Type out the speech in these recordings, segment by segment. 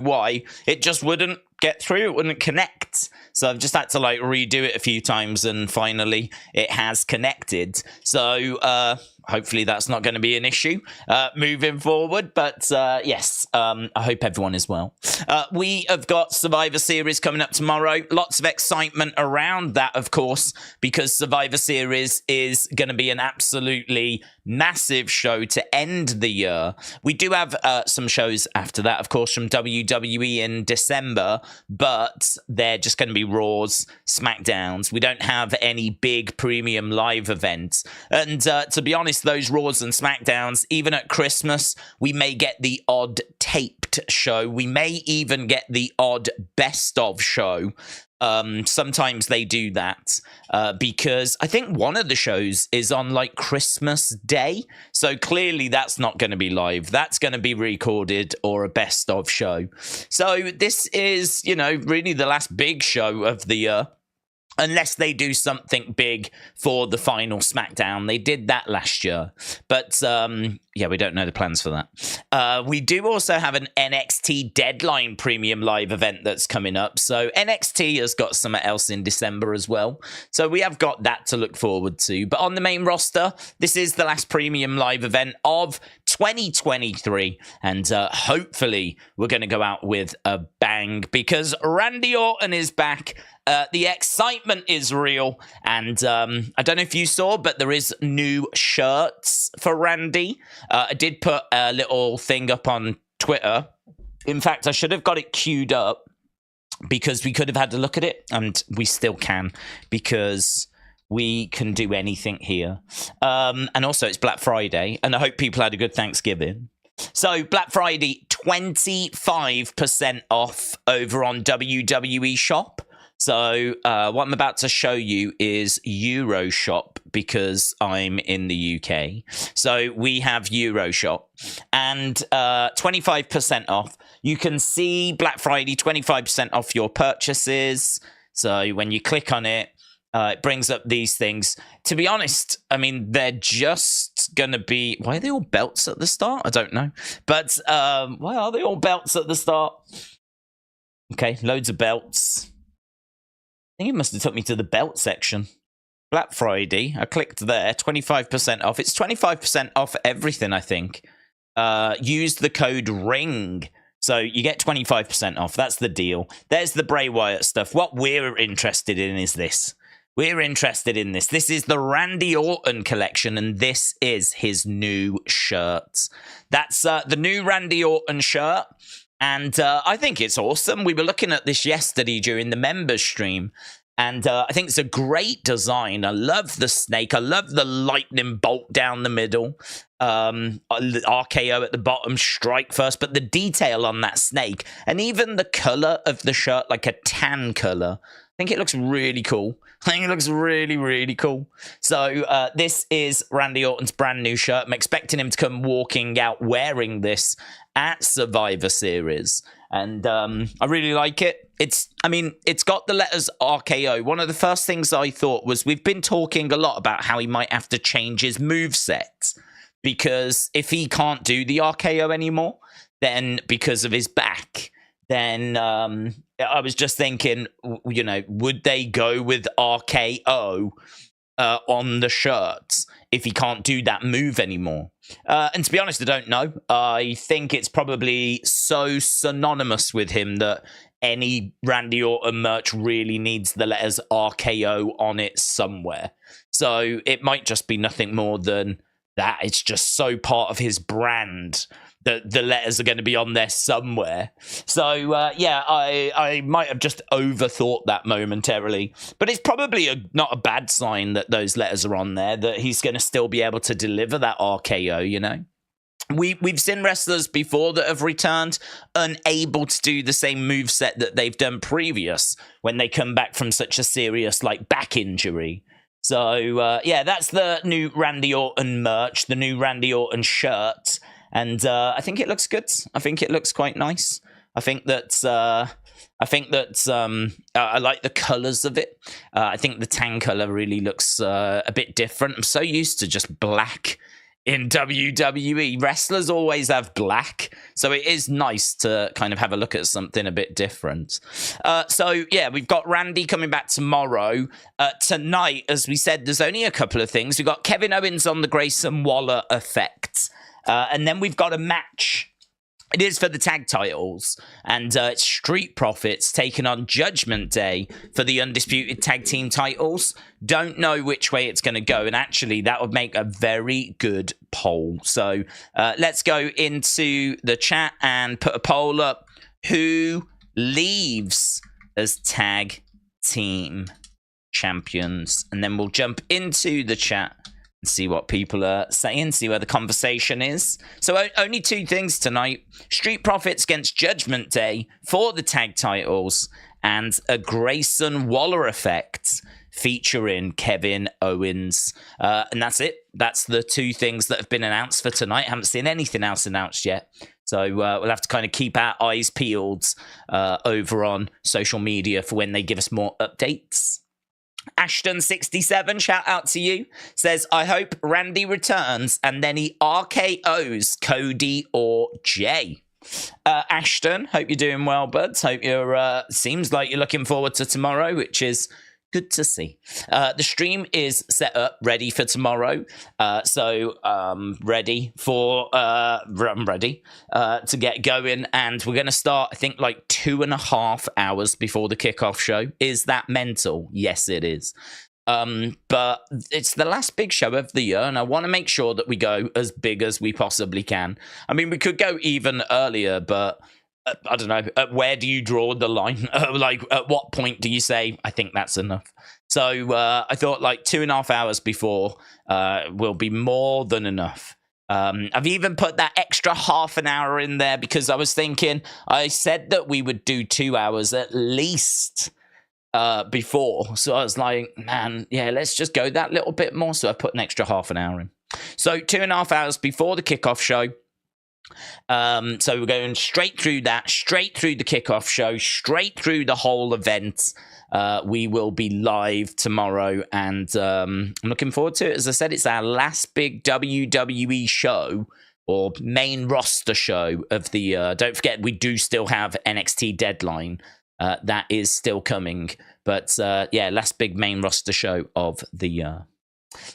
why. It just wouldn't get through. It wouldn't connect. So I've just had to like redo it a few times, and finally it has connected. So hopefully that's not going to be an issue moving forward. But yes, I hope everyone is well. We have got Survivor Series coming up tomorrow. Lots of excitement around that, of course, because Survivor Series is going to be an absolutely massive show to end the year. We do have some shows after that, of course, from WWE in December, but they're just going to be Raws, Smackdowns. We don't have any big premium live events. And to be honest, those Raws and Smackdowns, even at Christmas, we may get the odd taped show. We may even get the odd best of show. Sometimes they do that because I think one of the shows is on like Christmas Day. So clearly that's not going to be live. That's going to be recorded or a best of show. So this is, you know, really the last big show of the year. Unless they do something big for the final SmackDown. They did that last year. But, yeah, we don't know the plans for that. We do also have an NXT Deadline Premium Live event that's coming up. So NXT has got something else in December as well. So we have got that to look forward to. But on the main roster, this is the last Premium Live event of 2023. And hopefully we're going to go out with a bang because Randy Orton is back. The excitement is real, and I don't know if you saw, but there is new shirts for Randy. I did put a little thing up on Twitter. In fact, I should have got it queued up because we could have had a look at it, and we still can because we can do anything here. And also, it's Black Friday, and I hope people had a good Thanksgiving. So, Black Friday, 25% off over on WWE Shop. So what I'm about to show you is Euroshop because I'm in the UK. So we have Euroshop and 25% off. You can see Black Friday, 25% off your purchases. So when you click on it, it brings up these things. To be honest, I mean, they're just going to be... Why are they all belts at the start? I don't know. But why are they all belts at the start? Okay, loads of belts. I think it must have took me to the belt section. Black Friday. I clicked there. 25% off. It's 25% off everything, I think. Use the code RING. So you get 25% off. That's the deal. There's the Bray Wyatt stuff. What we're interested in is this. We're interested in this. This is the Randy Orton collection, and this is his new shirt. That's the new Randy Orton shirt. And I think it's awesome. We were looking at this yesterday during the members stream. And I think it's a great design. I love the snake. I love the lightning bolt down the middle. RKO at the bottom, strike first. But the detail on that snake and even the color of the shirt, like a tan color, I think it looks really cool. I think it looks really, really cool. So this is Randy Orton's brand new shirt. I'm expecting him to come walking out wearing this at Survivor Series. And I really like it. It's got the letters RKO. One of the first things I thought was we've been talking a lot about how he might have to change his moveset. Because if he can't do the RKO anymore, then because of his back, then I was just thinking, you know, would they go with RKO on the shirts if he can't do that move anymore? And to be honest, I don't know. I think it's probably so synonymous with him that any Randy Orton merch really needs the letters RKO on it somewhere. So it might just be nothing more than that. It's just so part of his brand that the letters are going to be on there somewhere. So, yeah, I might have just overthought that momentarily. But it's probably not a bad sign that those letters are on there, that he's going to still be able to deliver that RKO, you know? We've seen wrestlers before that have returned unable to do the same moveset that they've done previous when they come back from such a serious, like, back injury. So, yeah, that's the new Randy Orton merch, the new Randy Orton shirt. And I think it looks good. I think it looks quite nice. I think that I like the colors of it. I think the tan color really looks a bit different. I'm so used to just black in WWE. Wrestlers always have black, so it is nice to kind of have a look at something a bit different. So, yeah, we've got Randy coming back tomorrow. Tonight, as we said, there's only a couple of things. We've got Kevin Owens on the Grayson Waller effect. And then we've got a match. It is for the tag titles, and it's Street Profits taking on Judgment Day for the Undisputed Tag Team titles. Don't know which way it's going to go, and actually that would make a very good poll. So let's go into the chat and put a poll up. Who leaves as tag team champions? And then we'll jump into the chat and see what people are saying, see where the conversation is. So only two things tonight. Street Profits against Judgment Day for the tag titles, and a Grayson Waller effect featuring Kevin Owens. And that's it. That's the two things that have been announced for tonight. Haven't seen anything else announced yet. So we'll have to kind of keep our eyes peeled over on social media for when they give us more updates. Ashton67, shout out to you, says, I hope Randy returns and then he RKOs Cody or Jay. Ashton, hope you're doing well, buds. Hope you're, seems like you're looking forward to tomorrow, which is good to see. The stream is set up, ready for tomorrow. So ready for, I'm ready to get going. And we're going to start, I think, like 2.5 hours before the kickoff show. Is that mental? Yes, it is. But it's the last big show of the year, and I want to make sure that we go as big as we possibly can. I mean, we could go even earlier, but I don't know. Where do you draw the line? Like, at what point do you say, I think that's enough? So I thought like 2.5 hours before will be more than enough. I've even put that extra half an hour in there because I was thinking, I said that we would do 2 hours at least before. So I was like, man, yeah, let's just go that little bit more. So I put an extra half an hour in. So 2.5 hours before the kickoff show. So we're going straight through that, straight through the kickoff show, straight through the whole event. We will be live tomorrow, and I'm looking forward to it. As I said, it's our last big WWE show, or main roster show of the year. Don't forget, we do still have NXT Deadline. That is still coming. But yeah, last big main roster show of the year.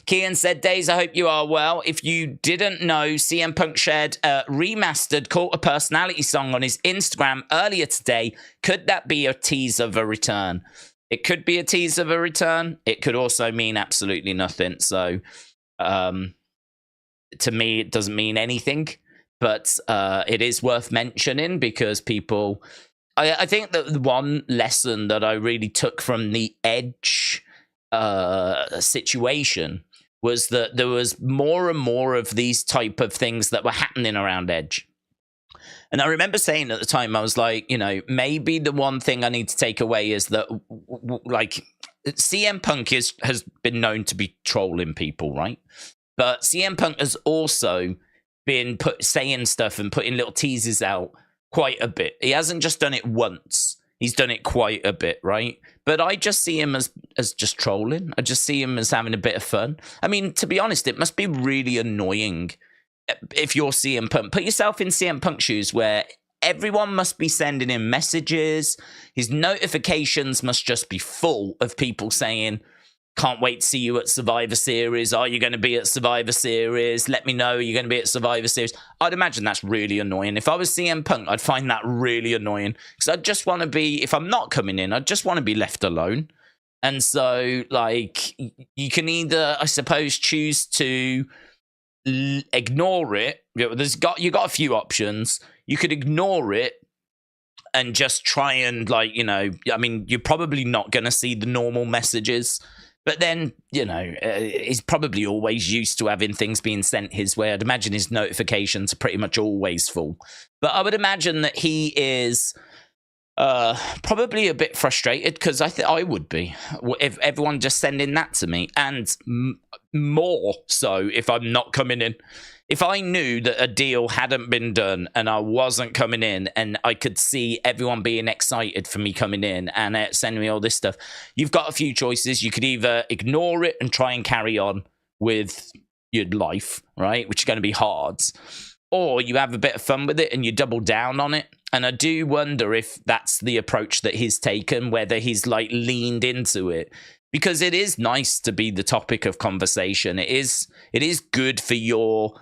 Kian said, Days, I hope you are well. If you didn't know, CM Punk shared a remastered Cult of Personality song on his Instagram earlier today. Could that be a tease of a return? It could be a tease of a return. It could also mean absolutely nothing. So, to me, it doesn't mean anything. But it is worth mentioning because people... I think that the one lesson that I really took from the Edge situation was that there was more and more of these type of things that were happening around Edge. And I remember saying at the time, I was like, you know, maybe the one thing I need to take away is that, like, CM Punk has been known to be trolling people, right? But CM Punk has also been saying stuff and putting little teases out quite a bit. He hasn't just done it once. He's done it quite a bit, right? But I just see him as just trolling. I just see him as having a bit of fun. I mean, to be honest, it must be really annoying if you're CM Punk. Put yourself in CM Punk's shoes where everyone must be sending him messages. His notifications must just be full of people saying, can't wait to see you at Survivor Series. Are you going to be at Survivor Series? Let me know. You're going to be at Survivor Series. I'd imagine that's really annoying. If I was CM Punk, I'd find that really annoying. Because I just want to be, if I'm not coming in, I just want to be left alone. And so, like, you can either, I suppose, choose to ignore it. You got a few options. You could ignore it and just try and, like, you know, I mean, you're probably not going to see the normal messages. But then, you know, he's probably always used to having things being sent his way. I'd imagine his notifications are pretty much always full. But I would imagine that he is probably a bit frustrated, because I would be if everyone just sending that to me. And more so if I'm not coming in. If I knew that a deal hadn't been done and I wasn't coming in, and I could see everyone being excited for me coming in and sending me all this stuff, you've got a few choices. You could either ignore it and try and carry on with your life, right? Which is going to be hard. Or you have a bit of fun with it and you double down on it. And I do wonder if that's the approach that he's taken, whether he's like leaned into it. Because it is nice to be the topic of conversation. It is good for your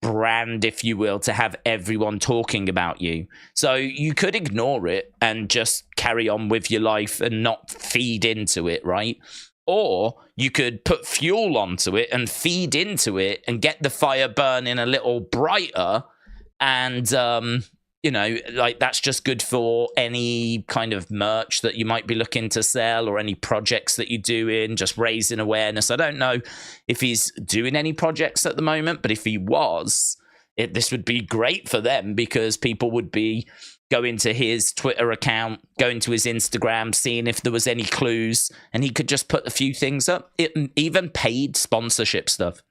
brand, if you will, to have everyone talking about you. So you could ignore it and just carry on with your life and not feed into it, right? Or you could put fuel onto it and feed into it and get the fire burning a little brighter. And, like that's just good for any kind of merch that you might be looking to sell or any projects that you're doing, just raising awareness. I don't know if he's doing any projects at the moment, but if he was, this would be great for them because people would be going to his Twitter account, going to his Instagram, seeing if there was any clues, and he could just put a few things up. Even paid sponsorship stuff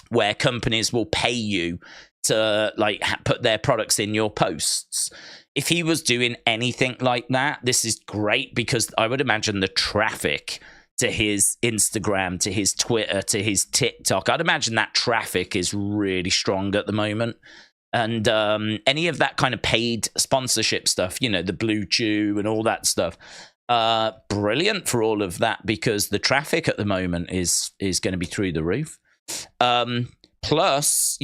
where companies will pay you to like put their products in your posts. If he was doing anything like that, this is great because I would imagine the traffic to his Instagram, to his Twitter, to his TikTok, I'd imagine that traffic is really strong at the moment. And any of that kind of paid sponsorship stuff, the Blue Chew and all that stuff, brilliant for all of that because the traffic at the moment is going to be through the roof. Plus,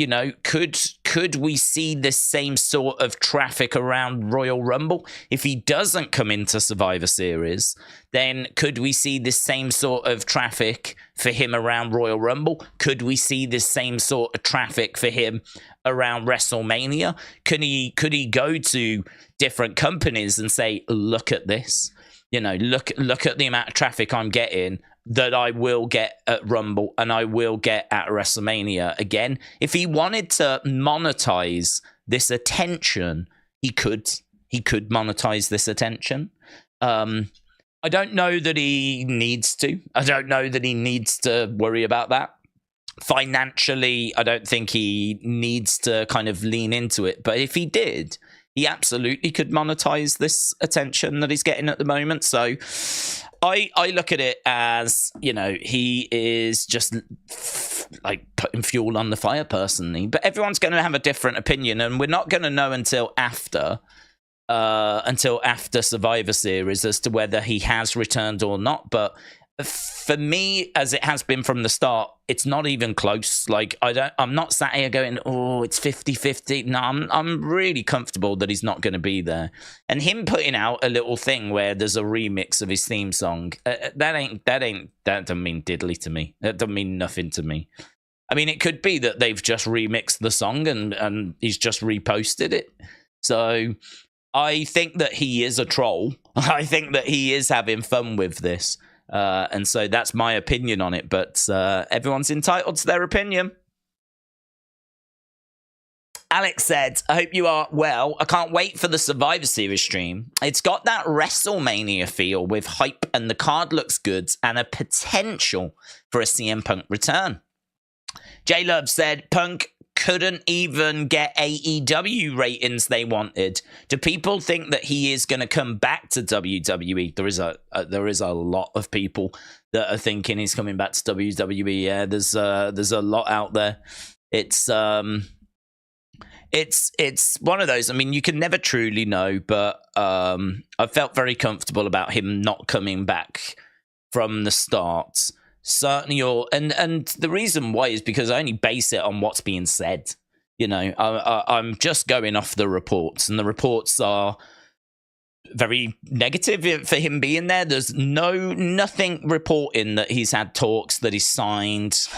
could we see this same sort of traffic around Royal Rumble? If he doesn't come into Survivor Series, then could we see this same sort of traffic for him around Royal Rumble? Could we see this same sort of traffic for him around WrestleMania? Could he go to different companies and say, look at this? Look at the amount of traffic I'm getting that I will get at Rumble and I will get at WrestleMania again. If he wanted to monetize this attention, he could monetize this attention. I don't know that he needs to. I don't know that he needs to worry about that. Financially, I don't think he needs to kind of lean into it. But if he did, he absolutely could monetize this attention that he's getting at the moment. So I look at it as, he is just like putting fuel on the fire personally. But everyone's going to have a different opinion, and we're not going to know until after Survivor Series as to whether he has returned or not. But for me, as it has been from the start, it's not even close. Like I'm not sat here going, oh, it's 50-50. No, I'm really comfortable that he's not going to be there. And him putting out a little thing where there's a remix of his theme song, that doesn't mean diddly to me. That doesn't mean nothing to me. I mean, it could be that they've just remixed the song and he's just reposted it. So I think that he is a troll. I think that he is having fun with this. And so that's my opinion on it, but everyone's entitled to their opinion. Alex said, I hope you are well. I can't wait for the Survivor Series stream. It's got that WrestleMania feel with hype and the card looks good and a potential for a CM Punk return. J-Love said, Punk couldn't even get AEW ratings they wanted. Do people think that he is going to come back to WWE? There is a lot of people that are thinking he's coming back to WWE. Yeah, there's a lot out there. It's one of those. I mean, you can never truly know, but I felt very comfortable about him not coming back from the start. Certainly, and the reason why is because I only base it on what's being said. I'm just going off the reports, and the reports are very negative for him being there. There's nothing reporting that he's had talks, that he's signed,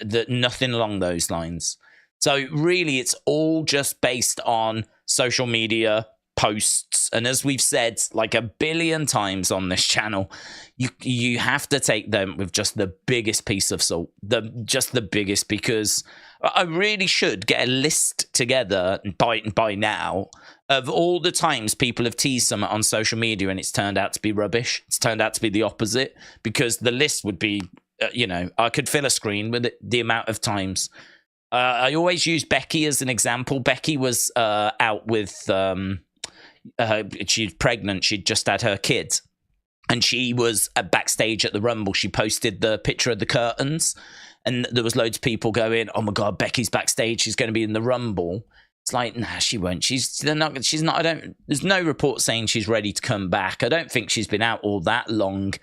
that nothing along those lines. So really, it's all just based on social media posts, and as we've said like a billion times on this channel, you have to take them with just the biggest piece of salt, just the biggest, because I really should get a list together by now of all the times people have teased something on social media and it's turned out to be rubbish. It's turned out to be the opposite, because the list would be, I could fill a screen with it, the amount of times. I always use Becky as an example. Becky was out with she's pregnant. She'd just had her kid, and she was backstage at the Rumble. She posted the picture of the curtains, and there was loads of people going, "Oh my God, Becky's backstage. She's going to be in the Rumble." It's like, nah, she won't. They're not. She's not. I don't. There's no report saying she's ready to come back. I don't think she's been out all that long.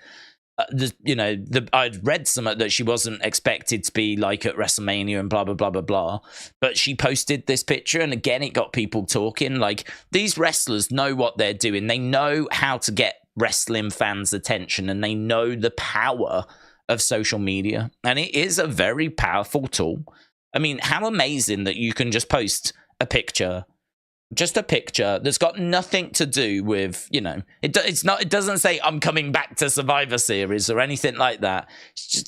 I'd read something that she wasn't expected to be like at WrestleMania and blah blah blah blah blah. But she posted this picture, and again, it got people talking. Like, these wrestlers know what they're doing. They know how to get wrestling fans' attention, and they know the power of social media, and it is a very powerful tool. I mean, how amazing that you can just post a picture. Just a picture that's got nothing to do with, it doesn't say I'm coming back to Survivor Series or anything like that. It's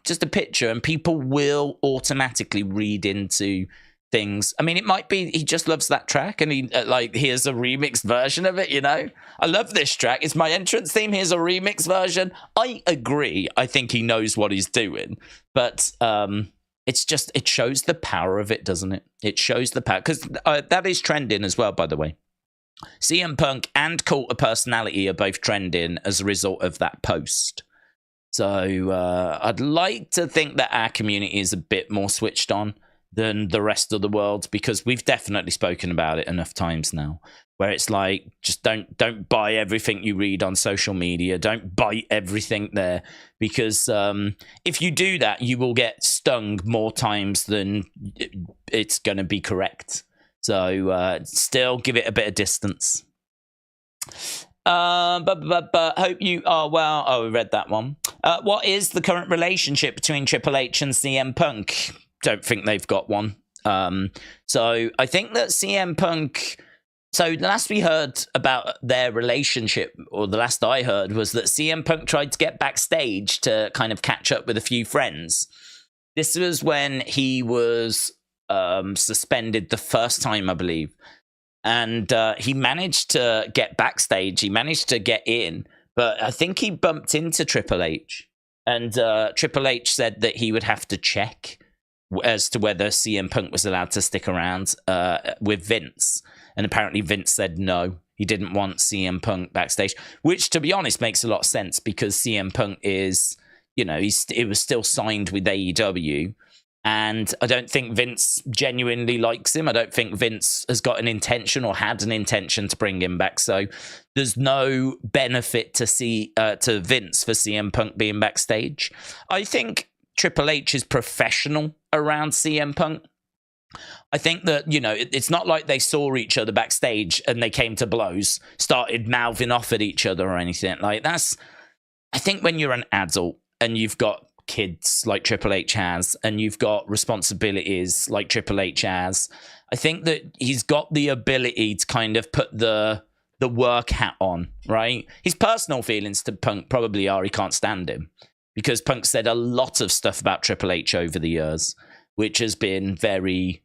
just a picture, and people will automatically read into things. I mean, it might be he just loves that track, and he here's a remixed version of it. I love this track. It's my entrance theme. Here's a remix version. I agree. I think he knows what he's doing, but it shows the power of it, doesn't it? It shows the power, because that is trending as well, by the way. CM Punk and Cult of Personality are both trending as a result of that post. So I'd like to think that our community is a bit more switched on than the rest of the world, because we've definitely spoken about it enough times now, where it's like, just don't buy everything you read on social media. Don't buy everything there, because if you do that, you will get stung more times than it's going to be correct. So still give it a bit of distance. But hope you are well. Oh, we read that one. What is the current relationship between Triple H and CM Punk? Don't think they've got one. So I think that CM Punk... So the last we heard about their relationship, or the last I heard, was that CM Punk tried to get backstage to kind of catch up with a few friends. This was when he was suspended the first time, I believe. And he managed to get backstage. He managed to get in. But I think he bumped into Triple H. And Triple H said that he would have to check as to whether CM Punk was allowed to stick around with Vince. And apparently Vince said no. He didn't want CM Punk backstage, which, to be honest, makes a lot of sense, because CM Punk is, it was still signed with AEW. And I don't think Vince genuinely likes him. I don't think Vince has got an intention or had an intention to bring him back. So there's no benefit to Vince for CM Punk being backstage. I think Triple H is professional around CM Punk. I think that, it's not like they saw each other backstage and they came to blows, started mouthing off at each other or anything. Like, I think when you're an adult and you've got kids like Triple H has, and you've got responsibilities like Triple H has, I think that he's got the ability to kind of put the work hat on, right? His personal feelings to Punk probably are he can't stand him, because Punk said a lot of stuff about Triple H over the years, which has been very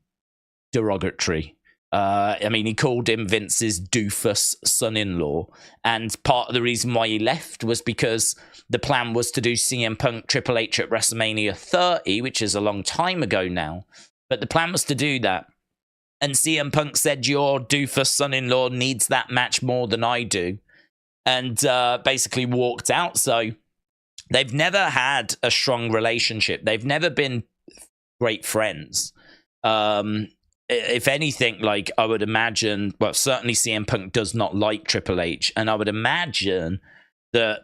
derogatory. I mean, he called him Vince's doofus son-in-law, and part of the reason why he left was because the plan was to do CM Punk Triple H at WrestleMania 30, which is a long time ago now, but the plan was to do that, and CM Punk said, your doofus son-in-law needs that match more than I do, and basically walked out. So they've never had a strong relationship. They've never been great friends. If anything, like, I would imagine, well, certainly CM Punk does not like Triple H, and I would imagine that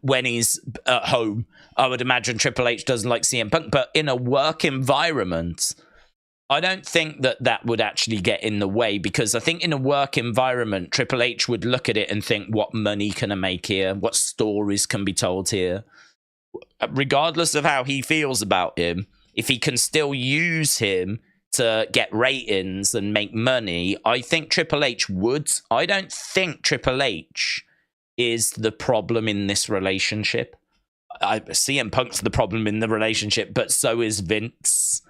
when he's at home, I would imagine Triple H doesn't like CM Punk, but in a work environment, I don't think that would actually get in the way, because I think in a work environment, Triple H would look at it and think, what money can I make here? What stories can be told here? Regardless of how he feels about him, if he can still use him to get ratings and make money, I think Triple H would. I don't think Triple H is the problem in this relationship. CM Punk's the problem in the relationship, but so is Vince.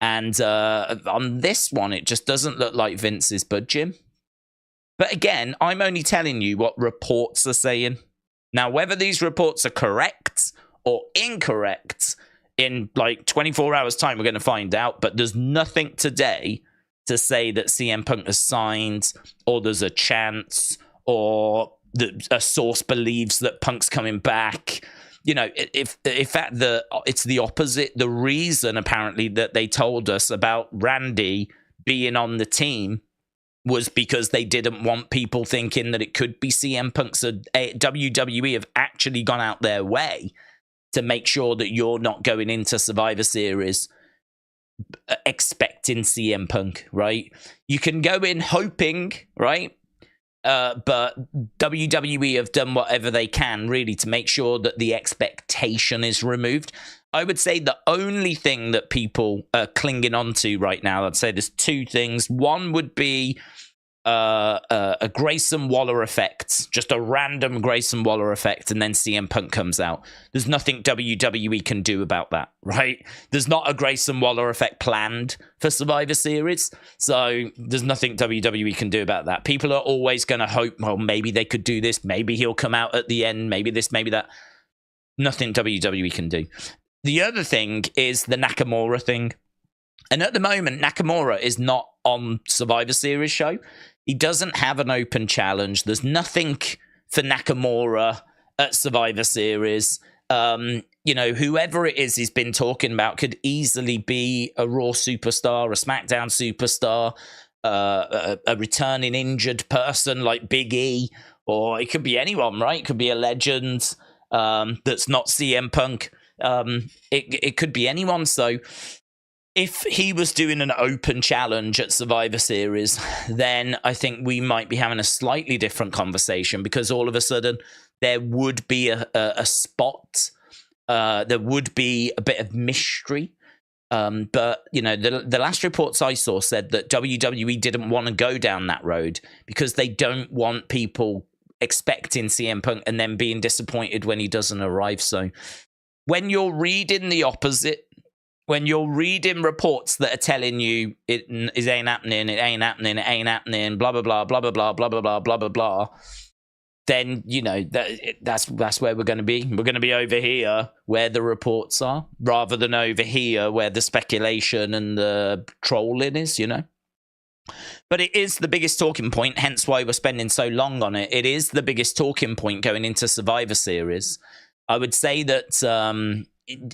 And on this one, it just doesn't look like Vince is budging. But again, I'm only telling you what reports are saying. Now, whether these reports are correct or incorrect, in like 24 hours time, we're going to find out. But there's nothing today to say that CM Punk has signed, or there's a chance, or that a source believes that Punk's coming back. you know, if fact it's the opposite. The reason apparently that they told us about Randy being on the team was because they didn't want people thinking that it could be CM Punk. So WWE have actually gone out their way to make sure that you're not going into Survivor Series expecting CM Punk, right? You can go in hoping, right? But WWE have done whatever they can, really, to make sure that the expectation is removed. I would say the only thing that people are clinging on to right now, I'd say there's two things. One would be a Grayson Waller effect, just a random Grayson Waller effect, and then CM Punk comes out. There's nothing WWE can do about that, right? There's not a Grayson Waller effect planned for Survivor Series, so there's nothing WWE can do about that. People are always going to hope, well, maybe they could do this, maybe he'll come out at the end, maybe this, maybe that. Nothing WWE can do. The other thing is the Nakamura thing. And at the moment, Nakamura is not on Survivor Series show. He doesn't have an open challenge. There's nothing for Nakamura at Survivor Series. You know, whoever it is he's been talking about could easily be a Raw superstar, a SmackDown superstar, a returning injured person like Big E, or it could be anyone, right? It could be a legend that's not CM Punk. It could be anyone. So if he was doing an open challenge at Survivor Series, then I think we might be having a slightly different conversation, because all of a sudden there would be a spot. There would be a bit of mystery. But, you know, the last reports I saw said that WWE didn't want to go down that road because they don't want people expecting CM Punk and then being disappointed when he doesn't arrive. So when you're reading the opposite, when you're reading reports that are telling you it ain't happening, it ain't happening, it ain't happening, blah, blah, blah, blah, blah, blah, blah, blah, blah, blah, blah, blah, then, you know, that's where we're going to be. We're going to be over here where the reports are, rather than over here where the speculation and the trolling is, you know. But it is the biggest talking point, hence why we're spending so long on it. It is the biggest talking point going into Survivor Series. I would say that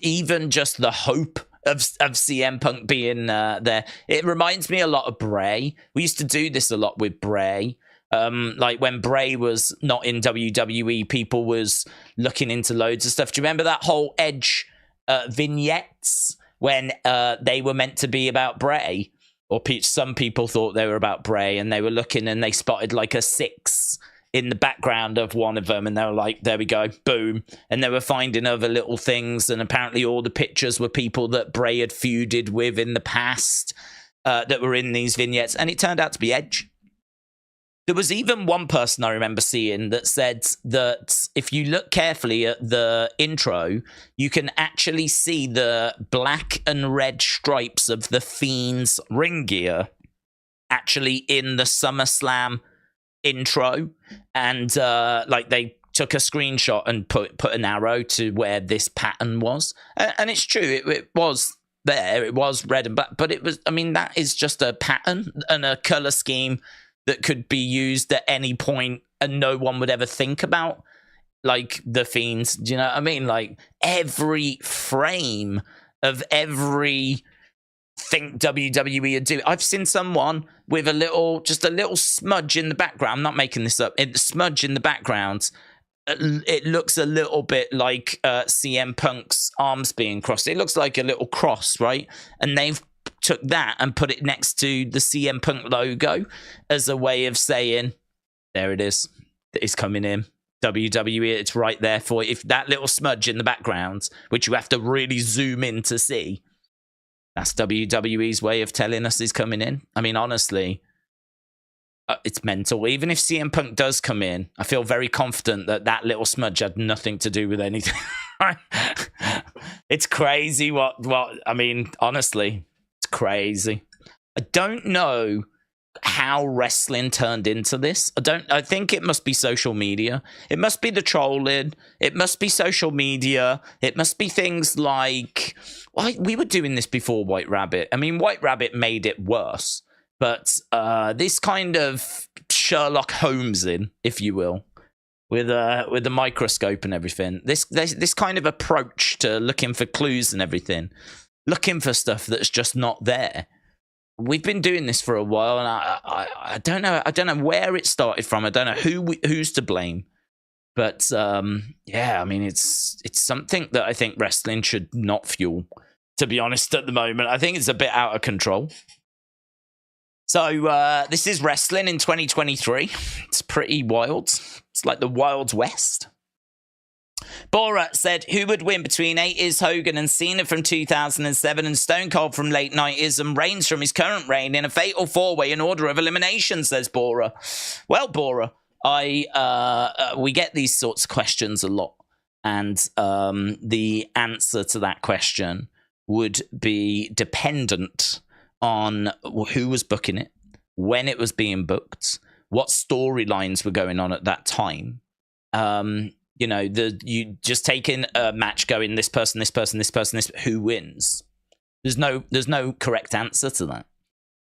even just the hope of CM Punk being there, it reminds me a lot of Bray. We used to do this a lot with Bray. Like when Bray was not in WWE, people was looking into loads of stuff. Do you remember that whole Edge vignettes when they were meant to be about Bray? Or some people thought they were about Bray, and they were looking and they spotted like a 6 in the background of one of them, and they were like, there we go, boom. And they were finding other little things, and apparently all the pictures were people that Bray had feuded with in the past that were in these vignettes, and it turned out to be Edge. There was even one person I remember seeing that said that if you look carefully at the intro, you can actually see the black and red stripes of the Fiend's ring gear actually in the SummerSlam intro. And like they took a screenshot and put an arrow to where this pattern was. And it's true, it was there. It was red and black. But it was, I mean, that is just a pattern and a color scheme that could be used at any point, and no one would ever think about, like, the Fiends. Do you know what I mean? Like, every frame of every thing WWE would do. I've seen someone with just a little smudge in the background. I'm not making this up. Smudge in the background. It looks a little bit like CM Punk's arms being crossed. It looks like a little cross, right? And they've took that and put it next to the CM Punk logo as a way of saying, there it is. It's coming in. WWE, it's right there for you. If that little smudge in the background, which you have to really zoom in to see, that's WWE's way of telling us he's coming in. I mean, honestly, it's mental. Even if CM Punk does come in, I feel very confident that that little smudge had nothing to do with anything. It's crazy what, I mean, honestly, crazy. I don't know how wrestling turned into this. I think it must be social media. It must be the trolling. It must be social media. It must be things like, well, we were doing this before White Rabbit. I mean, White Rabbit made it worse, but this kind of Sherlock Holmesing, if you will, with the microscope and everything. This kind of approach to looking for clues and everything, looking for stuff that's just not there. We've been doing this for a while, and I don't know where it started from. I don't know who's to blame. But yeah, I mean, it's something that I think wrestling should not fuel, to be honest, at the moment. I think it's a bit out of control. So this is wrestling in 2023. It's pretty wild. It's like the Wild West. Borat said, who would win between 80s Hogan and Cena from 2007 and Stone Cold from late 90s and Reigns from his current reign in a fatal four-way in order of elimination, says Bora. Well, Bora, we get these sorts of questions a lot. And the answer to that question would be dependent on who was booking it, when it was being booked, what storylines were going on at that time. You know, you just taking a match going this person, who wins? There's no correct answer to that,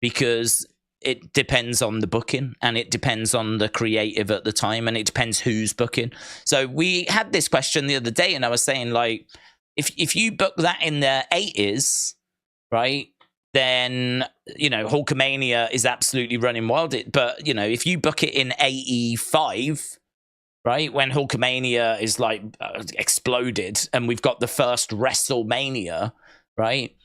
because it depends on the booking and it depends on the creative at the time and it depends who's booking. So we had this question the other day and I was saying, like, if you book that in the 80s, right, then, you know, Hulkamania is absolutely running wild. But, you know, if you book it in 85, right, when Hulkamania is like exploded and we've got the first WrestleMania, right?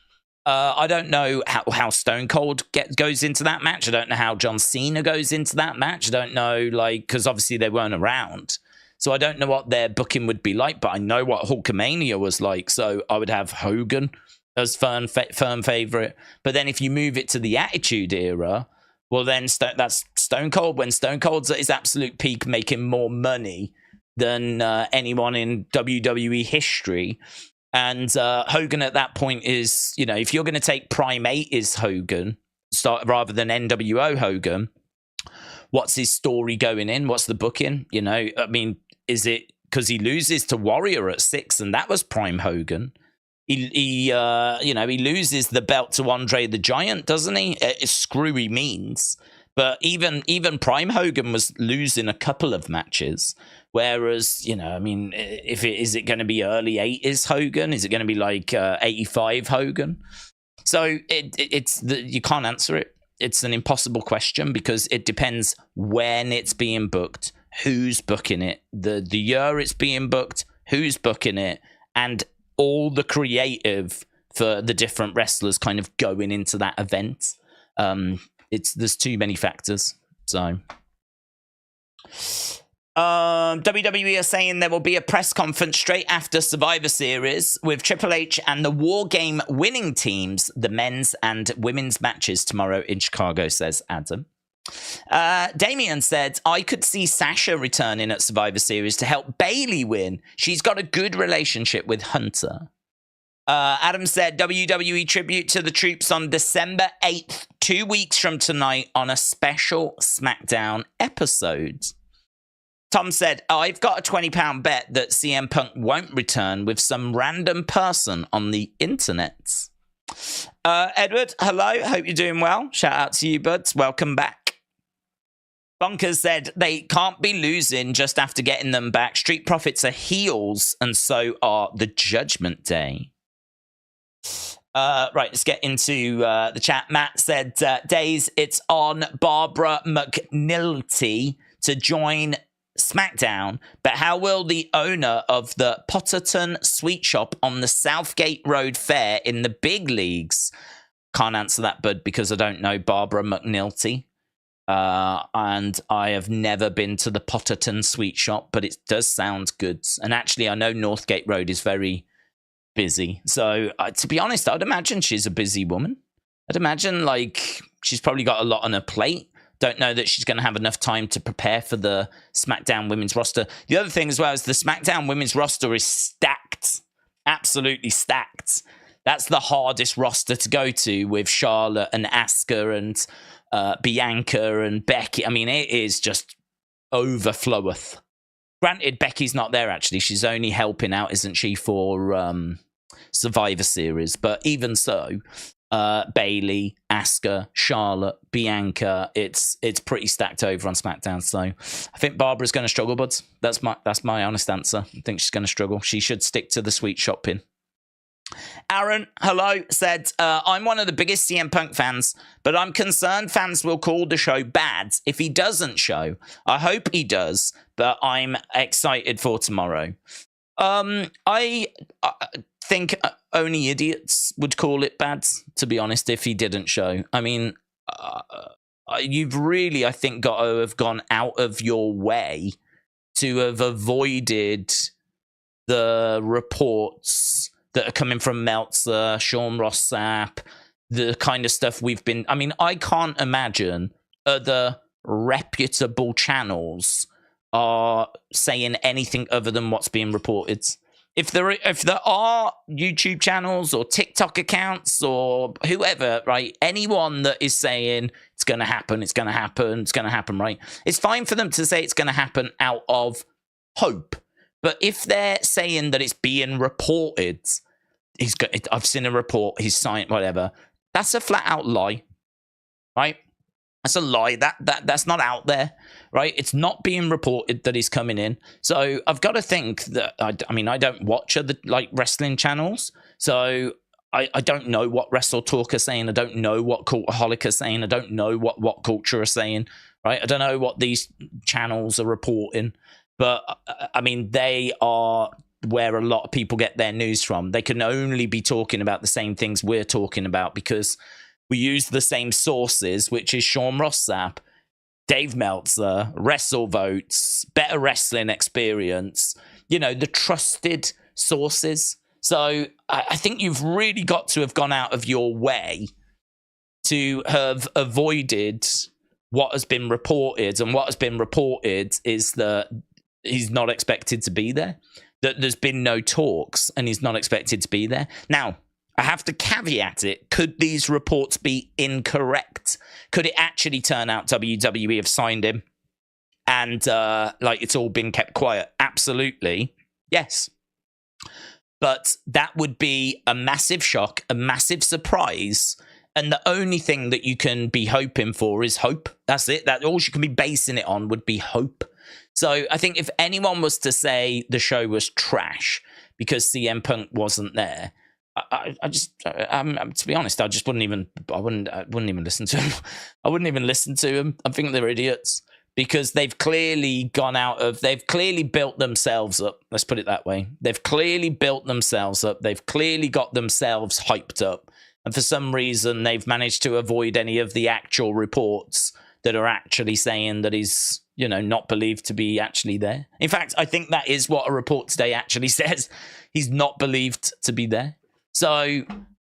I don't know how Stone Cold goes into that match. I don't know how John Cena goes into that match. I don't know, like, because obviously they weren't around. So I don't know what their booking would be like, but I know what Hulkamania was like. So I would have Hogan as firm favorite. But then if you move it to the Attitude Era, well, then that's Stone Cold. When Stone Cold's at his absolute peak, making more money than anyone in WWE history. And Hogan at that point is, you know, if you're going to take Prime 80s Hogan, rather than NWO Hogan, what's his story going in? What's the booking? You know, I mean, is it because he loses to Warrior at 6 and that was Prime Hogan? He loses the belt to Andre the Giant, doesn't he? It's screwy means. But even Prime Hogan was losing a couple of matches. Whereas, you know, I mean, is it going to be early 80s Hogan? Is it going to be like 85 Hogan? So you can't answer it. It's an impossible question because it depends when it's being booked, who's booking it, the year it's being booked, who's booking it, and all the creative for the different wrestlers kind of going into that event. There's too many factors. So WWE are saying there will be a press conference straight after Survivor Series with Triple H and the War Game winning teams, the men's and women's matches tomorrow in Chicago, says Adam. Damien said, I could see Sasha returning at Survivor Series to help Bayley win. She's got a good relationship with Hunter. Adam said, WWE tribute to the troops on December 8th, 2 weeks from tonight, on a special SmackDown episode. Tom said, I've got a £20 bet that CM Punk won't return with some random person on the internet. Edward, hello. Hope you're doing well. Shout out to you, buds. Welcome back. Bonkers said, they can't be losing just after getting them back. Street Profits are heels, and so are the Judgment Day. Right, let's get into the chat. Matt said, Days, it's on Barbara McNulty to join SmackDown, but how will the owner of the Potterton Sweet Shop on the Southgate Road fare in the big leagues? Can't answer that, bud, because I don't know Barbara McNulty. And I have never been to the Potterton Sweet Shop, but it does sound good. And actually, I know Northgate Road is very busy. So, to be honest, I'd imagine she's a busy woman. I'd imagine, like, she's probably got a lot on her plate. Don't know that she's going to have enough time to prepare for the SmackDown women's roster. The other thing as well is the SmackDown women's roster is stacked. Absolutely stacked. That's the hardest roster to go to, with Charlotte and Asuka and Bianca and Becky. I mean, it is just overfloweth. Granted, Becky's not there, actually. She's only helping out, isn't she, for Survivor Series. But even so, Bailey, Asuka, Charlotte, Bianca. It's pretty stacked over on SmackDown. So I think Barbara's going to struggle, buds. That's my honest answer. I think she's going to struggle. She should stick to the sweet shop pin. Aaron, hello, said, I'm one of the biggest CM Punk fans, but I'm concerned fans will call the show bad if he doesn't show. I hope he does, but I'm excited for tomorrow. I think only idiots would call it bad, to be honest, if he didn't show. I mean, you've really, I think, got to have gone out of your way to have avoided the reports that are coming from Meltzer, Sean Ross Sapp, the kind of stuff we've been... I mean, I can't imagine other reputable channels are saying anything other than what's being reported. If there are YouTube channels or TikTok accounts or whoever, right, anyone that is saying it's going to happen, it's going to happen, it's going to happen, right, it's fine for them to say it's going to happen out of hope. But if they're saying that it's being reported, I've seen a report, he's signed, whatever, that's a flat out lie, right? That's a lie. That's not out there, right? It's not being reported that he's coming in. So I've got to think that, I mean, I don't watch other wrestling channels, so I don't know what Wrestle Talk are saying. I don't know what Cultaholic are saying. I don't know what Culture are saying, right? I don't know what these channels are reporting. But, I mean, they are where a lot of people get their news from. They can only be talking about the same things we're talking about because we use the same sources, which is Sean Ross Sapp, Dave Meltzer, WrestleVotes, Better Wrestling Experience, the trusted sources. So I think you've really got to have gone out of your way to have avoided what has been reported. And what has been reported is that he's not expected to be there, that there's been no talks and he's not expected to be there. Now, I have to caveat it. Could these reports be incorrect? Could it actually turn out WWE have signed him and it's all been kept quiet? Absolutely. Yes. But that would be a massive shock, a massive surprise. And the only thing that you can be hoping for is hope. That's it. That all you can be basing it on would be hope. So I think if anyone was to say the show was trash because CM Punk wasn't there, to be honest, I wouldn't even listen to him. I wouldn't even listen to him. I think they're idiots because they've clearly built themselves up. Let's put it that way. They've clearly built themselves up. They've clearly got themselves hyped up. And for some reason, they've managed to avoid any of the actual reports that are actually saying that he's, not believed to be actually there. In fact, I think that is what a report today actually says. He's not believed to be there. So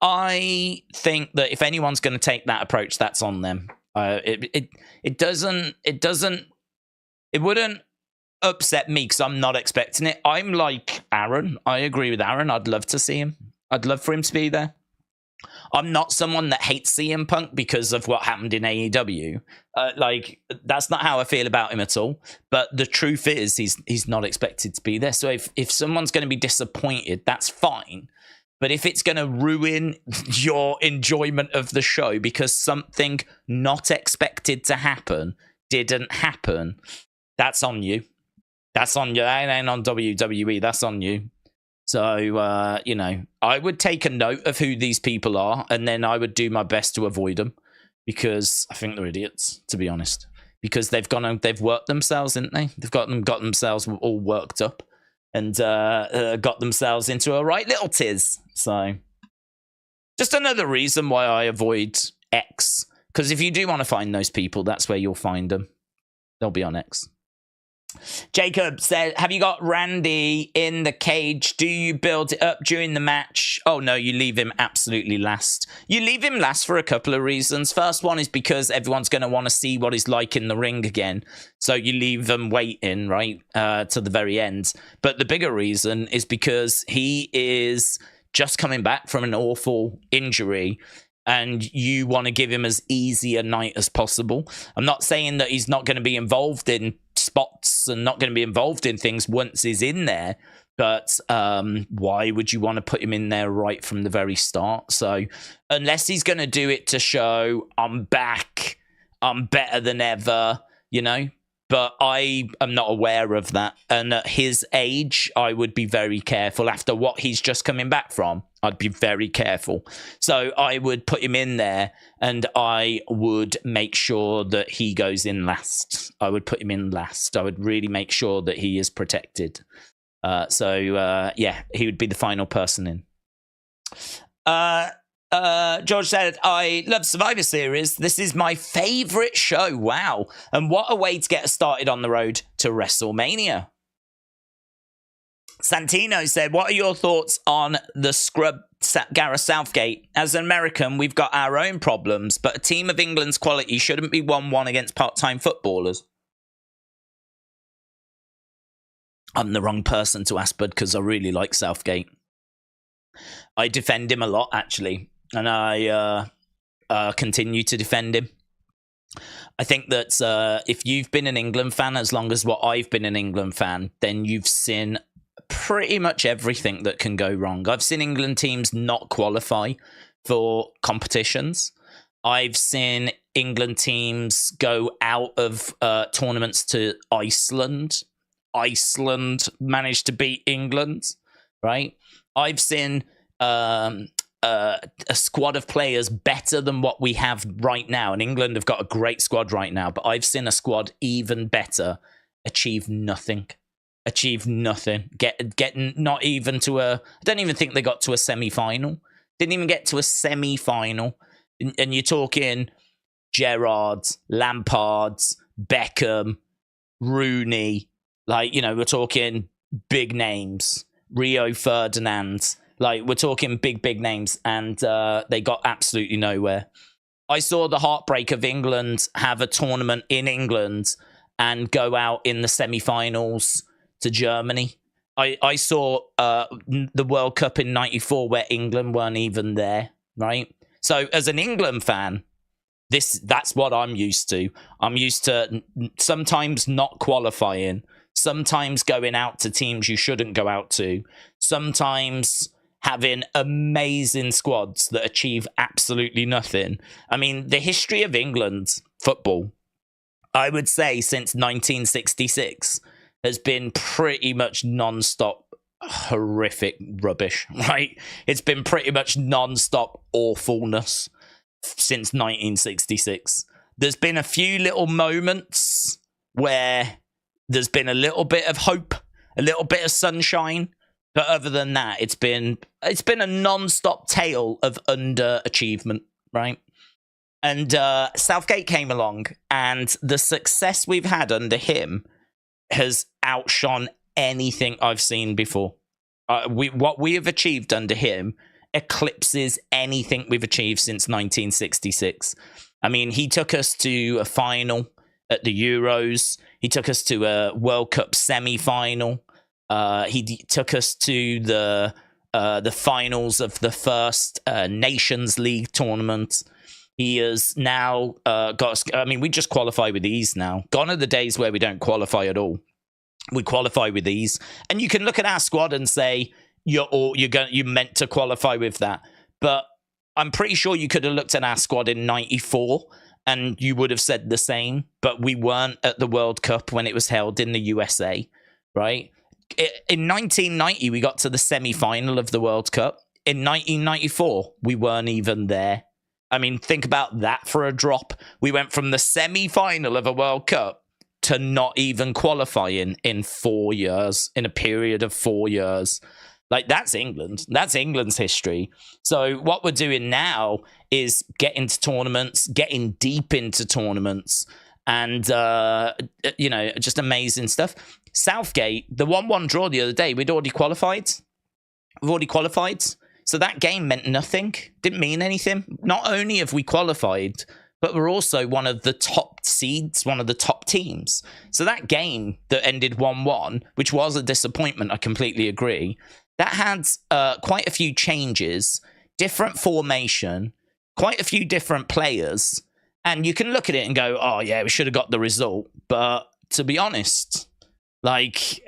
I think that if anyone's going to take that approach, that's on them. It wouldn't upset me because I'm not expecting it. I'm like Aaron. I agree with Aaron. I'd love to see him. I'd love for him to be there. I'm not someone that hates CM Punk because of what happened in AEW. That's not how I feel about him at all. But the truth is, he's not expected to be there. So if someone's going to be disappointed, that's fine. But if it's going to ruin your enjoyment of the show because something not expected to happen didn't happen, that's on you. That's on you. That ain't on WWE. That's on you. So, I would take a note of who these people are, and then I would do my best to avoid them because I think they're idiots, to be honest. Because they've worked themselves, haven't they? They've got themselves all worked up and got themselves into a right little tiz. So, just another reason why I avoid X. Because if you do want to find those people, that's where you'll find them. They'll be on X. Jacob said, have you got Randy in the cage? Do you build it up during the match? Oh, no, you leave him absolutely last. You leave him last for a couple of reasons. First one is because everyone's going to want to see what he's like in the ring again. So you leave them waiting, right, to the very end. But the bigger reason is because he is just coming back from an awful injury and you want to give him as easy a night as possible. I'm not saying that he's not going to be involved in spots and not going to be involved in things once he's in there, But why would you want to put him in there right from the very start? So unless he's going to do it to show I'm back, I'm better than ever, you know. But I am not aware of that. And at his age, I would be very careful. After what he's just coming back from, I'd be very careful. So I would put him in there, and I would make sure that he goes in last. I would put him in last. I would really make sure that he is protected. Yeah, he would be the final person in. George said, I love Survivor Series. This is my favorite show. Wow. And what a way to get us started on the road to WrestleMania. Santino said, what are your thoughts on the scrub Gareth Southgate? As an American, we've got our own problems, but a team of England's quality shouldn't be 1-1 against part-time footballers. I'm the wrong person to ask, Bud, because I really like Southgate. I defend him a lot, actually. And I continue to defend him. I think that if you've been an England fan as long as what I've been an England fan, then you've seen pretty much everything that can go wrong. I've seen England teams not qualify for competitions. I've seen England teams go out of tournaments to Iceland. Iceland managed to beat England, right? I've seen a squad of players better than what we have right now. And England have got a great squad right now, but I've seen a squad even better achieve nothing. Getting not even to I don't even think they got to a semi-final. Didn't even get to a semi-final. And you're talking Gerrards, Lampards, Beckham, Rooney. Like, you know, we're talking big names. Rio Ferdinand. Like, we're talking big names, and they got absolutely nowhere. I saw the heartbreak of England have a tournament in England and go out in the semi-finals to Germany. I saw the World Cup in '94 where England weren't even there, right? So as an England fan, that's what I'm used to. I'm used to sometimes not qualifying, sometimes going out to teams you shouldn't go out to, sometimes having amazing squads that achieve absolutely nothing. I mean, the history of England's football, I would say since 1966, has been pretty much non-stop horrific rubbish, right? It's been pretty much non-stop awfulness since 1966. There's been a few little moments where there's been a little bit of hope, a little bit of sunshine, but other than that, it's been a non-stop tale of underachievement, right? And Southgate came along, and the success we've had under him has outshone anything I've seen before. What we have achieved under him eclipses anything we've achieved since 1966. I mean, he took us to a final at the Euros. He took us to a World Cup semi-final. He took us to the finals of the first Nations League tournament. He has now got us. I mean, we just qualify with ease now. Gone are the days where we don't qualify at all. We qualify with ease, and you can look at our squad and say you're meant to qualify with that. But I'm pretty sure you could have looked at our squad in '94 and you would have said the same. But we weren't at the World Cup when it was held in the USA, right? In 1990, we got to the semi-final of the World Cup. In 1994, we weren't even there. I mean, think about that for a drop. We went from the semi-final of a World Cup to not even qualifying in 4 years, in a period of 4 years. Like, that's England. That's England's history. So what we're doing now is getting to tournaments, getting deep into tournaments, and, just amazing stuff. Southgate, the 1-1 draw the other day, we'd already qualified. We've already qualified. So that game meant nothing. Didn't mean anything. Not only have we qualified, but we're also one of the top seeds, one of the top teams. So that game that ended 1-1, which was a disappointment, I completely agree, that had quite a few changes, different formation, quite a few different players. And you can look at it and go, oh, yeah, we should have got the result. But to be honest, Like,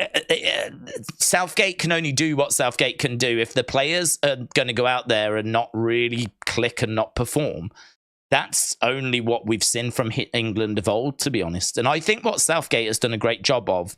Southgate can only do what Southgate can do. If the players are going to go out there and not really click and not perform, that's only what we've seen from England of old, to be honest. And I think what Southgate has done a great job of,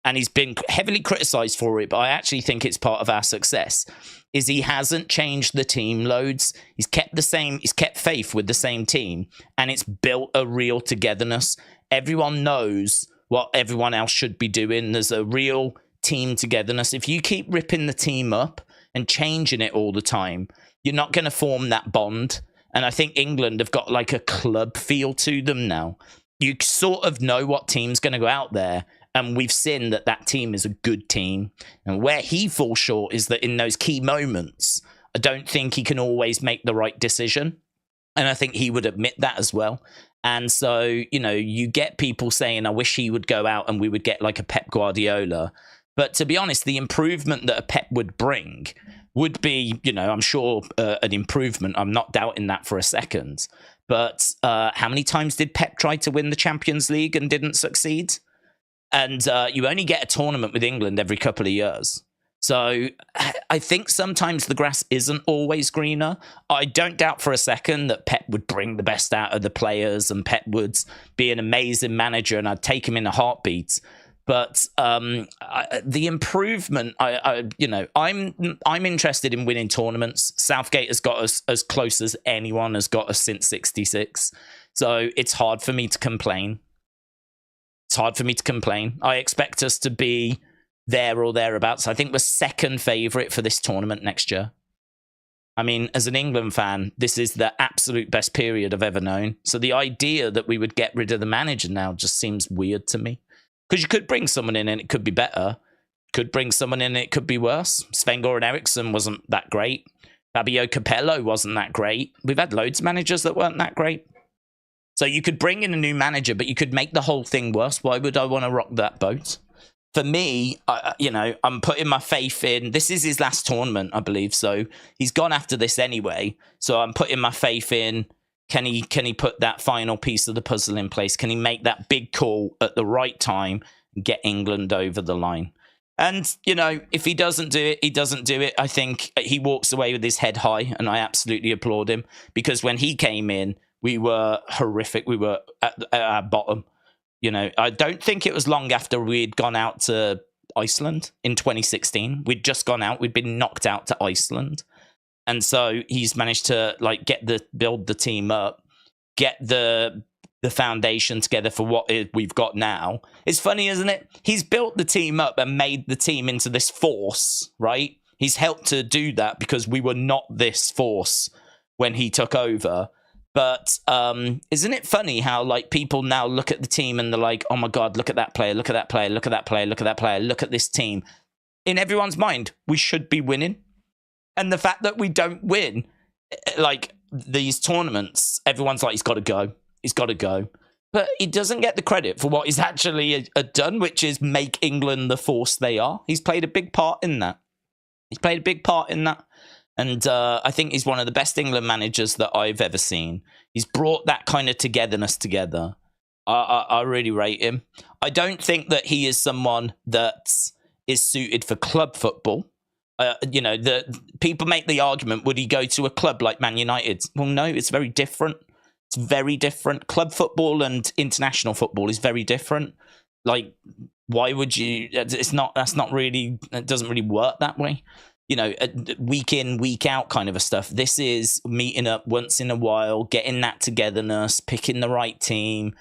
and he's been heavily criticised for it, but I actually think it's part of our success, is he hasn't changed the team loads. He's kept the same, he's kept faith with the same team, and it's built a real togetherness. Everyone knows what everyone else should be doing. There's a real team togetherness. If you keep ripping the team up and changing it all the time, you're not going to form that bond. And I think England have got like a club feel to them now. You sort of know what team's going to go out there, and we've seen that that team is a good team. And where he falls short is that in those key moments, I don't think he can always make the right decision. And I think he would admit that as well. And so, you know, you get people saying, I wish he would go out and we would get like a Pep Guardiola. But to be honest, the improvement that a Pep would bring would be, you know, I'm sure an improvement. I'm not doubting that for a second. But how many times did Pep try to win the Champions League and didn't succeed? And you only get a tournament with England every couple of years. So I think sometimes the grass isn't always greener. I don't doubt for a second that Pep would bring the best out of the players, and Pep would be an amazing manager, and I'd take him in a heartbeat. But the improvement, I'm interested in winning tournaments. Southgate has got us as close as anyone has got us since '66. So it's hard for me to complain. It's hard for me to complain. I expect us to be there or thereabouts. I think we're second favourite for this tournament next year. I mean, as an England fan, this is the absolute best period I've ever known. So the idea that we would get rid of the manager now just seems weird to me. Because you could bring someone in and it could be better. Could bring someone in and it could be worse. Sven-Göran Eriksson wasn't that great. Fabio Capello wasn't that great. We've had loads of managers that weren't that great. So you could bring in a new manager, but you could make the whole thing worse. Why would I want to rock that boat? For me, I'm putting my faith in. This is his last tournament, I believe. So he's gone after this anyway. So I'm putting my faith in. Can he put that final piece of the puzzle in place? Can he make that big call at the right time and get England over the line? And, you know, if he doesn't do it, he doesn't do it. I think he walks away with his head high, and I absolutely applaud him. Because when he came in, we were horrific. We were at our bottom. You know, I don't think it was long after we'd gone out to Iceland in 2016. We'd just gone out. We'd been knocked out to Iceland. And so he's managed to like build the team up, get the foundation together for what we've got now. It's funny, isn't it? He's built the team up and made the team into this force, right? He's helped to do that because we were not this force when he took over. But isn't it funny how like people now look at the team and they're like, oh my God, look at that player, look at that player, look at that player, look at that player, look at this team. In everyone's mind, we should be winning. And the fact that we don't win, like these tournaments, everyone's like, he's got to go. He's got to go. But he doesn't get the credit for what he's actually done, which is make England the force they are. He's played a big part in that. And I think he's one of the best England managers that I've ever seen. He's brought that kind of togetherness together. I really rate him. I don't think that he is someone that is suited for club football. The people make the argument, would he go to a club like Man United? Well, no, it's very different. It's very different. Club football and international football is very different. Like, why would you? It doesn't really work that way. You know, week in, week out kind of a stuff. This is meeting up once in a while, getting that togetherness, picking the right team.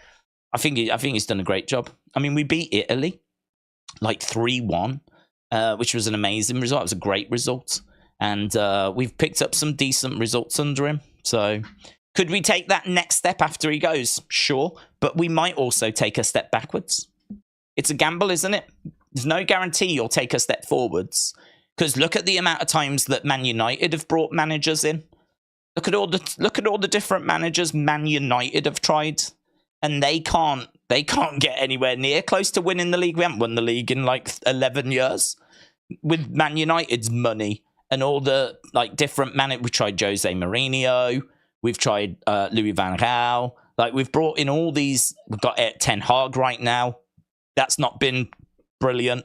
I think he's done a great job. I mean, we beat Italy like 3-1. Which was an amazing result. It was a great result. And we've picked up some decent results under him. So could we take that next step after he goes? Sure. But we might also take a step backwards. It's a gamble, isn't it? There's no guarantee you'll take a step forwards. Because look at the amount of times that Man United have brought managers in. Look at all the different managers Man United have tried. And they can't get anywhere near close to winning the league. We haven't won the league in like 11 years. With Man United's money and all the like different we tried Jose Mourinho, we've tried Louis van Gaal, like we've brought in all these. We've got Ten Hag right now. That's not been Brilliant.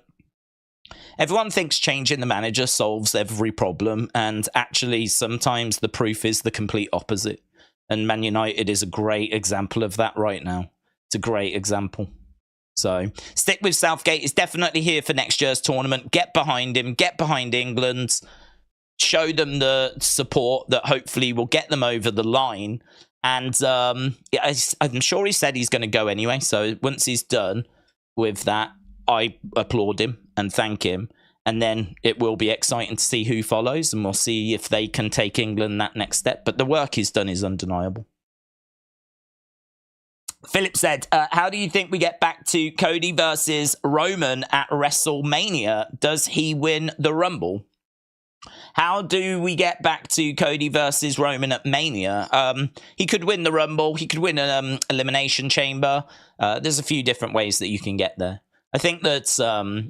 Everyone thinks changing the manager solves every problem, and actually sometimes the proof is the complete opposite. And Man United is a great example of that right now. It's a great example. So stick with Southgate. He's definitely here for next year's tournament. Get behind him. Get behind England. Show them the support that hopefully will get them over the line. And I'm sure he said he's going to go anyway. So once he's done with that, I applaud him and thank him. And then it will be exciting to see who follows. And we'll see if they can take England that next step. But the work he's done is undeniable. Philip said, how do you think we get back to Cody versus Roman at WrestleMania? Does he win the Rumble? How do we get back to Cody versus Roman at Mania? He could win the Rumble. He could win an Elimination Chamber. There's a few different ways that you can get there. I think that,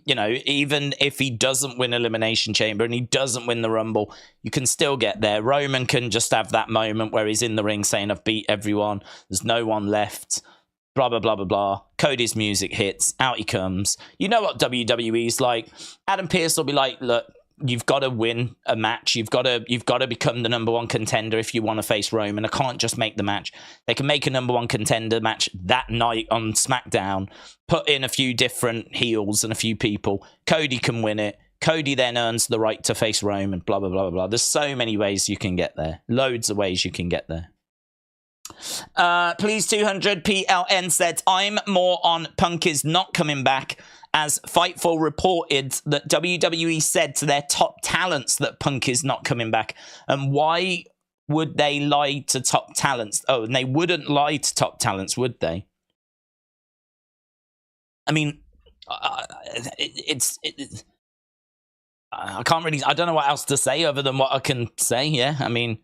you know, even if he doesn't win Elimination Chamber and he doesn't win the Rumble, you can still get there. Roman can just have that moment where he's in the ring saying, I've beat everyone. There's no one left. Blah, blah, blah, blah, blah. Cody's music hits. Out he comes. You know what WWE's like. Adam Pearce will be like, look, you've got to win a match. You've got to become the number one contender if you want to face Roman. I can't just make the match. They can make a number one contender match that night on SmackDown, put in a few different heels and a few people. Cody can win it. Cody then earns the right to face Roman, blah, blah, blah, blah, blah. There's so many ways you can get there. Loads of ways you can get there. Please 200 PLN said, I'm more on Punk is not coming back, as Fightful reported that WWE said to their top talents that Punk is not coming back. And why would they lie to top talents? Oh, and they wouldn't lie to top talents, would they? I mean, I can't really, I don't know what else to say other than what I can say, yeah? I mean,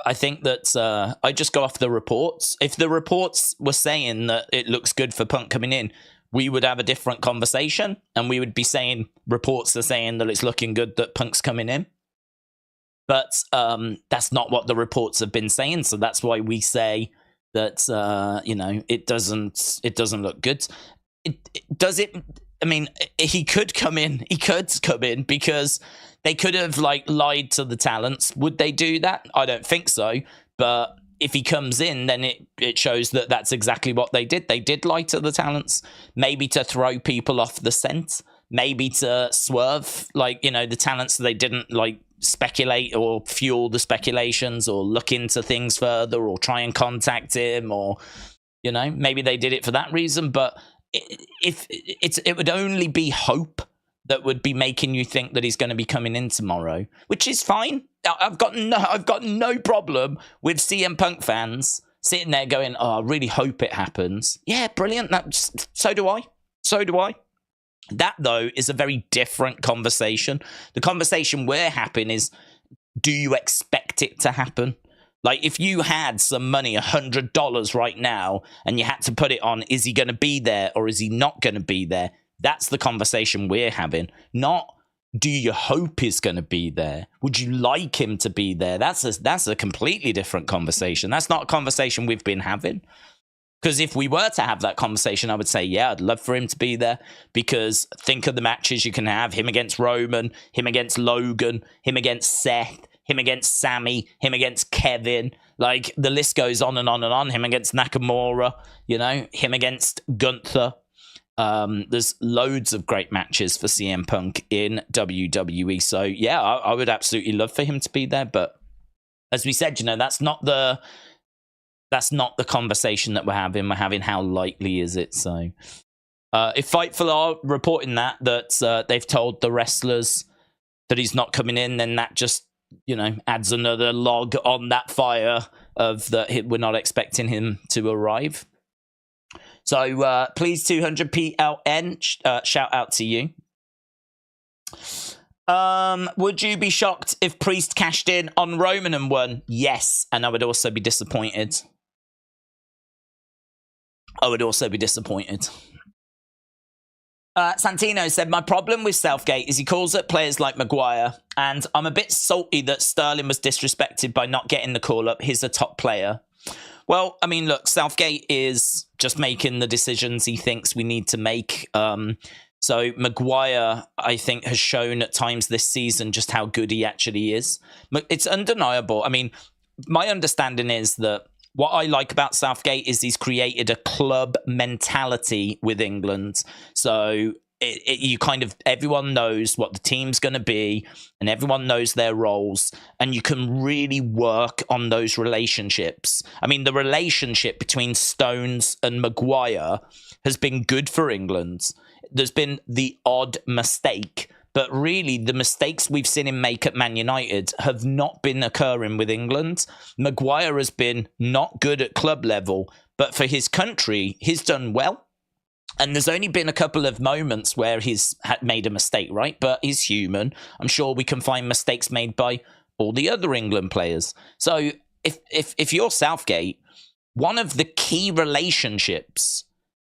I think that I just go off the reports. If the reports were saying that it looks good for Punk coming in, we would have a different conversation, and we would be saying reports are saying that it's looking good that Punk's coming in. But that's not what the reports have been saying, so that's why we say that you know, it doesn't look good. Does it? I mean, he could come in. He could come in because they could have like lied to the talents. Would they do that? I don't think so. But if he comes in, then it shows that that's exactly what they did. They did lie to the talents, maybe to throw people off the scent, maybe to swerve, like, you know, the talents so they didn't like speculate or fuel the speculations or look into things further or try and contact him, or, you know, maybe they did it for that reason. But it would only be hope that would be making you think that he's going to be coming in tomorrow, which is fine. I've got no problem with CM Punk fans sitting there going, "Oh, I really hope it happens." Yeah, brilliant. So do I. So do I. That though is a very different conversation. The conversation we're having is, do you expect it to happen? Like, if you had some money, $100 right now, and you had to put it on, is he going to be there or is he not going to be there? That's the conversation we're having. Not, do you hope he's going to be there? Would you like him to be there? That's a completely different conversation. That's not a conversation we've been having. Because if we were to have that conversation, I would say, yeah, I'd love for him to be there. Because think of the matches you can have. Him against Roman, him against Logan, him against Seth, him against Sammy, him against Kevin. Like, the list goes on and on and on. Him against Nakamura, you know, him against Gunther. There's loads of great matches for CM Punk in WWE. So, yeah, I would absolutely love for him to be there. But as we said, you know, that's not the conversation that we're having. We're having how likely is it? So, if Fightful are reporting that they've told the wrestlers that he's not coming in, then that just, you know, adds another log on that fire of that we're not expecting him to arrive. So please 200 PLN, shout out to you. Would you be shocked if Priest cashed in on Roman and won? Yes, and I would also be disappointed. Santino said, my problem with Southgate is he calls up players like Maguire, and I'm a bit salty that Sterling was disrespected by not getting the call up. He's a top player. Well, I mean, look, Southgate is just making the decisions he thinks we need to make. So Maguire, I think, has shown at times this season just how good he actually is. It's undeniable. I mean, my understanding is that what I like about Southgate is he's created a club mentality with England. So you kind of, everyone knows what the team's going to be and everyone knows their roles, and you can really work on those relationships. I mean, the relationship between Stones and Maguire has been good for England. There's been the odd mistake, but really the mistakes we've seen him make at Man United have not been occurring with England. Maguire has been not good at club level, but for his country, he's done well. And there's only been a couple of moments where he's made a mistake, right? But he's human. I'm sure we can find mistakes made by all the other England players. So if you're Southgate, one of the key relationships,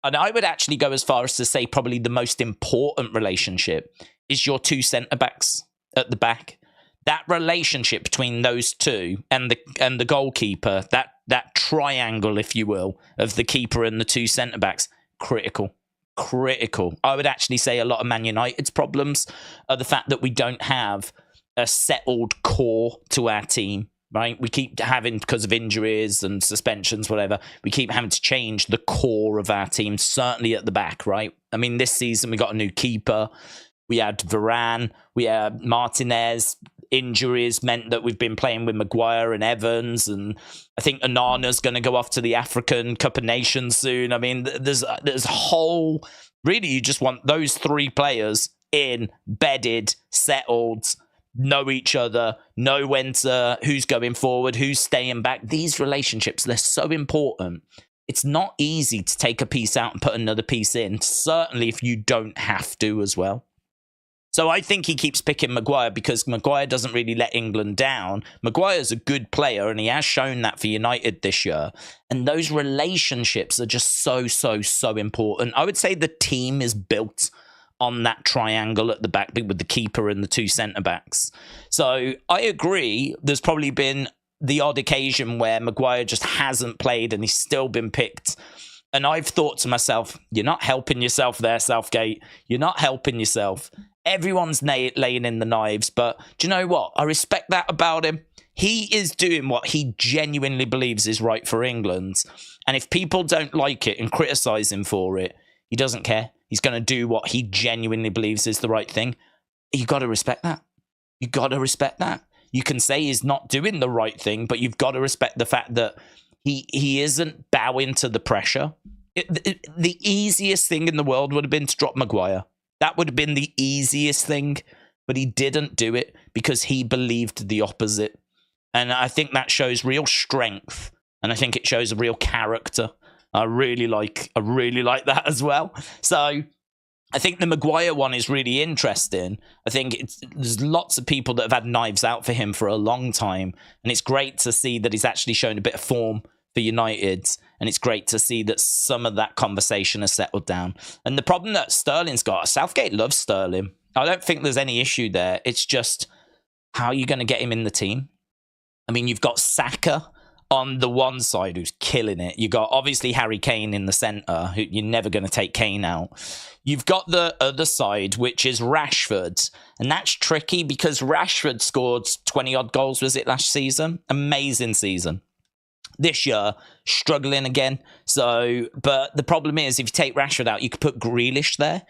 and I would actually go as far as to say probably the most important relationship, is your two centre-backs at the back. That relationship between those two and the goalkeeper, that triangle, if you will, of the keeper and the two centre-backs, critical. I would actually say a lot of Man United's problems are the fact that we don't have a settled core to our team. Right, we keep having, because of injuries and suspensions, whatever, we keep having to change the core of our team, certainly at the back, right? I mean, this season we got a new keeper, we had Varane, we had Martinez. Injuries meant that we've been playing with Maguire and Evans, and I think Onana's going to go off to the African Cup of Nations soon. I mean, there's a whole, really, you just want those three players in, bedded, settled, know each other, know when to, who's going forward, who's staying back. These relationships, they're so important. It's not easy to take a piece out and put another piece in, certainly if you don't have to as well. So I think he keeps picking Maguire because Maguire doesn't really let England down. Maguire's a good player, and he has shown that for United this year. And those relationships are just so important. I would say the team is built on that triangle at the back with the keeper and the two centre-backs. So I agree, there's probably been the odd occasion where Maguire just hasn't played and he's still been picked. And I've thought to myself, you're not helping yourself there, Southgate. You're not helping yourself. Everyone's laying in the knives, but do you know what? I respect that about him. He is doing what he genuinely believes is right for England. And if people don't like it and criticise him for it, he doesn't care. He's going to do what he genuinely believes is the right thing. You got to respect that. You got to respect that. You can say he's not doing the right thing, but you've got to respect the fact that he isn't bowing to the pressure. The easiest thing in the world would have been to drop Maguire. That would have been the easiest thing, but he didn't do it because he believed the opposite. And I think that shows real strength, and I think it shows a real character. I really like that as well. So I think the Maguire one is really interesting. I think there's lots of people that have had knives out for him for a long time, and it's great to see that he's actually shown a bit of form for United, and it's great to see that some of that conversation has settled down. And the problem that Sterling's got, Southgate loves Sterling. I don't think there's any issue there. It's just, how are you going to get him in the team? I mean, you've got Saka on the one side who's killing it. You got obviously Harry Kane in the centre, who you're never going to take Kane out. You've got the other side, which is Rashford, and that's tricky because Rashford scored 20 odd goals, was it, last season? Amazing season. This year, struggling again. So, but the problem is, if you take Rashford out, you could put Grealish there.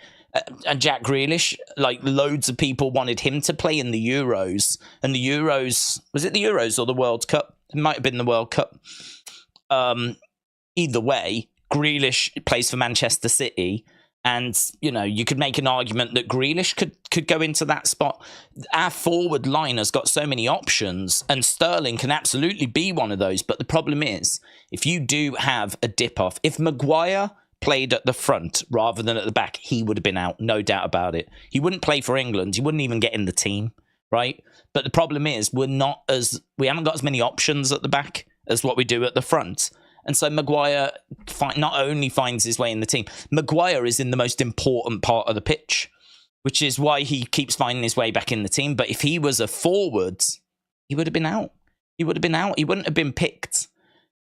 And Jack Grealish, like, loads of people wanted him to play in the Euros. And the Euros, was it the Euros or the World Cup? It might have been the World Cup. Either way, Grealish plays for Manchester City. And, you know, you could make an argument that Grealish could go into that spot. Our forward line has got so many options, and Sterling can absolutely be one of those. But the problem is, if you do have a dip-off, if Maguire played at the front rather than at the back, he would have been out, no doubt about it. He wouldn't play for England. He wouldn't even get in the team, right? But the problem is, we haven't got as many options at the back as what we do at the front. And so Maguire not only finds his way in the team, Maguire is in the most important part of the pitch, which is why he keeps finding his way back in the team. But if he was a forward, he would have been out. He would have been out. He wouldn't have been picked.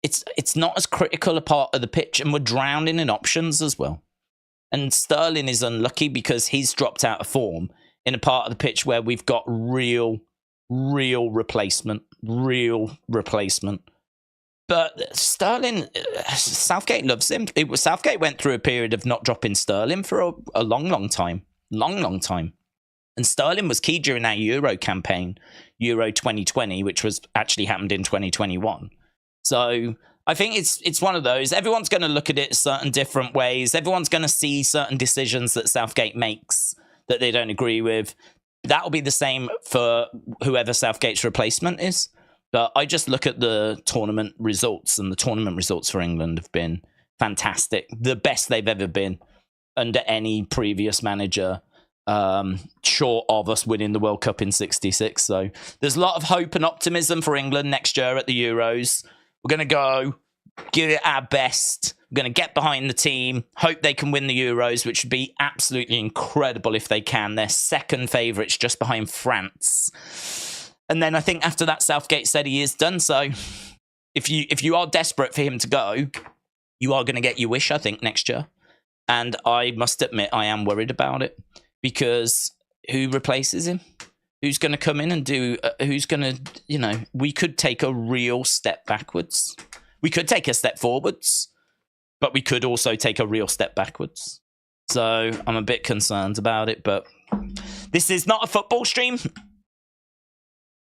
It's not as critical a part of the pitch, and we're drowning in options as well. And Sterling is unlucky because he's dropped out of form in a part of the pitch where we've got real replacement. But Sterling, Southgate loves him. Southgate went through a period of not dropping Sterling for a long time. And Sterling was key during that Euro campaign, Euro 2020, which was actually happened in 2021. So I think it's one of those. Everyone's going to look at it certain different ways. Everyone's going to see certain decisions that Southgate makes that they don't agree with. That'll be the same for whoever Southgate's replacement is. But I just look at the tournament results, and the tournament results for England have been fantastic. The best they've ever been under any previous manager, short of us winning the World Cup in '66. So there's a lot of hope and optimism for England next year at the Euros. We're going to go, give it our best. We're going to get behind the team, hope they can win the Euros, which would be absolutely incredible if they can. They're second favourites just behind France. And then I think after that, Southgate said he is done. So if you are desperate for him to go, you are going to get your wish, I think, next year. And I must admit, I am worried about it because who replaces him? Who's going to come in and do, who's going to, we could take a real step backwards. We could take a step forwards, but we could also take a real step backwards. So I'm a bit concerned about it, but this is not a football stream.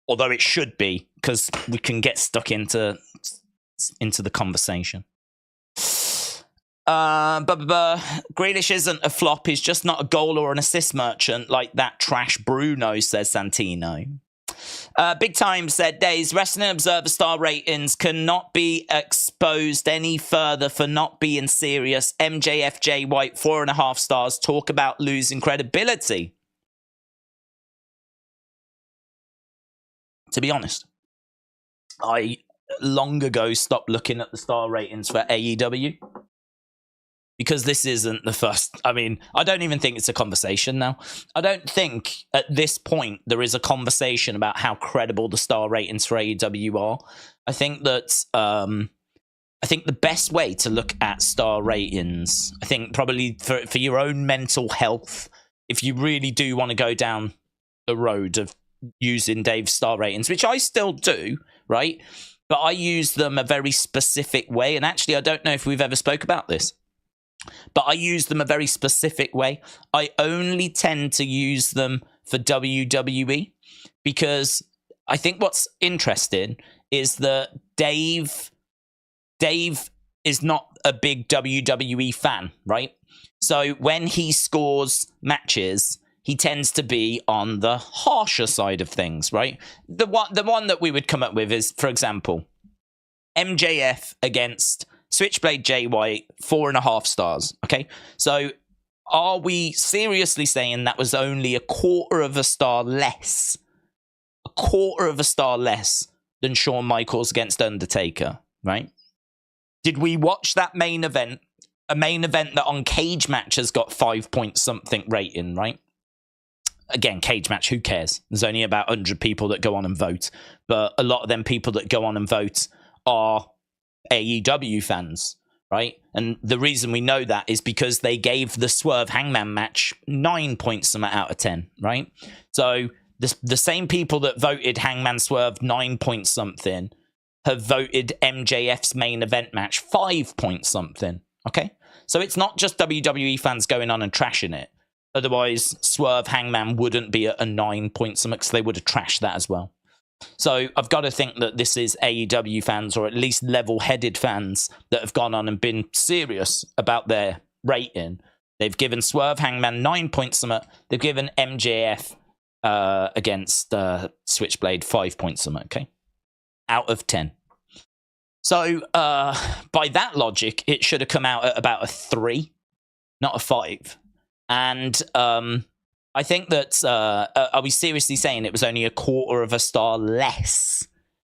Although it should be, because we can get stuck into the conversation. Grealish isn't a flop. He's just not a goal or an assist merchant like that trash Bruno, says Santino. Big Time said, Days, Wrestling Observer star ratings cannot be exposed any further for not being serious. MJFJ White, 4.5 stars. Talk about losing credibility. To be honest, I long ago stopped looking at the star ratings for AEW because this isn't the first. I mean, I don't even think it's a conversation now. I don't think at this point there is a conversation about how credible the star ratings for AEW are. I think that the best way to look at star ratings, I think probably for your own mental health, if you really do want to go down the road of using Dave's star ratings, which I still do, right? But I use them a very specific way. And actually, I don't know if we've ever spoke about this, but I use them a very specific way. I only tend to use them for WWE because I think what's interesting is that Dave is not a big WWE fan, right? So when he scores matches, he tends to be on the harsher side of things, right? The one that we would come up with is, for example, MJF against Switchblade Jay White, 4.5 stars, okay? So are we seriously saying that was only a quarter of a star less than Shawn Michaels against Undertaker, right? Did we watch that main event, a main event that on Cage Match has got 5 point something rating, right? Again, Cage Match, who cares? There's only about 100 people that go on and vote. But a lot of them people that go on and vote are AEW fans, right? And the reason we know that is because they gave the Swerve Hangman match 9 points out of 10, right? So the same people that voted Hangman Swerve 9 point something have voted MJF's main event match 5 point something, okay? So it's not just WWE fans going on and trashing it. Otherwise, Swerve Hangman wouldn't be at a 9 point something because they would have trashed that as well. So I've got to think that this is AEW fans, or at least level-headed fans, that have gone on and been serious about their rating. They've given Swerve Hangman 9 points something. They've given MJF against Switchblade 5 points something, okay? Out of 10. So by that logic, it should have come out at about a 3, not a 5. And I think that, are we seriously saying it was only a quarter of a star less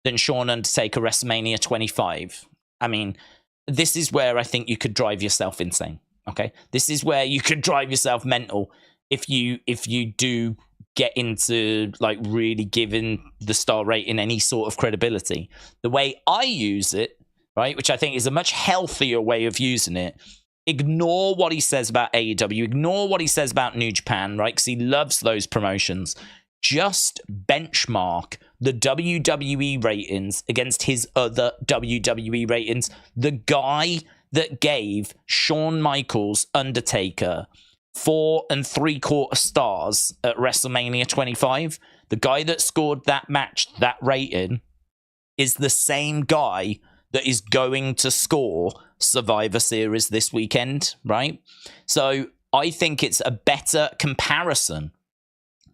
than Shawn Undertaker WrestleMania 25? I mean, this is where I think you could drive yourself insane, okay? This is where you could drive yourself mental if you do get into, like, really giving the star rating any sort of credibility. The way I use it, right, which I think is a much healthier way of using it, Ignore what he says about AEW. Ignore what he says about New Japan, right? Because he loves those promotions. Just benchmark the WWE ratings against his other WWE ratings. The guy that gave Shawn Michaels Undertaker 4 3/4 stars at WrestleMania 25, the guy that scored that match, that rating, is the same guy that is going to score Survivor Series this weekend, right? So I think it's a better comparison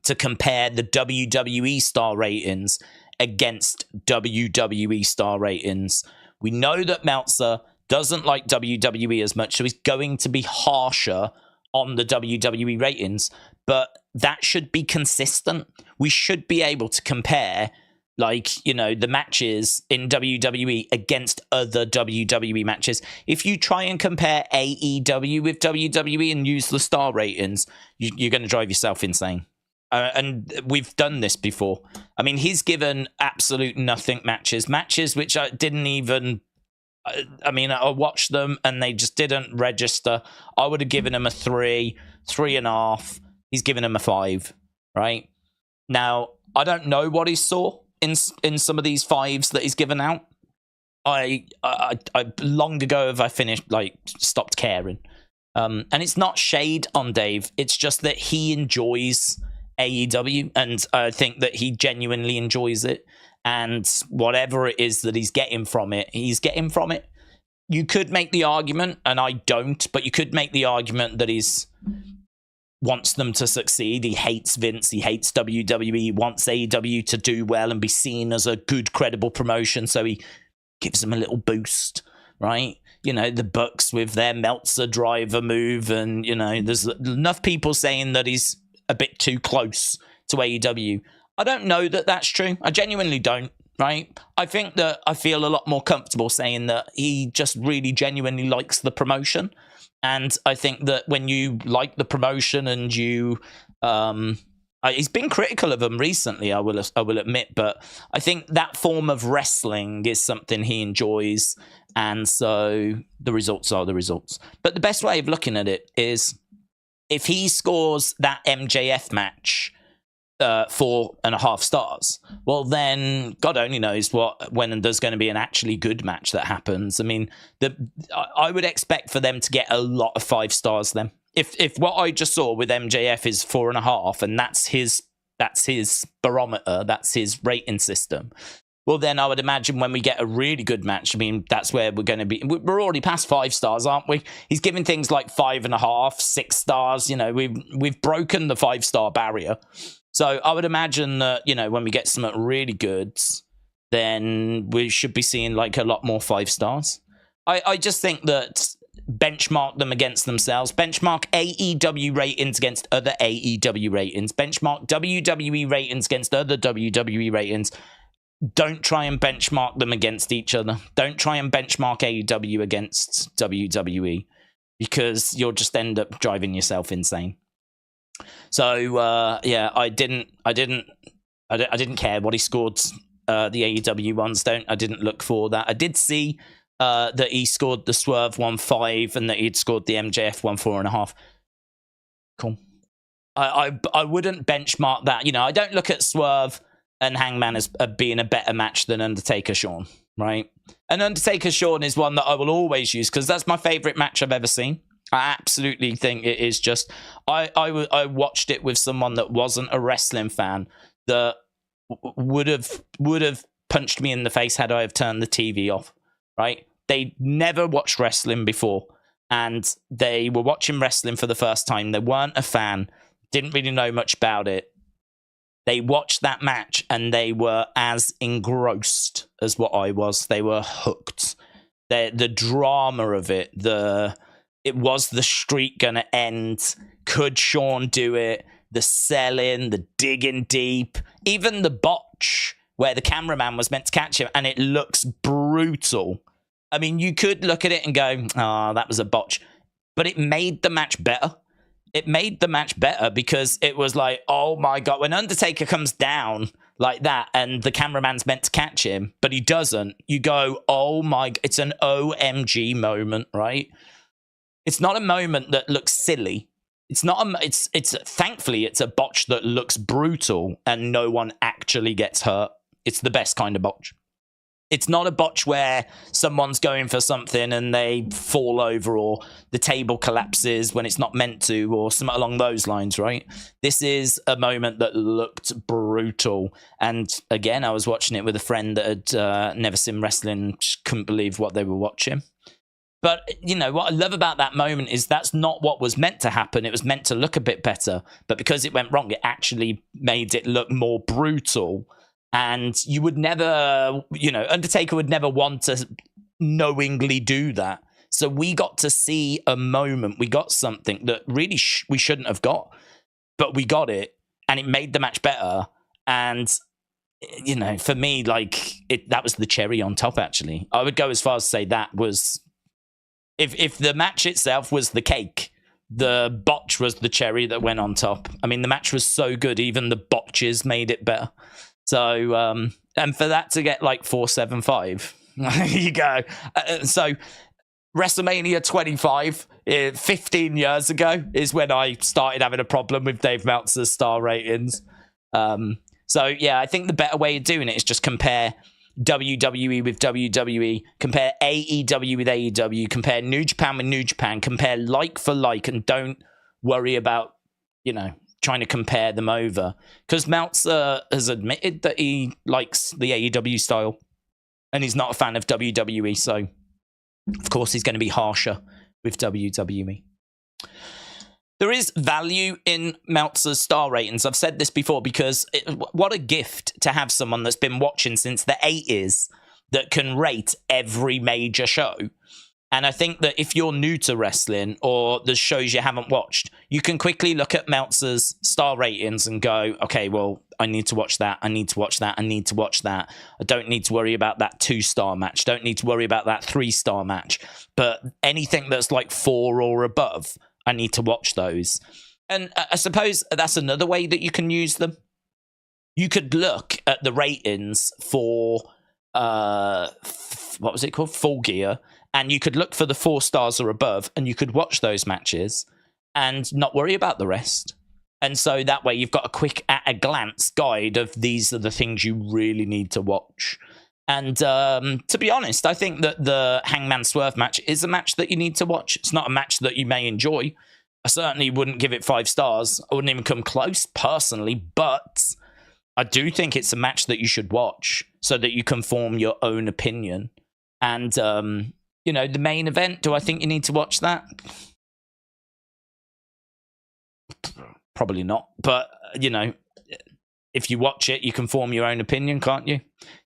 to compare the WWE star ratings against WWE star ratings. We know that Meltzer doesn't like WWE as much, so he's going to be harsher on the WWE ratings, but that should be consistent. We should be able to compare, like, you know, the matches in WWE against other WWE matches. If you try and compare AEW with WWE and use the star ratings, you're going to drive yourself insane. And we've done this before. I mean, he's given absolute nothing matches which I didn't even... I mean, I watched them and they just didn't register. I would have given him a 3, 3.5. He's given him a 5, right? Now, I don't know what he saw in some of these 5s that he's given out. I long ago have I finished, like, stopped caring. And it's not shade on Dave. It's just that he enjoys AEW, and I think that he genuinely enjoys it. And whatever it is that he's getting from it, he's getting from it. You could make the argument, and I don't, but you could make the argument that he's wants them to succeed. He hates Vince. He hates WWE. He wants AEW to do well and be seen as a good, credible promotion. So he gives them a little boost, right? You know, the Bucks with their Meltzer driver move. And, you know, there's enough people saying that he's a bit too close to AEW. I don't know that that's true. I genuinely don't, right? I think that I feel a lot more comfortable saying that he just really genuinely likes the promotion. And I think that when you like the promotion and you... he's been critical of them recently, I will admit, but I think that form of wrestling is something he enjoys, and so the results are the results. But the best way of looking at it is if he scores that MJF match 4.5 stars, well, then God only knows when there's going to be an actually good match that happens. I mean, I would expect for them to get a lot of 5 stars then. If what I just saw with MJF is 4.5, and that's his barometer, that's his rating system, well, then I would imagine when we get a really good match, I mean, that's where we're going to be. We're already past 5 stars, aren't we? He's giving things like 5.5, 6 stars. You know, we've broken the 5-star barrier. So I would imagine that, you know, when we get something really good, then we should be seeing like a lot more 5 stars. I just think that benchmark them against themselves. Benchmark AEW ratings against other AEW ratings. Benchmark WWE ratings against other WWE ratings. Don't try and benchmark them against each other. Don't try and benchmark AEW against WWE, because you'll just end up driving yourself insane. So yeah, I didn't care what he scored the AEW ones. I didn't look for that. I did see that he scored the Swerve 1.5 and that he'd scored the MJF 1.4.5. Cool. I wouldn't benchmark that. You know, I don't look at Swerve and Hangman as being a better match than Undertaker Shawn, right? And Undertaker Shawn is one that I will always use because that's my favorite match I've ever seen. I absolutely think it is just... I watched it with someone that wasn't a wrestling fan that would have punched me in the face had I have turned the TV off, right? They never watched wrestling before, and they were watching wrestling for the first time. They weren't a fan, didn't really know much about it. They watched that match, and they were as engrossed as what I was. They were hooked. The drama of it, it was the streak going to end? Could Shawn do it? The selling, the digging deep, even the botch where the cameraman was meant to catch him, and it looks brutal. I mean, you could look at it and go, oh, that was a botch. But it made the match better. It made the match better because it was like, oh my God, when Undertaker comes down like that and the cameraman's meant to catch him, but he doesn't, you go, oh my, it's an OMG moment, right? It's not a moment that looks silly. It's not a, it's thankfully it's a botch that looks brutal and no one actually gets hurt. It's the best kind of botch. It's not a botch where someone's going for something and they fall over or the table collapses when it's not meant to or something along those lines, right? This is a moment that looked brutal. And again, I was watching it with a friend that had never seen wrestling, just couldn't believe what they were watching. But, you know, what I love about that moment is that's not what was meant to happen. It was meant to look a bit better. But because it went wrong, it actually made it look more brutal. And you would never, you know, Undertaker would never want to knowingly do that. So we got to see a moment. We got something that really we shouldn't have got. But we got it. And it made the match better. And, you know, for me, like, that was the cherry on top, actually. I would go as far as to say that was... If the match itself was the cake, the botch was the cherry that went on top. I mean, the match was so good, even the botches made it better. So, and for that to get like 475, there you go. So, WrestleMania 25, 15 years ago, is when I started having a problem with Dave Meltzer's star ratings. So, yeah, I think the better way of doing it is just compare WWE with WWE, compare AEW with AEW, compare New Japan with New Japan, compare like for like, and don't worry about, you know, trying to compare them over. Because Meltzer has admitted that he likes the AEW style and he's not a fan of WWE, so of course he's going to be harsher with WWE. There is value in Meltzer's star ratings. I've said this before because what a gift to have someone that's been watching since the 80s that can rate every major show. And I think that if you're new to wrestling or the shows you haven't watched, you can quickly look at Meltzer's star ratings and go, okay, well, I need to watch that. I need to watch that. I need to watch that. I don't need to worry about that 2-star match. Don't need to worry about that 3-star match. But anything that's like 4 or above, I need to watch those. And I suppose that's another way that you can use them. You could look at the ratings for, what was it called? Full Gear. And you could look for the 4 stars or above, and you could watch those matches and not worry about the rest. And so that way you've got a quick at-a-glance guide of these are the things you really need to watch. And to be honest, I think that the Hangman Swerve match is a match that you need to watch. It's not a match that you may enjoy. I certainly wouldn't give it 5 stars. I wouldn't even come close, personally. But I do think it's a match that you should watch so that you can form your own opinion. And, you know, the main event, do I think you need to watch that? Probably not. But, you know, if you watch it, you can form your own opinion, can't you?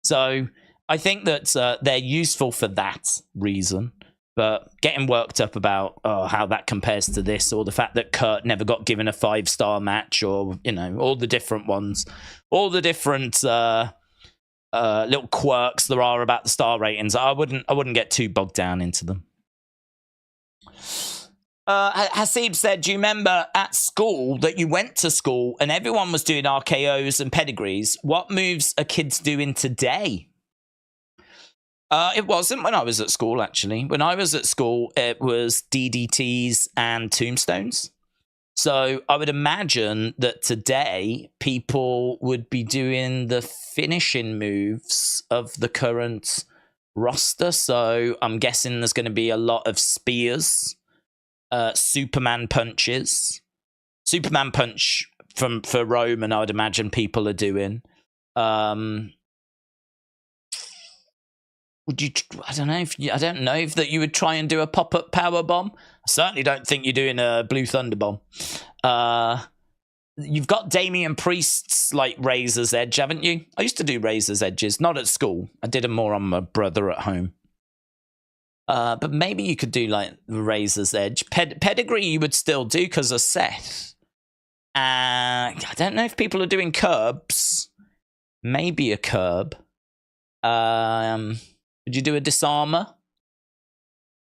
So I think that they're useful for that reason, but getting worked up about how that compares to this, or the fact that Kurt never got given a 5-star match, or, you know, all the different ones, all the different little quirks there are about the star ratings, I wouldn't get too bogged down into them. Hasib said, do you remember at school that you went to school and everyone was doing RKOs and pedigrees? What moves are kids doing today? It wasn't when I was at school, actually. When I was at school, it was DDTs and tombstones. So I would imagine that today people would be doing the finishing moves of the current roster. So I'm guessing there's going to be a lot of spears, Superman punches. Superman punch for Roman, I would imagine people are doing. Would you? I don't know if that you would try and do a pop-up power bomb. I certainly don't think you're doing a Blue Thunder bomb. You've got Damian Priest's like Razor's Edge, haven't you? I used to do Razor's Edges, not at school. I did them more on my brother at home. But maybe you could do like Razor's Edge. Pedigree you would still do because of Seth. I don't know if people are doing curbs. Maybe a curb. Could you do a disarmer?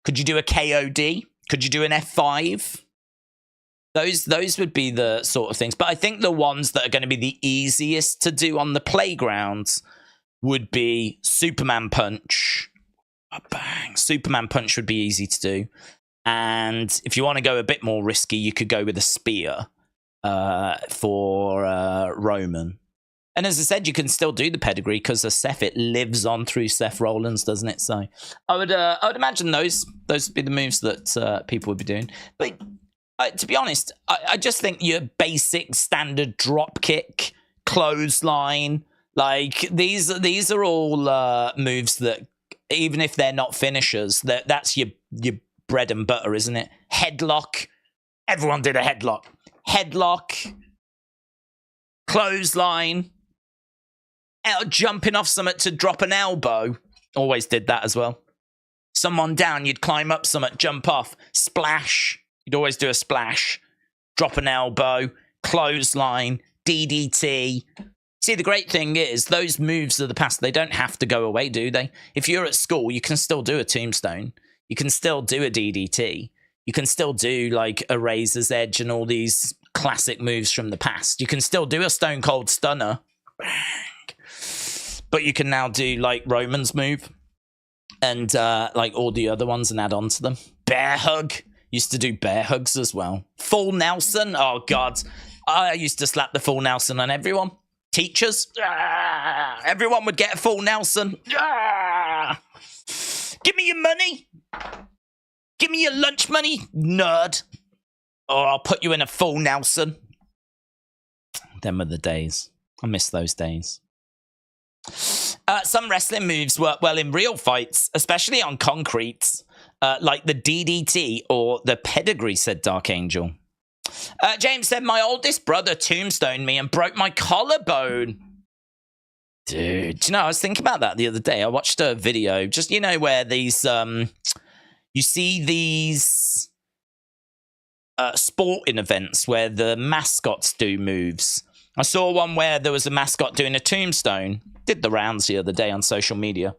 Could you do a KOD? Could you do an F5? Those would be the sort of things. But I think the ones that are going to be the easiest to do on the playgrounds would be Superman Punch. Oh, bang. Superman Punch would be easy to do. And if you want to go a bit more risky, you could go with a spear for Roman. And as I said, you can still do the pedigree because of Seth. It lives on through Seth Rollins, doesn't it? So I would imagine those would be the moves that people would be doing. But to be honest, I just think your basic standard drop kick, clothesline, like these are all moves that, even if they're not finishers, that's your bread and butter, isn't it? Headlock. Everyone did a headlock. Headlock. Clothesline. Jumping off something to drop an elbow. Always did that as well. Someone down, you'd climb up something, jump off. Splash. You'd always do a splash. Drop an elbow. Clothesline. DDT. See, the great thing is, those moves of the past, they don't have to go away, do they? If you're at school, you can still do a tombstone. You can still do a DDT. You can still do, like, a razor's edge and all these classic moves from the past. You can still do a Stone Cold Stunner. But you can now do, like, Roman's move. And, like, all the other ones and add on to them. Bear hug. Used to do bear hugs as well. Full Nelson. Oh, God. I used to slap the full Nelson on everyone. Teachers. Everyone would get a full Nelson. Give me your money. Give me your lunch money, nerd. Or I'll put you in a full Nelson. Them were the days. I miss those days. Some wrestling moves work well in real fights, especially on concrete, like the DDT or the pedigree, said Dark Angel. James said, my oldest brother tombstoned me and broke my collarbone. Dude, do you know, I was thinking about that the other day. I watched a video, just, you know, where these, you see these sporting events where the mascots do moves. I saw one where there was a mascot doing a tombstone. Did the rounds the other day on social media.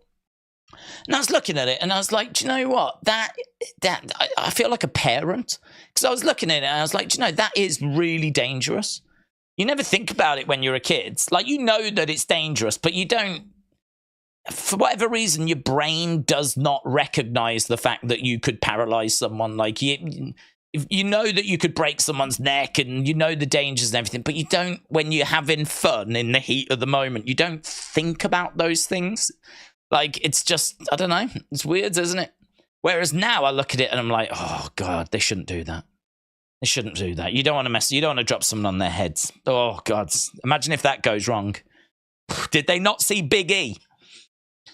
And I was looking at it and I was like, do you know what? I feel like a parent. Because I was looking at it and I was like, do you know, that is really dangerous. You never think about it when you're a kid. Like, you know that it's dangerous, but you don't, for whatever reason, your brain does not recognize the fact that you could paralyze someone. Like, you know that you could break someone's neck and you know the dangers and everything, but you don't, when you're having fun in the heat of the moment, you don't think about those things. Like, it's just, I don't know. It's weird, isn't it? Whereas now I look at it and I'm like, oh, God, they shouldn't do that. They shouldn't do that. You don't want to mess, you don't want to drop someone on their heads. Oh, God. Imagine if that goes wrong. Did they not see Big E?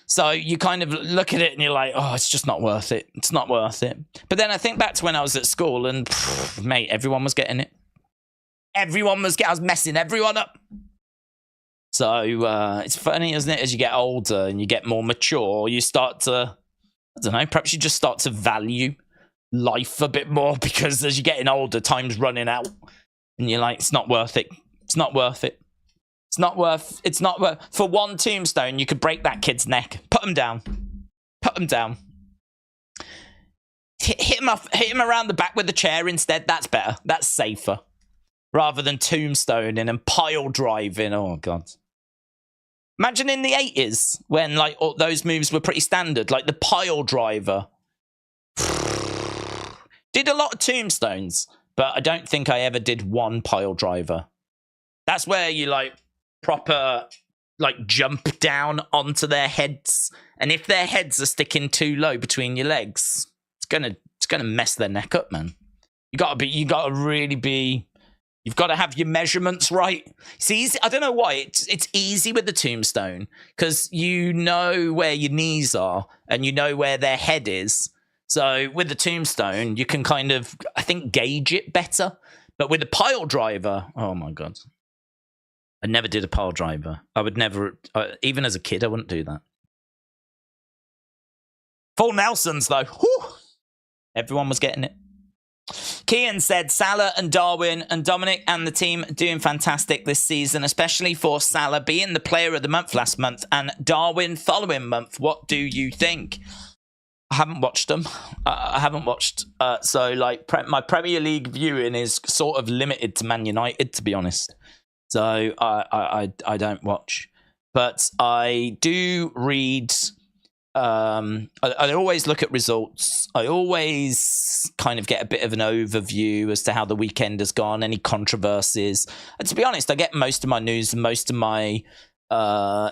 So you kind of look at it and you're like, oh, it's just not worth it. It's not worth it. But then I think back to when I was at school and, mate, everyone was getting it. I was messing everyone up. So it's funny, isn't it? As you get older and you get more mature, you start to, I don't know, perhaps you just start to value life a bit more because as you're getting older, time's running out. And you're like, it's not worth it. It's not worth it. It's not worth. For one tombstone, you could break that kid's neck. Put him down. Put him down. Hit him around the back with the chair instead. That's better. That's safer. Rather than tombstoning and pile driving. Oh, God. Imagine in the 80s when, like, all those moves were pretty standard. Like the pile driver. Did a lot of tombstones, but I don't think I ever did one pile driver. That's where you, like, proper, like, jump down onto their heads, and if their heads are sticking too low between your legs, it's gonna mess their neck up, man. You gotta you've got to have your measurements right. See, I don't know why it's easy with the tombstone because you know where your knees are and you know where their head is. So with the tombstone, you can kind of, I think, gauge it better. But with the pile driver, oh my God. I never did a pile driver. I would never, even as a kid, I wouldn't do that. Full Nelsons, though. Whew. Everyone was getting it. Kian said, Salah and Darwin and Dominic and the team doing fantastic this season, especially for Salah being the player of the month last month and Darwin following month. What do you think? I haven't watched them. I haven't watched. So, like, my Premier League viewing is sort of limited to Man United, to be honest. So I don't watch, but I do read I always look at results. I always kind of get a bit of an overview as to how the weekend has gone, any controversies. And to be honest, I get most of my news and most of my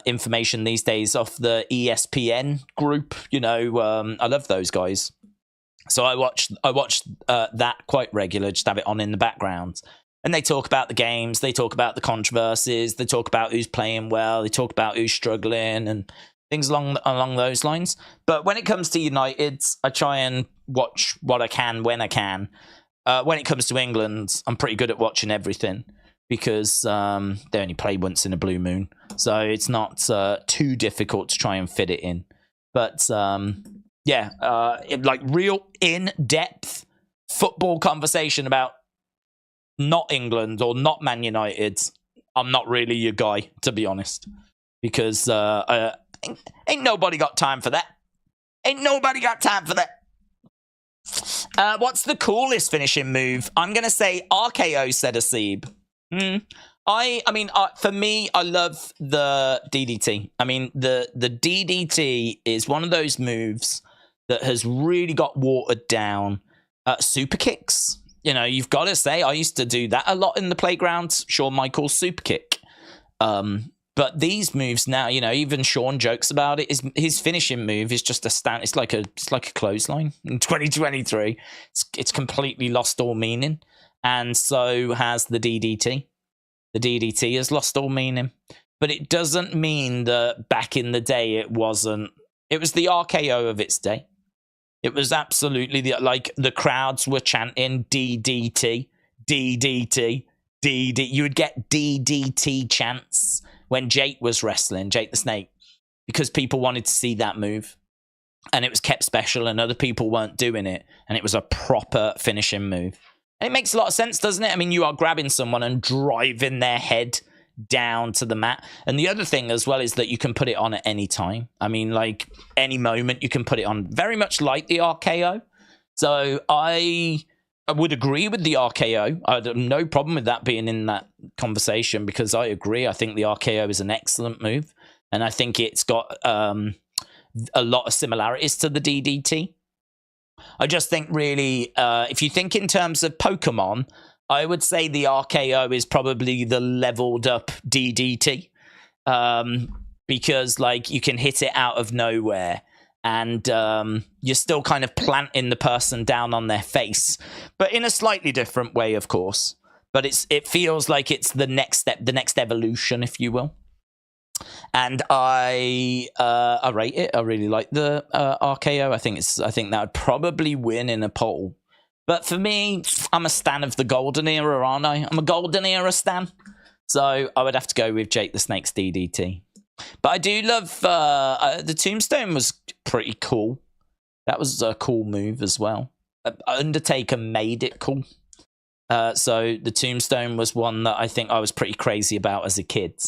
information these days off the ESPN group. You know, I love those guys. So I watch that quite regular, just have it on in the background. And they talk about the games, they talk about the controversies, they talk about who's playing well, they talk about who's struggling and things along those lines. But when it comes to United, I try and watch what I can when I can. When it comes to England, I'm pretty good at watching everything because they only play once in a blue moon. So it's not too difficult to try and fit it in. But like real in-depth football conversation about not England or not Man United, I'm not really your guy, to be honest. Because ain't nobody got time for that. Ain't nobody got time for that. What's the coolest finishing move? I'm going to say RKO, said Asib. I mean, for me, I love the DDT. I mean, the DDT is one of those moves that has really got watered down. Super kicks. You know, you've got to say, I used to do that a lot in the playground. Shawn Michaels super kick. But these moves now, you know, even Shawn jokes about it. His finishing move is just a stand. It's like a clothesline in 2023. It's completely lost all meaning, and so has the DDT. The DDT has lost all meaning, but it doesn't mean that back in the day it wasn't. It was the RKO of its day. It was absolutely the crowds were chanting DDT, DDT, DD. You would get DDT chants when Jake was wrestling, Jake the Snake, because people wanted to see that move. And it was kept special and other people weren't doing it. And it was a proper finishing move. And it makes a lot of sense, doesn't it? I mean, you are grabbing someone and driving their head down to the mat. And the other thing as well is that you can put it on at any time. I mean, like any moment you can put it on, very much like the RKO. So I would agree with the RKO. I have no problem with that being in that conversation because I agree. I think the RKO is an excellent move. And I think it's got a lot of similarities to the DDT. I just think really, if you think in terms of Pokemon, I would say the RKO is probably the leveled up DDT because like you can hit it out of nowhere and you're still kind of planting the person down on their face, but in a slightly different way, of course. But it feels like it's the next step, the next evolution, if you will. And I rate it. I really like the RKO. I think that would probably win in a poll. But for me, I'm a stan of the golden era, aren't I? I'm a golden era stan. So I would have to go with Jake the Snake's DDT. But I do love the Tombstone was pretty cool. That was a cool move as well. Undertaker made it cool. So the Tombstone was one that I think I was pretty crazy about as a kid.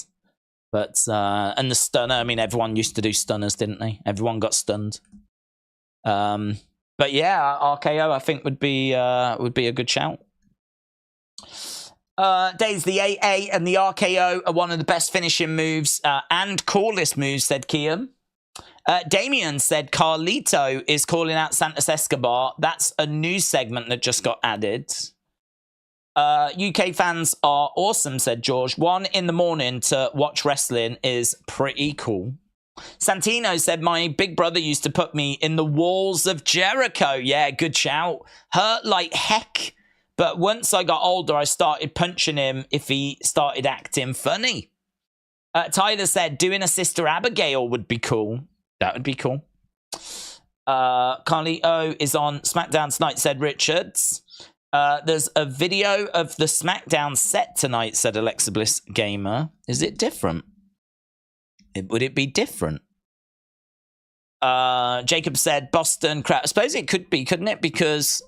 But and the stunner, I mean, everyone used to do stunners, didn't they? Everyone got stunned. But yeah, RKO I think would be a good shout. Days, the AA and the RKO are one of the best finishing moves and coolest moves, said Kian. Damien said Carlito is calling out Santos Escobar. That's a news segment that just got added. UK fans are awesome, said George. 1 a.m. to watch wrestling is pretty cool. Santino said, my big brother used to put me in the walls of Jericho. Yeah, good shout. Hurt like heck. But once I got older, I started punching him if he started acting funny. Tyler said, doing a Sister Abigail would be cool. That would be cool. Carlito is on SmackDown tonight, said Richards. There's a video of the SmackDown set tonight, said Alexa Bliss Gamer. Is it different? Would it be different? Jacob said Boston crowd. I suppose it could be, couldn't it? Because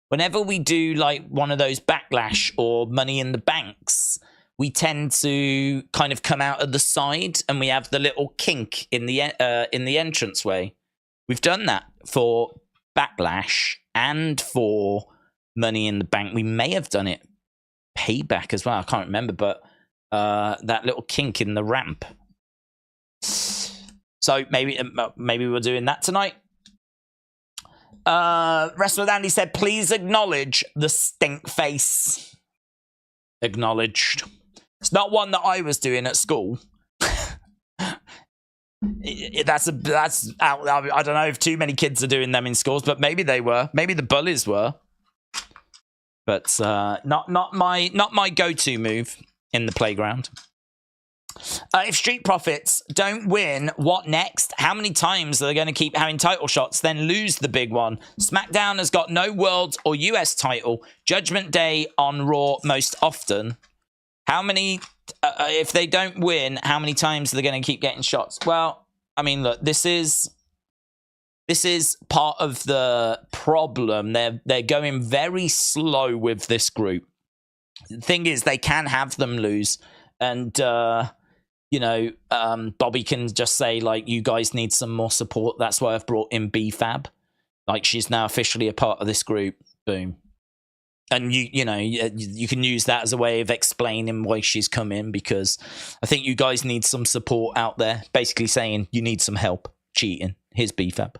whenever we do like one of those Backlash or Money in the Banks, we tend to kind of come out of the side and we have the little kink in the entranceway. We've done that for Backlash and for Money in the Bank. We may have done it Payback as well. I can't remember, but that little kink in the ramp. So maybe we're doing that tonight. Wrestler Andy said, please acknowledge the stink face. Acknowledged. It's not one that I was doing at school. That's out. I don't know if too many kids are doing them in schools, but maybe they were. Maybe the bullies were. But not my go-to move in the playground. If Street Profits don't win, what next? How many times are they going to keep having title shots, then lose the big one? SmackDown has got no World or US title. Judgment Day on Raw most often. How many, if they don't win, how many times are they going to keep getting shots? Well, I mean, look, this is part of the problem. They're going very slow with this group. The thing is, they can have them lose, and Bobby can just say, like, you guys need some more support. That's why I've brought in B-Fab. Like, she's now officially a part of this group. Boom. And you can use that as a way of explaining why she's come in, because I think you guys need some support out there. Basically saying you need some help cheating. Here's B-Fab.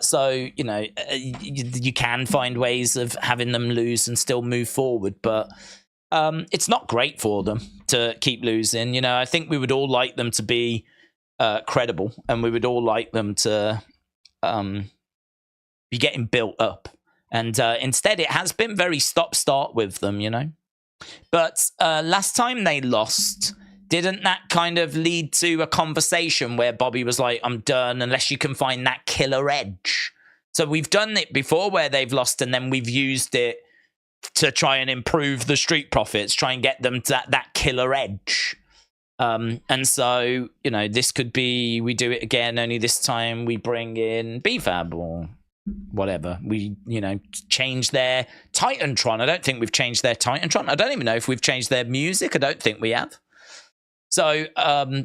So you can find ways of having them lose and still move forward, but it's not great for them to keep losing. I think we would all like them to be credible, and we would all like them to be getting built up. And instead, it has been very stop-start with them, But last time they lost, didn't that kind of lead to a conversation where Bobby was like, I'm done unless you can find that killer edge? So we've done it before where they've lost, and then we've used it to try and improve the Street Profits, try and get them to that killer edge. And so, this could be, we do it again, only this time we bring in B-Fab or whatever. We, change their Titantron. I don't think we've changed their Titantron. I don't even know if we've changed their music. I don't think we have. So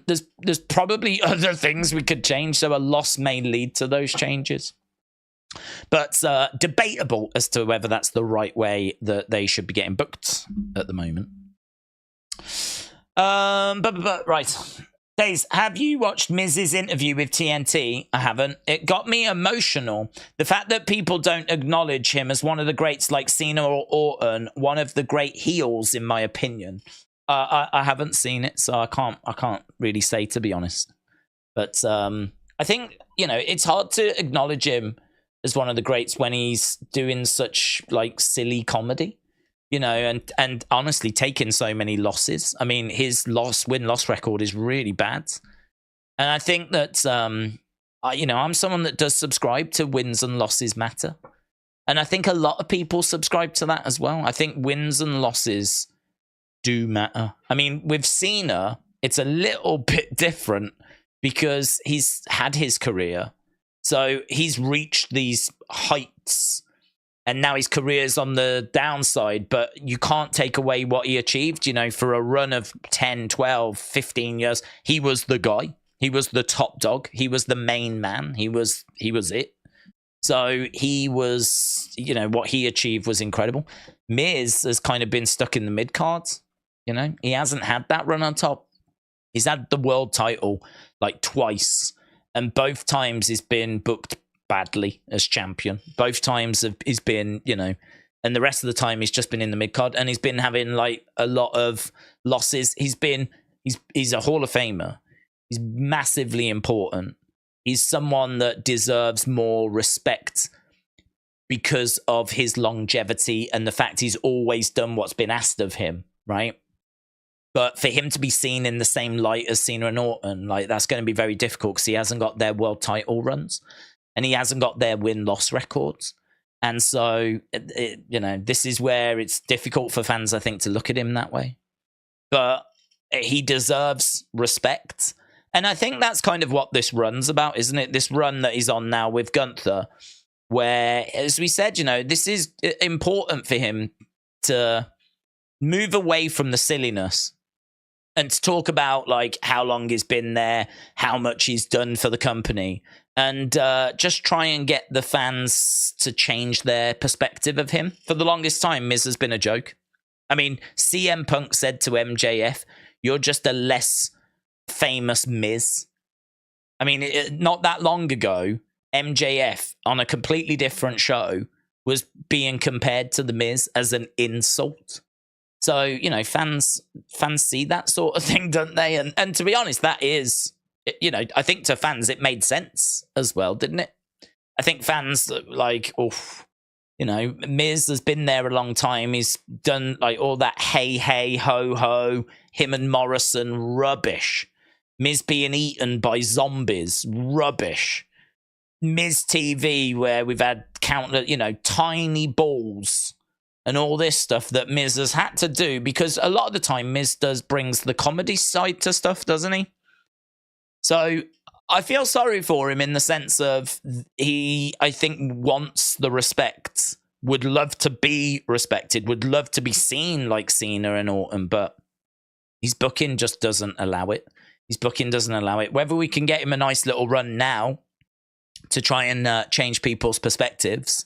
there's probably other things we could change. So a loss may lead to those changes. But debatable as to whether that's the right way that they should be getting booked at the moment. Right. Days, have you watched Miz's interview with TNT? I haven't. It got me emotional. The fact that people don't acknowledge him as one of the greats like Cena or Orton, one of the great heels, in my opinion. I haven't seen it, so I can't really say, to be honest. But I think, it's hard to acknowledge him as one of the greats when he's doing such silly comedy. And honestly, taking so many losses. I mean, his win-loss record is really bad. And I think that, I'm someone that does subscribe to wins and losses matter. And I think a lot of people subscribe to that as well. I think wins and losses do matter. I mean, with Cena, it's a little bit different because he's had his career. So he's reached these heights. And now his career's on the downside, but you can't take away what he achieved. For a run of 10, 12, 15 years, he was the guy. He was the top dog. He was the main man. He was it. So he was, what he achieved was incredible. Miz has kind of been stuck in the mid-cards. He hasn't had that run on top. He's had the world title twice. And both times he's been booked badly as champion. Both times he's been, and the rest of the time he's just been in the mid-card, and he's been having a lot of losses. He's a Hall of Famer. He's massively important. He's someone that deserves more respect because of his longevity and the fact he's always done what's been asked of him, right? But for him to be seen in the same light as Cena and Orton, that's going to be very difficult because he hasn't got their world title runs. And he hasn't got their win-loss records. And so, this is where it's difficult for fans, I think, to look at him that way. But he deserves respect. And I think that's kind of what this run's about, isn't it? This run that he's on now with Gunther, where, as we said, this is important for him to move away from the silliness and to talk about, how long he's been there, how much he's done for the company. And just try and get the fans to change their perspective of him. For the longest time, Miz has been a joke. I mean, CM Punk said to MJF, you're just a less famous Miz. I mean, not that long ago, MJF on a completely different show was being compared to The Miz as an insult. So, you know, fans see that sort of thing, don't they? And to be honest, that is, you know, I think to fans it made sense as well, didn't it? I think fans like, you know, Miz has been there a long time. He's done like all that hey, hey, ho, ho, him and Morrison, rubbish. Miz being eaten by zombies, rubbish. Miz TV, where we've had countless, you know, tiny balls and all this stuff that Miz has had to do, because a lot of the time Miz brings the comedy side to stuff, doesn't he? So I feel sorry for him in the sense of he, I think, wants the respect, would love to be respected, would love to be seen like Cena and Orton, but his booking just doesn't allow it. His booking doesn't allow it. Whether we can get him a nice little run now to try and change people's perspectives,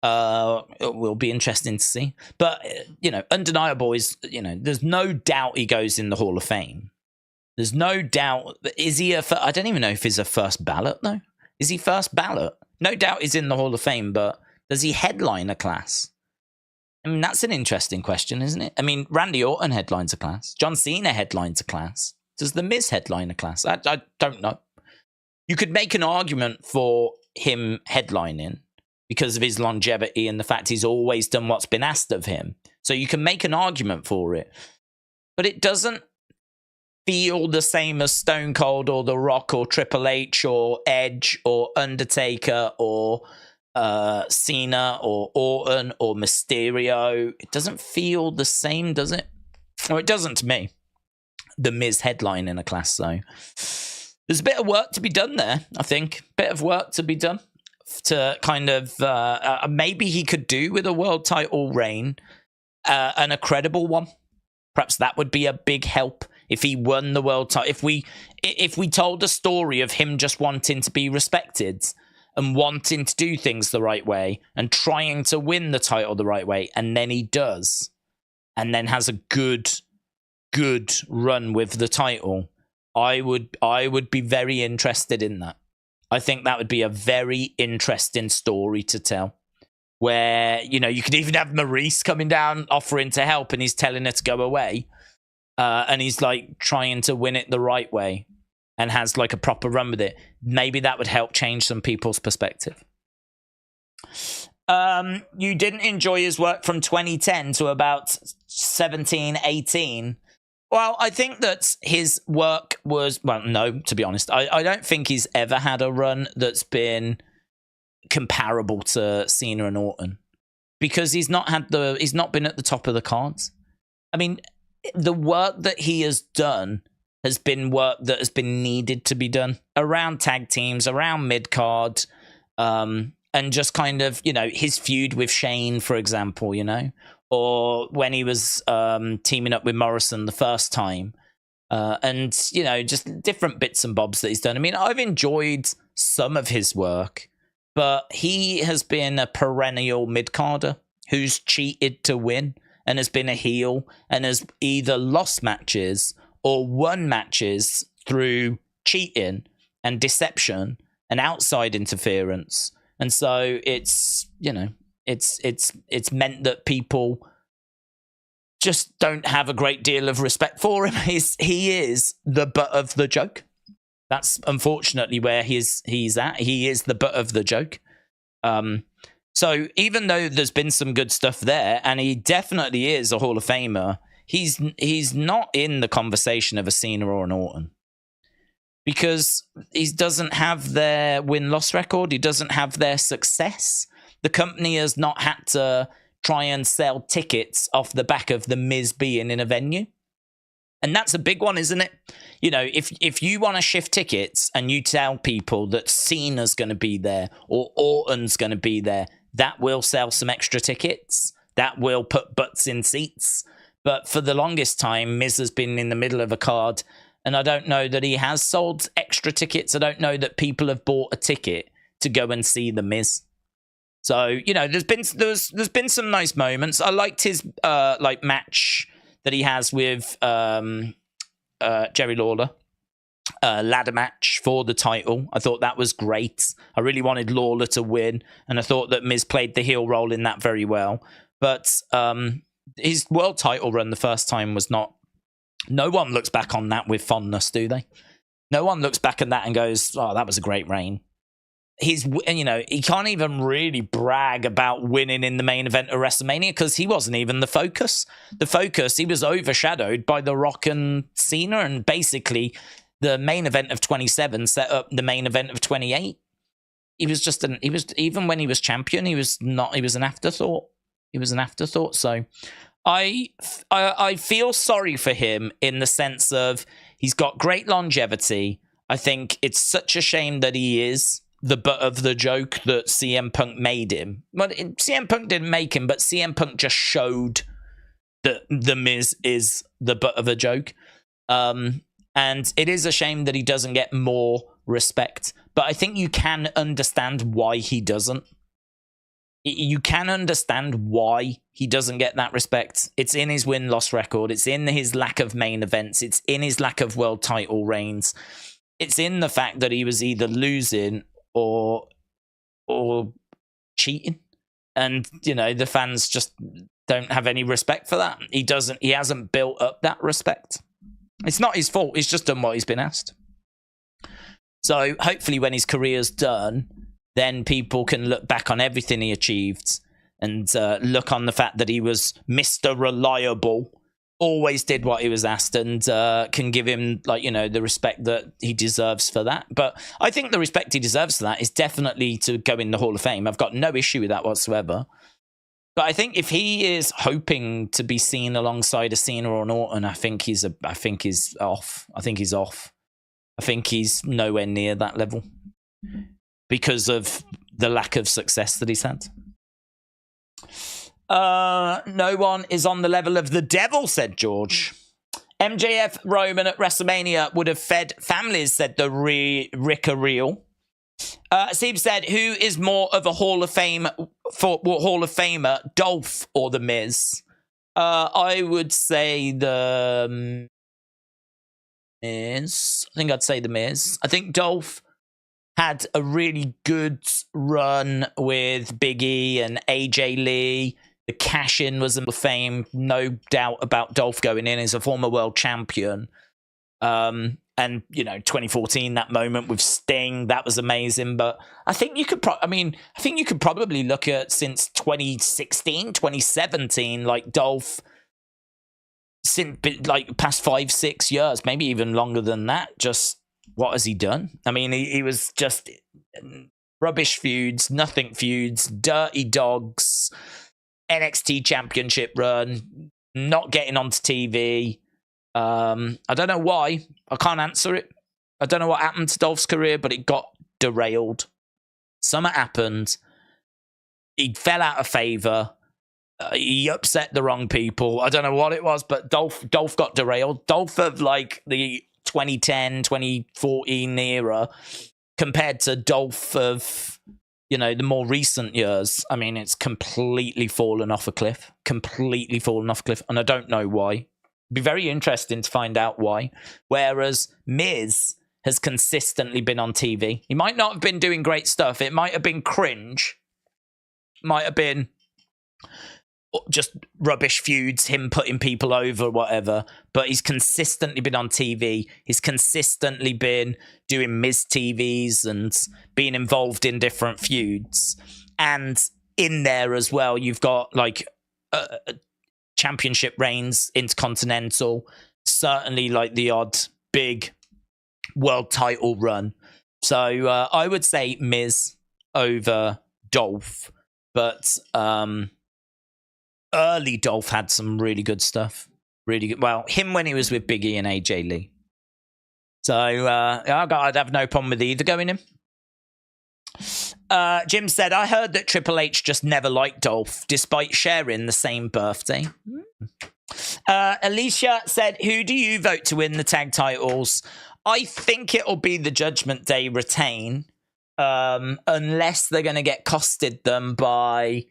it will be interesting to see. But, you know, undeniable is, you know, there's no doubt he goes in the Hall of Fame. There's no doubt. Is he I don't even know if he's a first ballot, though. Is he first ballot? No doubt he's in the Hall of Fame, but does he headline a class? I mean, that's an interesting question, isn't it? I mean, Randy Orton headlines a class. John Cena headlines a class. Does The Miz headline a class? I don't know. You could make an argument for him headlining because of his longevity and the fact he's always done what's been asked of him. So you can make an argument for it. But it doesn't feel the same as Stone Cold or The Rock or Triple H or Edge or Undertaker or Cena or Orton or Mysterio. It doesn't feel the same, does it? Or it doesn't to me. The Miz headline in a class, though. There's a bit of work to be done there, I think. Bit of work to be done to kind of maybe he could do with a world title reign and a credible one. Perhaps that would be a big help if he won the world title. If we told a story of him just wanting to be respected and wanting to do things the right way and trying to win the title the right way, and then he does, and then has a good run with the title, I would be very interested in that. I think that would be a very interesting story to tell, where, you know, you could even have Maurice coming down offering to help and he's telling her to go away, and he's like trying to win it the right way and has like a proper run with it. Maybe that would help change some people's perspective. You didn't enjoy his work from 2010 to about 17, 18. Well, I think that his work was, well, no, to be honest, I don't think he's ever had a run that's been comparable to Cena and Orton, because he's not been at the top of the cards. I mean, the work that he has done has been work that has been needed to be done around tag teams, around mid-card, and just kind of, you know, his feud with Shane, for example, you know, or when he was teaming up with Morrison the first time, and, you know, just different bits and bobs that he's done. I mean, I've enjoyed some of his work, but he has been a perennial mid-carder who's cheated to win and has been a heel and has either lost matches or won matches through cheating and deception and outside interference. And so it's, you know, it's meant that people just don't have a great deal of respect for him. He is the butt of the joke. That's unfortunately where he's at. He is the butt of the joke. So even though there's been some good stuff there, and he definitely is a Hall of Famer, he's not in the conversation of a Cena or an Orton, because he doesn't have their win-loss record. He doesn't have their success. The company has not had to try and sell tickets off the back of The Miz being in a venue. And that's a big one, isn't it? You know, if you want to shift tickets and you tell people that Cena's going to be there or Orton's going to be there, that will sell some extra tickets. That will put butts in seats. But for the longest time, Miz has been in the middle of a card, and I don't know that he has sold extra tickets. I don't know that people have bought a ticket to go and see The Miz. So, you know, there's been some nice moments. I liked his like match that he has with Jerry Lawler, ladder match for the title. I thought that was great. I really wanted Lawler to win, and I thought that Miz played the heel role in that very well. But his world title run the first time was not... No one looks back on that with fondness, do they? No one looks back at that and goes, oh, that was a great reign. He can't even really brag about winning in the main event of WrestleMania because he wasn't even the focus. He was overshadowed by The Rock and Cena, and basically the main event of 27 set up the main event of 28. Even when he was champion, he was an afterthought. So I feel sorry for him in the sense of he's got great longevity. I think it's such a shame that he is the butt of the joke that CM Punk made him. Well, CM Punk didn't make him, but CM Punk just showed that The Miz is the butt of a joke. And it is a shame that he doesn't get more respect. But I think you can understand why he doesn't. You can understand why he doesn't get that respect. It's in his win-loss record. It's in his lack of main events. It's in his lack of world title reigns. It's in the fact that he was either losing or cheating. And, the fans just don't have any respect for that. He hasn't built up that respect. It's not his fault. He's just done what he's been asked. So hopefully when his career's done, then people can look back on everything he achieved and look on the fact that he was Mr. Reliable, always did what he was asked, and can give him the respect that he deserves for that. But I think the respect he deserves for that is definitely to go in the Hall of Fame. I've got no issue with that whatsoever. But I think if he is hoping to be seen alongside a Cena or an Orton, I think he's off. I think he's nowhere near that level because of the lack of success that he's had. No one is on the level of the devil, said George. MJF Roman at WrestleMania would have fed families, said the Ricka Real. Steve said, who is more of a Hall of Famer, Dolph or The Miz? I would say The Miz. I think I'd say The Miz. I think Dolph had a really good run with Big E and AJ Lee. The cash-in was a fame, no doubt about Dolph going in as a former world champion. And 2014, that moment with Sting, that was amazing. But I think you could probably look at since 2016, 2017, like Dolph, since past 5-6 years, maybe even longer than that. Just what has he done? I mean, he was just rubbish feuds, nothing feuds, dirty dogs, NXT championship run, not getting onto TV. I don't know why. I can't answer it. I don't know what happened to Dolph's career, but it got derailed. Something happened. He fell out of favor. He upset the wrong people. I don't know what it was, but Dolph got derailed. Dolph of the 2010, 2014 era compared to Dolph of, the more recent years. I mean, it's completely fallen off a cliff. And I don't know why. It'd be very interesting to find out why. Whereas Miz has consistently been on TV. He might not have been doing great stuff. It might have been cringe. Might have been just rubbish feuds, him putting people over, whatever. But he's consistently been on TV. He's consistently been doing Miz TVs and being involved in different feuds. And in there as well, you've got championship reigns, Intercontinental, certainly the odd big world title run. So I would say Miz over Dolph. But early Dolph had some really good stuff. Really good. Well, him when he was with Big E and AJ Lee. So I'd have no problem with either going in. Jim said, I heard that Triple H just never liked Dolph, despite sharing the same birthday. Alicia said, who do you vote to win the tag titles? I think it'll be the Judgment Day retain, unless they're going to get costed them by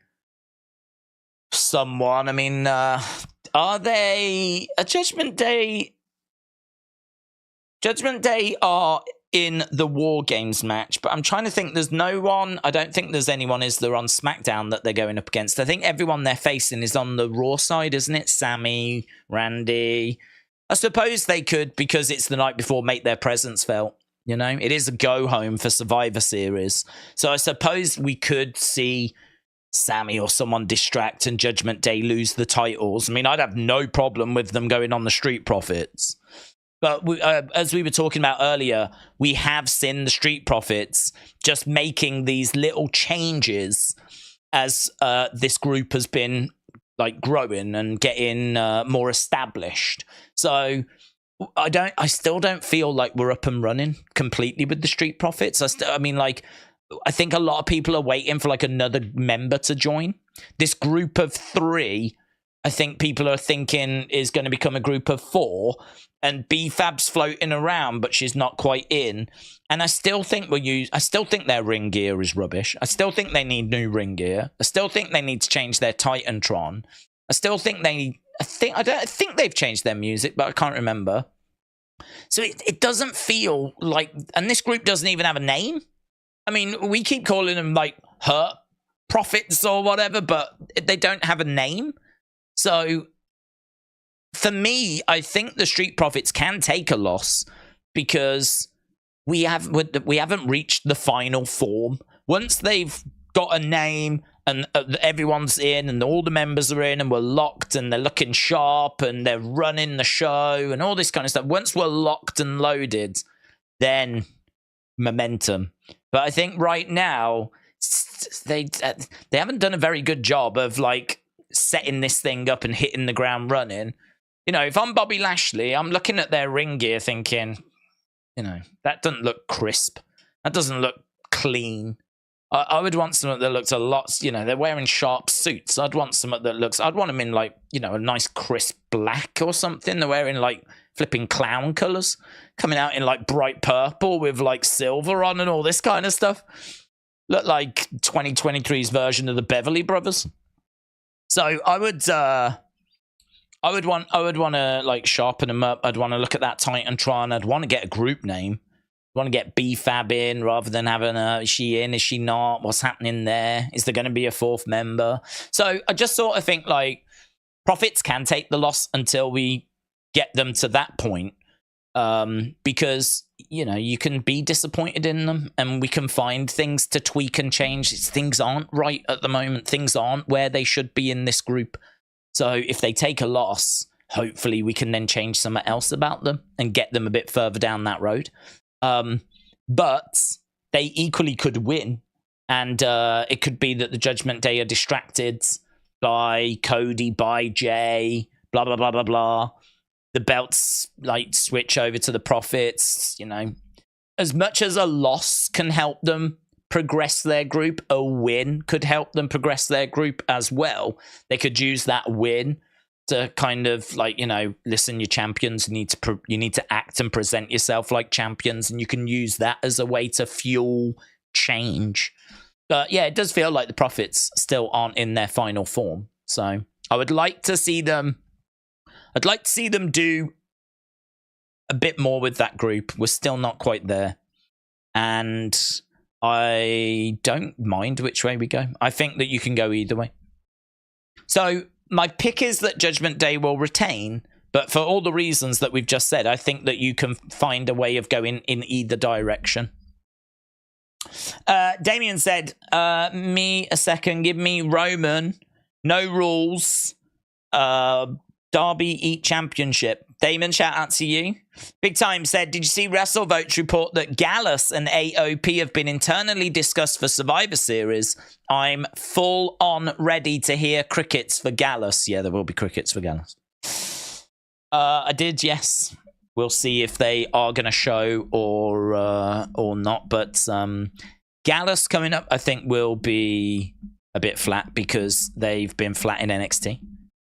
someone. I mean, are they a Judgment Day? Judgment Day are in the War Games match, but I'm trying to think. There's no one. I don't think there's anyone, is there, on SmackDown that they're going up against? I think everyone they're facing is on the Raw side, isn't it? Sammy, Randy. I suppose they could, because it's the night before, make their presence felt. You know, it is a go home for Survivor Series. So I suppose we could see Sammy or someone distract and Judgment Day lose the titles. I mean, I'd have no problem with them going on the Street Profits. But as we were talking about earlier, we have seen the Street Profits just making these little changes as this group has been like growing and getting more established. So I still don't feel like we're up and running completely with the Street Profits. I mean, like, I think a lot of people are waiting for like another member to join. This group of 3, I think people are thinking is going to become a group of 4, and B-Fab's floating around, but she's not quite in. And I still think I still think their ring gear is rubbish. I still think they need new ring gear. I still think they need to change their Titantron. I still think I think they've changed their music, but I can't remember. So it doesn't feel like, and this group doesn't even have a name. I mean, we keep calling them like Hurt Profits or whatever, but they don't have a name. So for me, I think the Street Profits can take a loss because we haven't reached the final form. Once they've got a name and everyone's in and all the members are in and we're locked and they're looking sharp and they're running the show and all this kind of stuff. Once we're locked and loaded, then momentum. But I think right now they haven't done a very good job of like setting this thing up and hitting the ground running. You know, if I'm Bobby Lashley, I'm looking at their ring gear thinking, you know, that doesn't look crisp. That doesn't look clean. I would want something that looks a lot, you know, they're wearing sharp suits. I'd want something that looks, I'd want them in like, you know, a nice crisp black or something. They're wearing like flipping clown colors, coming out in like bright purple with like silver on and all this kind of stuff. Look like 2023's version of the Beverly Brothers. So I would want to like sharpen them up. I'd want to look at that Titantron. I'd want to get a group name. I want to get B-Fab in rather than having is she in, is she not? What's happening there? Is there going to be a 4th member? So I just sort of think like Profits can take the loss until we get them to that point. Because, you know, you can be disappointed in them and we can find things to tweak and change. Things aren't right at the moment. Things aren't where they should be in this group. So if they take a loss, hopefully we can then change something else about them and get them a bit further down that road. But they equally could win. And it could be that the Judgment Day are distracted by Cody, by Jay, blah, blah, blah, blah, blah. The belts like switch over to the Profits. You know, as much as a loss can help them progress their group, a win could help them progress their group as well. They could use that win to kind of like, you know, listen, you champions you need to act and present yourself like champions, and you can use that as a way to fuel change. But yeah, it does feel like the Profits still aren't in their final form. So I would like to see them. I'd like to see them do a bit more with that group. We're still not quite there. And I don't mind which way we go. I think that you can go either way. So my pick is that Judgment Day will retain, but for all the reasons that we've just said, I think that you can find a way of going in either direction. Damien said, me a second, give me Roman, no rules, Derby Eat Championship. Damon, shout out to you. Big Time said, did you see WrestleVote's report that Gallus and AOP have been internally discussed for Survivor Series? I'm full on ready to hear crickets for Gallus. Yeah, there will be crickets for Gallus. I did, yes. We'll see if they are going to show or not. But Gallus coming up, I think, will be a bit flat because they've been flat in NXT.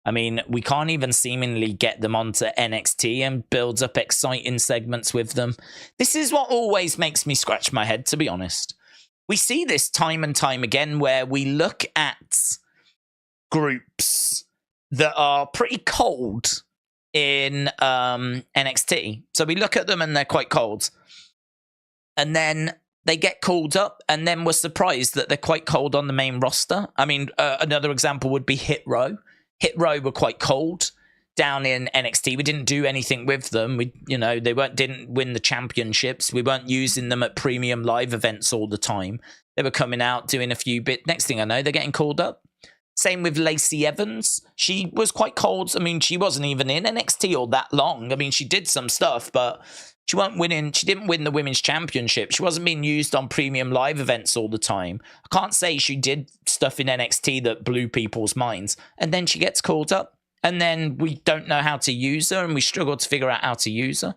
I mean, we can't even seemingly get them onto NXT and builds up exciting segments with them. This is what always makes me scratch my head, to be honest. We see this time and time again where we look at groups that are pretty cold in NXT. So we look at them and they're quite cold. and then they get called up, and then we're surprised that they're quite cold on the main roster. I mean, another example would be Hit Row. Hit Row were quite cold down in NXT. We didn't do anything with them. They didn't win the championships. We weren't using them at premium live events all the time. They were coming out, doing a few bits. Next thing I know, they're getting called up. Same with Lacey Evans. She was quite cold. I mean, she wasn't even in NXT all that long. I mean, she did some stuff, but she wasn't winning. She didn't win the women's championship. She wasn't being used on premium live events all the time. I can't say she did stuff in NXT that blew people's minds. And then she gets called up. And then we don't know how to use her, and we struggle to figure out how to use her.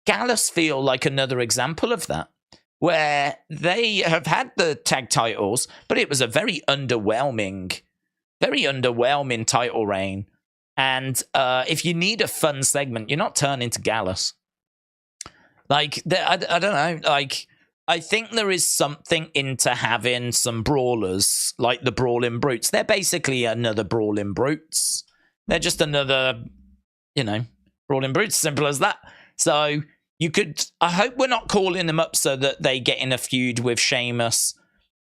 Gallus feel like another example of that, where they have had the tag titles, but it was a very underwhelming title reign. And if you need a fun segment, you're not turning to Gallus. Like, I don't know. Like, I think there is something into having some brawlers, like the Brawling Brutes. They're basically another Brawling Brutes. They're just another, Brawling Brutes, simple as that. So I hope we're not calling them up so that they get in a feud with Sheamus,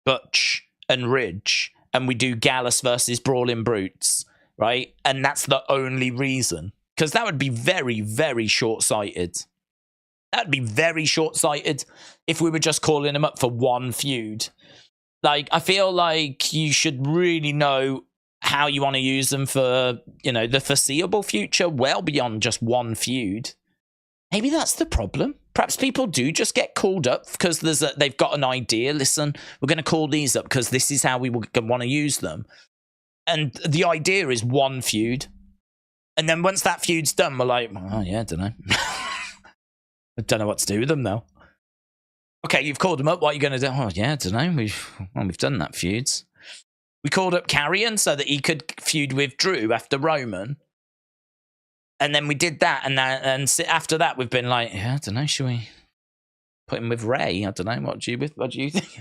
Butch, and Ridge, and we do Gallus versus Brawling Brutes, right? And that's the only reason. Because that would be very, very short-sighted. That'd be very short-sighted if we were just calling them up for one feud. Like, I feel like you should really know how you want to use them for, the foreseeable future, well beyond just one feud. Maybe that's the problem. Perhaps people do just get called up because they've got an idea. Listen, we're going to call these up because this is how we want to use them. And the idea is one feud. And then once that feud's done, we're like, oh, yeah, I don't know. I don't know what to do with them, though. Okay, you've called them up. What are you going to do? Oh, yeah, I don't know. We've done that feuds. We called up Karrion so that he could feud with Drew after Roman. And then we did that. And after that, we've been like, yeah, I don't know. Should we put him with Ray? I don't know. What do you think?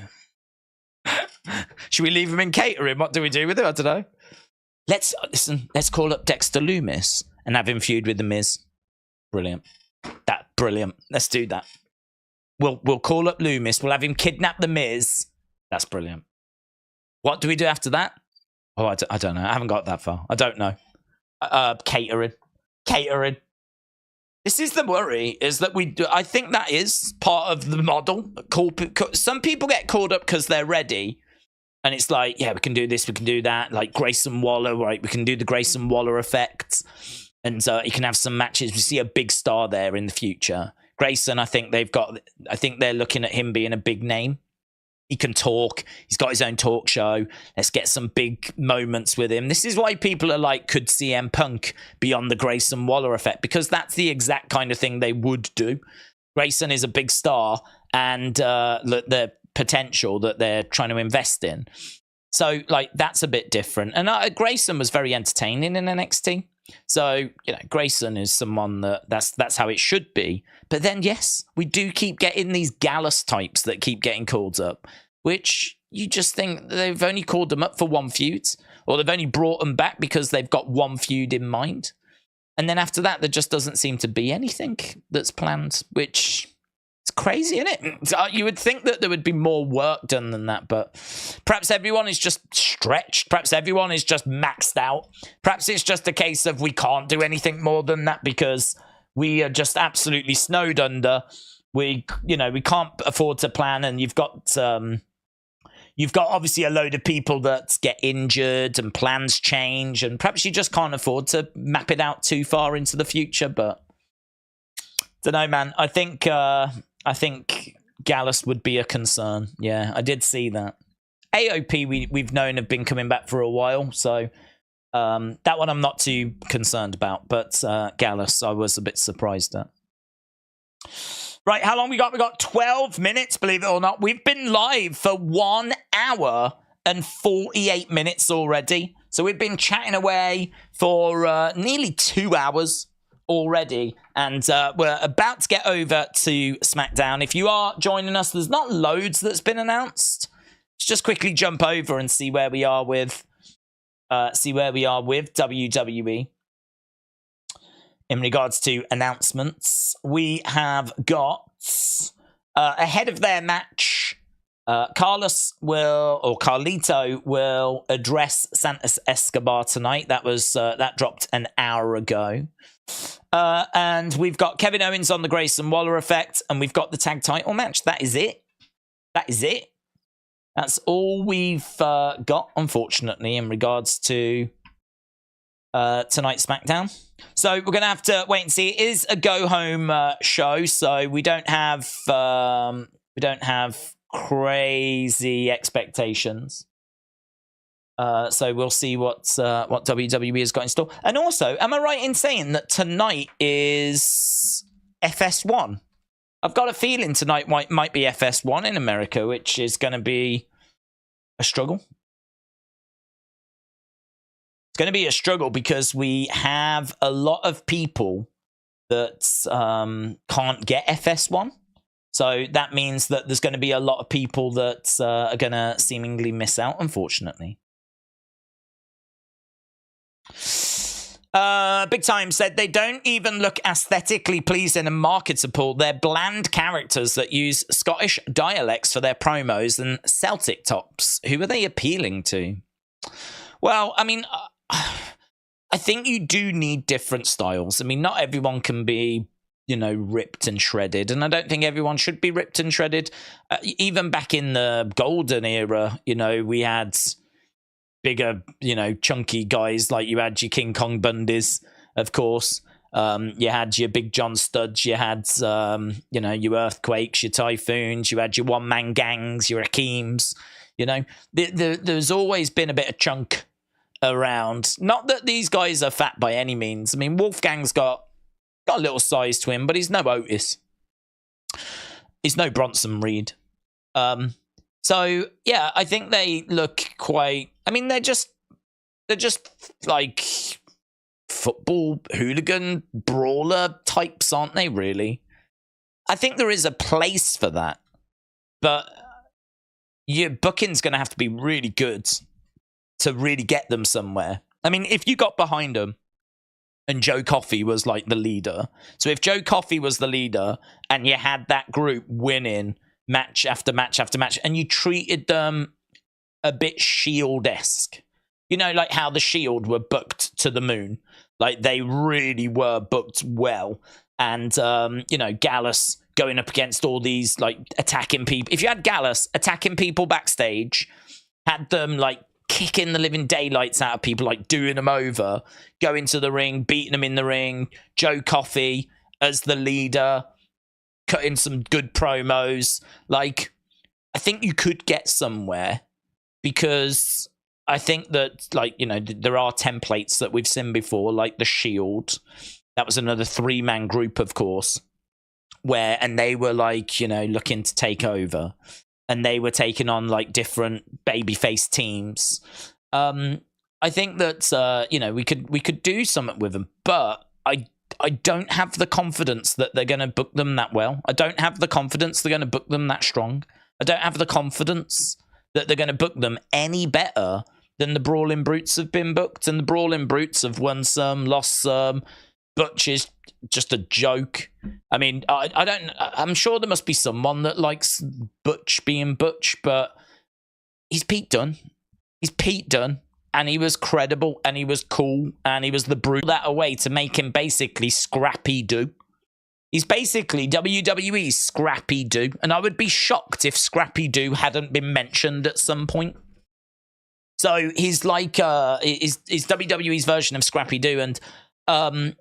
Should we leave him in catering? What do we do with him? I don't know. Let's call up Dexter Lumis and have him feud with The Miz. Brilliant. Brilliant. Let's do that. We'll call up Lumis. We'll have him kidnap The Miz. That's brilliant. What do we do after that? Oh, I don't know. I haven't got that far. I don't know. Catering. This is the worry, is that I think that is part of the model. Some people get called up because they're ready. And it's like, yeah, we can do this, we can do that. Like Grayson Waller, right? We can do the Grayson Waller effect. And you can have some matches. We see a big star there in the future. Grayson, I think they're looking at him being a big name. He can talk. He's got his own talk show. Let's get some big moments with him. This is why people are like, could CM Punk be on the Grayson Waller effect? Because that's the exact kind of thing they would do. Grayson is a big star, and the potential that they're trying to invest in. So, like, that's a bit different. And Grayson was very entertaining in NXT. So, Grayson is someone that's how it should be. But then, yes, we do keep getting these Gallus types that keep getting called up, which you just think they've only called them up for one feud, or they've only brought them back because they've got one feud in mind. And then after that, there just doesn't seem to be anything that's planned, which... it's crazy, isn't it? You would think that there would be more work done than that, but perhaps everyone is just stretched. Perhaps everyone is just maxed out. Perhaps it's just a case of we can't do anything more than that because we are just absolutely snowed under. We can't afford to plan, and you've got obviously a load of people that get injured and plans change, and perhaps you just can't afford to map it out too far into the future. But don't know, man. I think Gallus would be a concern. Yeah, I did see that. AOP we've known have been coming back for a while, so that one I'm not too concerned about. But Gallus, I was a bit surprised at. Right, how long we got? We got 12 minutes, believe it or not. We've been live for 1 hour and 48 minutes already. So we've been chatting away for nearly 2 hours already, and we're about to get over to SmackDown. If you are joining us, there's not loads that's been announced. Let's just quickly jump over and see where we are with WWE in regards to announcements. We have got Ahead of their match, Carlito will address Santos Escobar tonight. That dropped an hour ago. And we've got Kevin Owens on the Grayson Waller effect, and we've got the tag title match. That is it. That's all we've got, unfortunately, in regards to tonight's SmackDown. So we're going to have to wait and see. It is a go-home show, so we don't have crazy expectations. So we'll see what WWE has got in store. And also, am I right in saying that tonight is FS1? I've got a feeling tonight might be FS1 in America, which is going to be a struggle. It's going to be a struggle because we have a lot of people that can't get FS1. So that means that there's going to be a lot of people that are going to seemingly miss out, unfortunately. Big Time said they don't even look aesthetically pleasing and marketable. They're bland characters that use Scottish dialects for their promos and Celtic tops. Who are they appealing to? Well, I mean, I think you do need different styles. I mean, not everyone can be, ripped and shredded, and I don't think everyone should be ripped and shredded. Even back in the golden era, we had bigger, chunky guys, like you had your King Kong Bundys, of course. You had your Big John Studs, you had, your Earthquakes, your Typhoons, you had your one-man gangs, your Hakeems, There's always been a bit of chunk around. Not that these guys are fat by any means. I mean, Wolfgang's got a little size to him, but he's no Otis. He's no Bronson Reed. So yeah, I think they look quite. I mean, they're just like football hooligan brawler types, aren't they? Really, I think there is a place for that, but your booking's going to have to be really good to really get them somewhere. I mean, if you got behind them and Joe Coffey was like the leader, so if Joe Coffey was the leader and you had that group winning match after match after match, and you treated them a bit Shield-esque, like how the Shield were booked to the moon, like they really were booked well, and Gallus going up against all these, like, attacking people. If you had Gallus attacking people backstage, had them like kicking the living daylights out of people, like doing them over, going to the ring, beating them in the ring, Joe Coffey as the leader, cutting some good promos. Like, I think you could get somewhere, because I think that, like, there are templates that we've seen before, like the Shield. That was another 3-man group, of course, and they were like, looking to take over, and they were taking on like different babyface teams. I think that we could do something with them, but I don't have the confidence that they're going to book them that well. I don't have the confidence they're going to book them that strong. I don't have the confidence that they're going to book them any better than the Brawling Brutes have been booked. And the Brawling Brutes have won some, lost some. Butch is just a joke. I mean, I'm sure there must be someone that likes Butch being Butch, but he's Pete Dunne. He's Pete Dunne. And he was credible, and he was cool, and he was the brute that away to make him basically Scrappy Doo. He's basically WWE's Scrappy Doo, and I would be shocked if Scrappy Doo hadn't been mentioned at some point. So he's like he's WWE's version of Scrappy Doo, and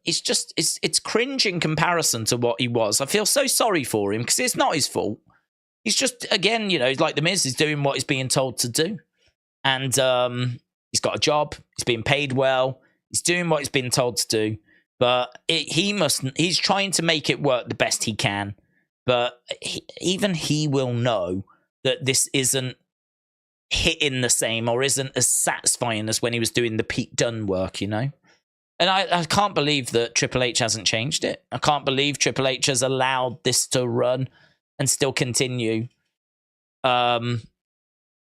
it's cringe in comparison to what he was. I feel so sorry for him, because it's not his fault. He's just, again, like the Miz is doing what he's being told to do, and he's got a job. He's being paid well. He's doing what he's been told to do. But he's trying to make it work the best he can. But even he will know that this isn't hitting the same, or isn't as satisfying as when he was doing the Pete Dunne work, And I can't believe that Triple H hasn't changed it. I can't believe Triple H has allowed this to run and still continue.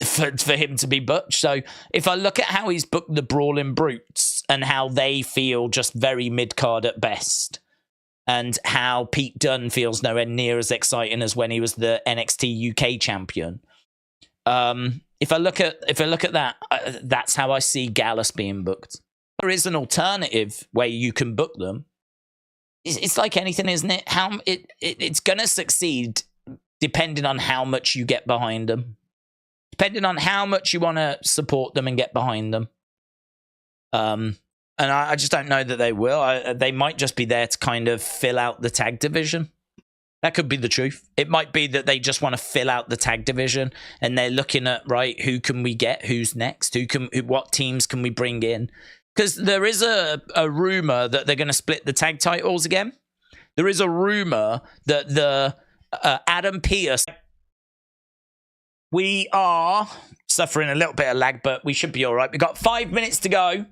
For him to be Butch. So if I look at how he's booked the Brawling Brutes and how they feel just very mid-card at best, and how Pete Dunne feels nowhere near as exciting as when he was the NXT UK champion. If I look at that, that's how I see Gallus being booked. There is an alternative way you can book them. It's like anything, isn't it? It's gonna succeed depending on how much you get behind them, depending on how much you want to support them and get behind them. And I just don't know that they will. They might just be there to kind of fill out the tag division. That could be the truth. It might be that they just want to fill out the tag division and they're looking at, right, who can we get? Who's next? What teams can we bring in? Because there is a rumor that they're going to split the tag titles again. There is a rumor that the Adam Pearce. We are suffering a little bit of lag, but we should be all right. We've got 5 minutes to go.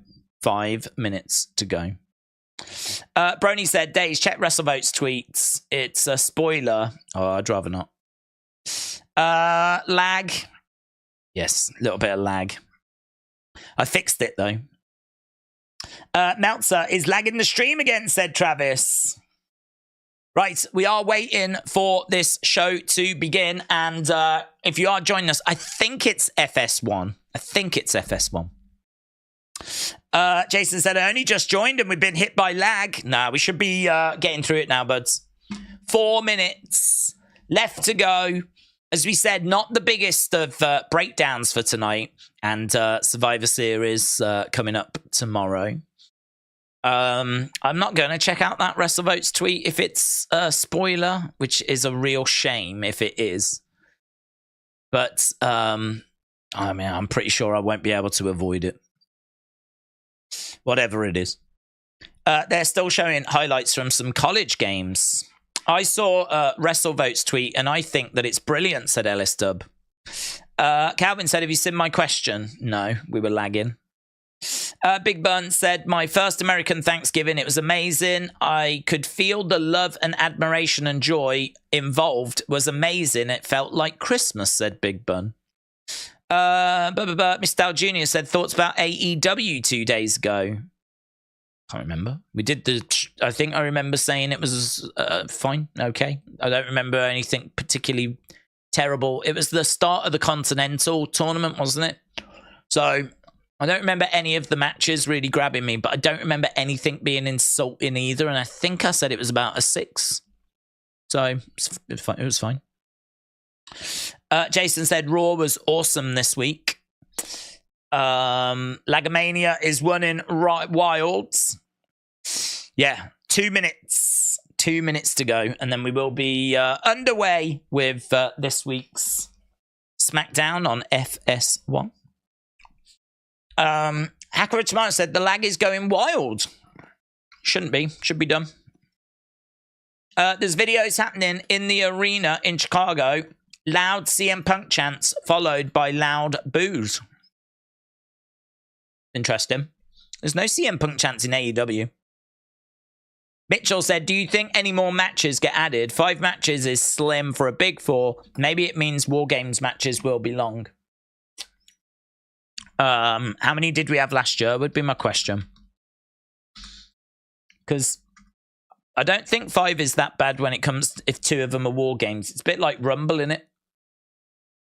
5 minutes to go. Brony said, Days, check WrestleVote's tweets. It's a spoiler. Oh, I'd rather not. Lag. Yes, a little bit of lag. I fixed it, though. Meltzer is lagging the stream again, said Travis. Right, we are waiting for this show to begin. And if you are joining us, I think it's FS1. Jason said, I only just joined and we've been hit by lag. Nah, we should be getting through it now, buds. 4 minutes left to go. As we said, not the biggest of breakdowns for tonight. And Survivor Series coming up tomorrow. I'm not going to check out that WrestleVotes tweet if it's a spoiler, which is a real shame if it is. But, I mean, I'm pretty sure I won't be able to avoid it. Whatever it is. They're still showing highlights from some college games. I saw WrestleVotes tweet, and I think that it's brilliant, said Ellis Dub. Calvin said, have you seen my question? No, we were lagging. Big Bun said, my first American Thanksgiving, it was amazing. I could feel the love and admiration and joy involved. It was amazing. It felt like Christmas, said Big Bun. Mr. Dal Jr. said, thoughts about AEW 2 days ago. Can't remember. We did I think I remember saying it was fine, okay. I don't remember anything particularly terrible. It was the start of the Continental tournament, wasn't it? So I don't remember any of the matches really grabbing me, but I don't remember anything being insulting either. And I think I said it was about a 6. So it was fine. Jason said Raw was awesome this week. Lagamania is running wild. Yeah, 2 minutes. 2 minutes to go. And then we will be underway with this week's SmackDown on FS1. Hacker Tomato said the lag is going wild. Shouldn't be. Should be done. There's videos happening in the arena in Chicago. Loud CM Punk chants followed by loud boos. Interesting. There's no CM Punk chants in AEW. Mitchell said, do you think any more matches get added? 5 matches is slim for a big 4. Maybe it means War Games matches will be long. How many did we have last year would be my question. Because I don't think 5 is that bad when it comes if 2 of them are War Games. It's a bit like Rumble, innit?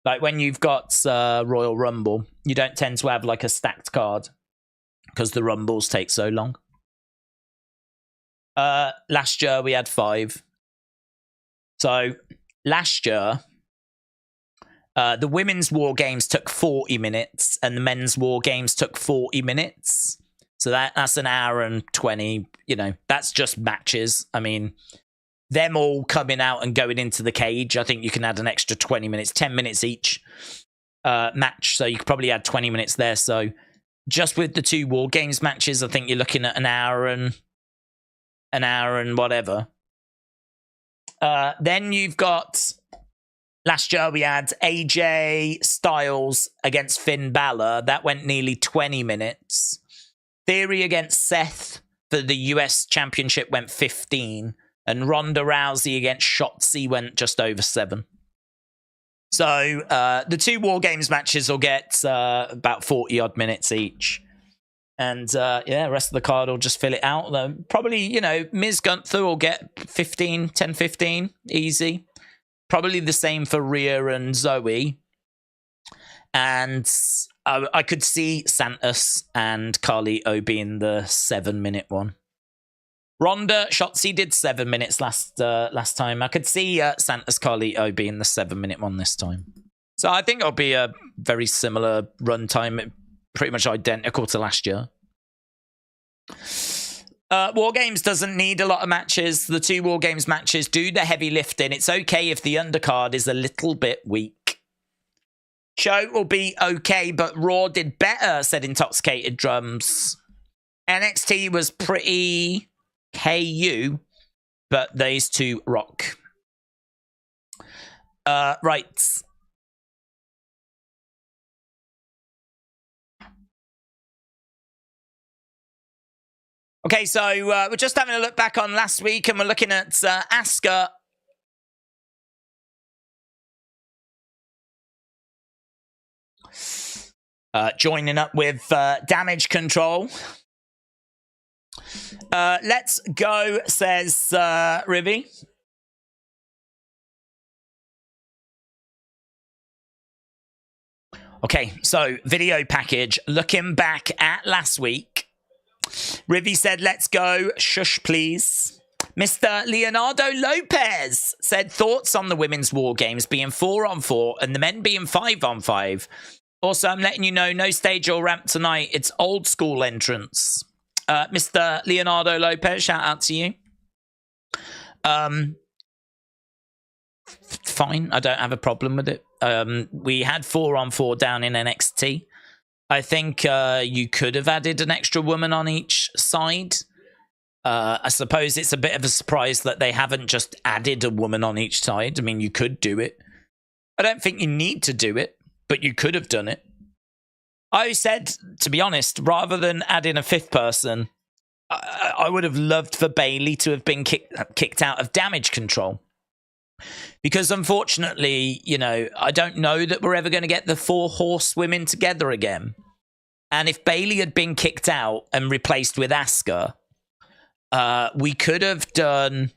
Like when you've got Royal Rumble, you don't tend to have like a stacked card because the Rumbles take so long. Last year we had 5. So last year, the women's War Games took 40 minutes and the men's War Games took 40 minutes. So that's an hour and 20, you know, that's just matches. I mean, them all coming out and going into the cage, I think you can add an extra 20 minutes, 10 minutes each match. So you could probably add 20 minutes there. So just with the 2 War Games matches, I think you're looking at an hour and whatever. Then you've got, last year we had AJ Styles against Finn Balor. That went nearly 20 minutes. Theory against Seth for the US Championship went 15. And Ronda Rousey against Shotzi went just over 7. So the 2 War Games matches will get about 40-odd minutes each. And yeah, rest of the card will just fill it out. Probably, you know, Ms. Gunther will get 15, 10, 15, easy. Probably the same for Rhea and Zoe. And I could see Santos and Carlito being the 7-minute one. Ronda, Shotzi did 7 minutes last time. I could see Santos Carlito being the 7-minute one this time. So I think it'll be a very similar runtime, pretty much identical to last year. War Games doesn't need a lot of matches. The 2 War Games matches do the heavy lifting. It's okay if the undercard is a little bit weak. Show will be okay, but Raw did better, said Intoxicated Drums. NXT was pretty KU, but these 2 rock. Right. Okay, so we're just having a look back on last week, and we're looking at Asuka. Joining up with Damage Control. Let's go, says Rivy. Okay, so video package. Looking back at last week, Rivy said, let's go. Shush, please. Mr. Leonardo Lopez said, thoughts on the women's War Games being 4-on-4 and the men being 5-on-5. Also, I'm letting you know, no stage or ramp tonight. It's old school entrance. Mr. Leonardo Lopez, shout out to you. Fine, I don't have a problem with it. We had 4-on-4 down in NXT. I think you could have added an extra woman on each side. I suppose it's a bit of a surprise that they haven't just added a woman on each side. I mean, you could do it. I don't think you need to do it, but you could have done it. I said, to be honest, rather than adding a 5th person, I would have loved for Bayley to have been kicked out of Damage Control. Because unfortunately, you know, I don't know that we're ever going to get the 4 horsewomen together again. And if Bayley had been kicked out and replaced with Asuka, we could have done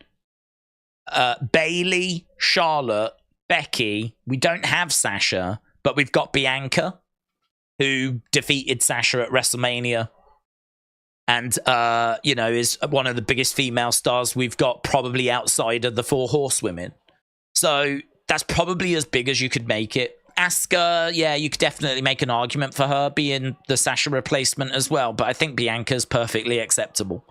Bayley, Charlotte, Becky. We don't have Sasha, but we've got Bianca, who defeated Sasha at WrestleMania. And, you know, is one of the biggest female stars we've got probably outside of the 4 horsewomen. So that's probably as big as you could make it. Asuka, yeah, you could definitely make an argument for her being the Sasha replacement as well, but I think Bianca's perfectly acceptable.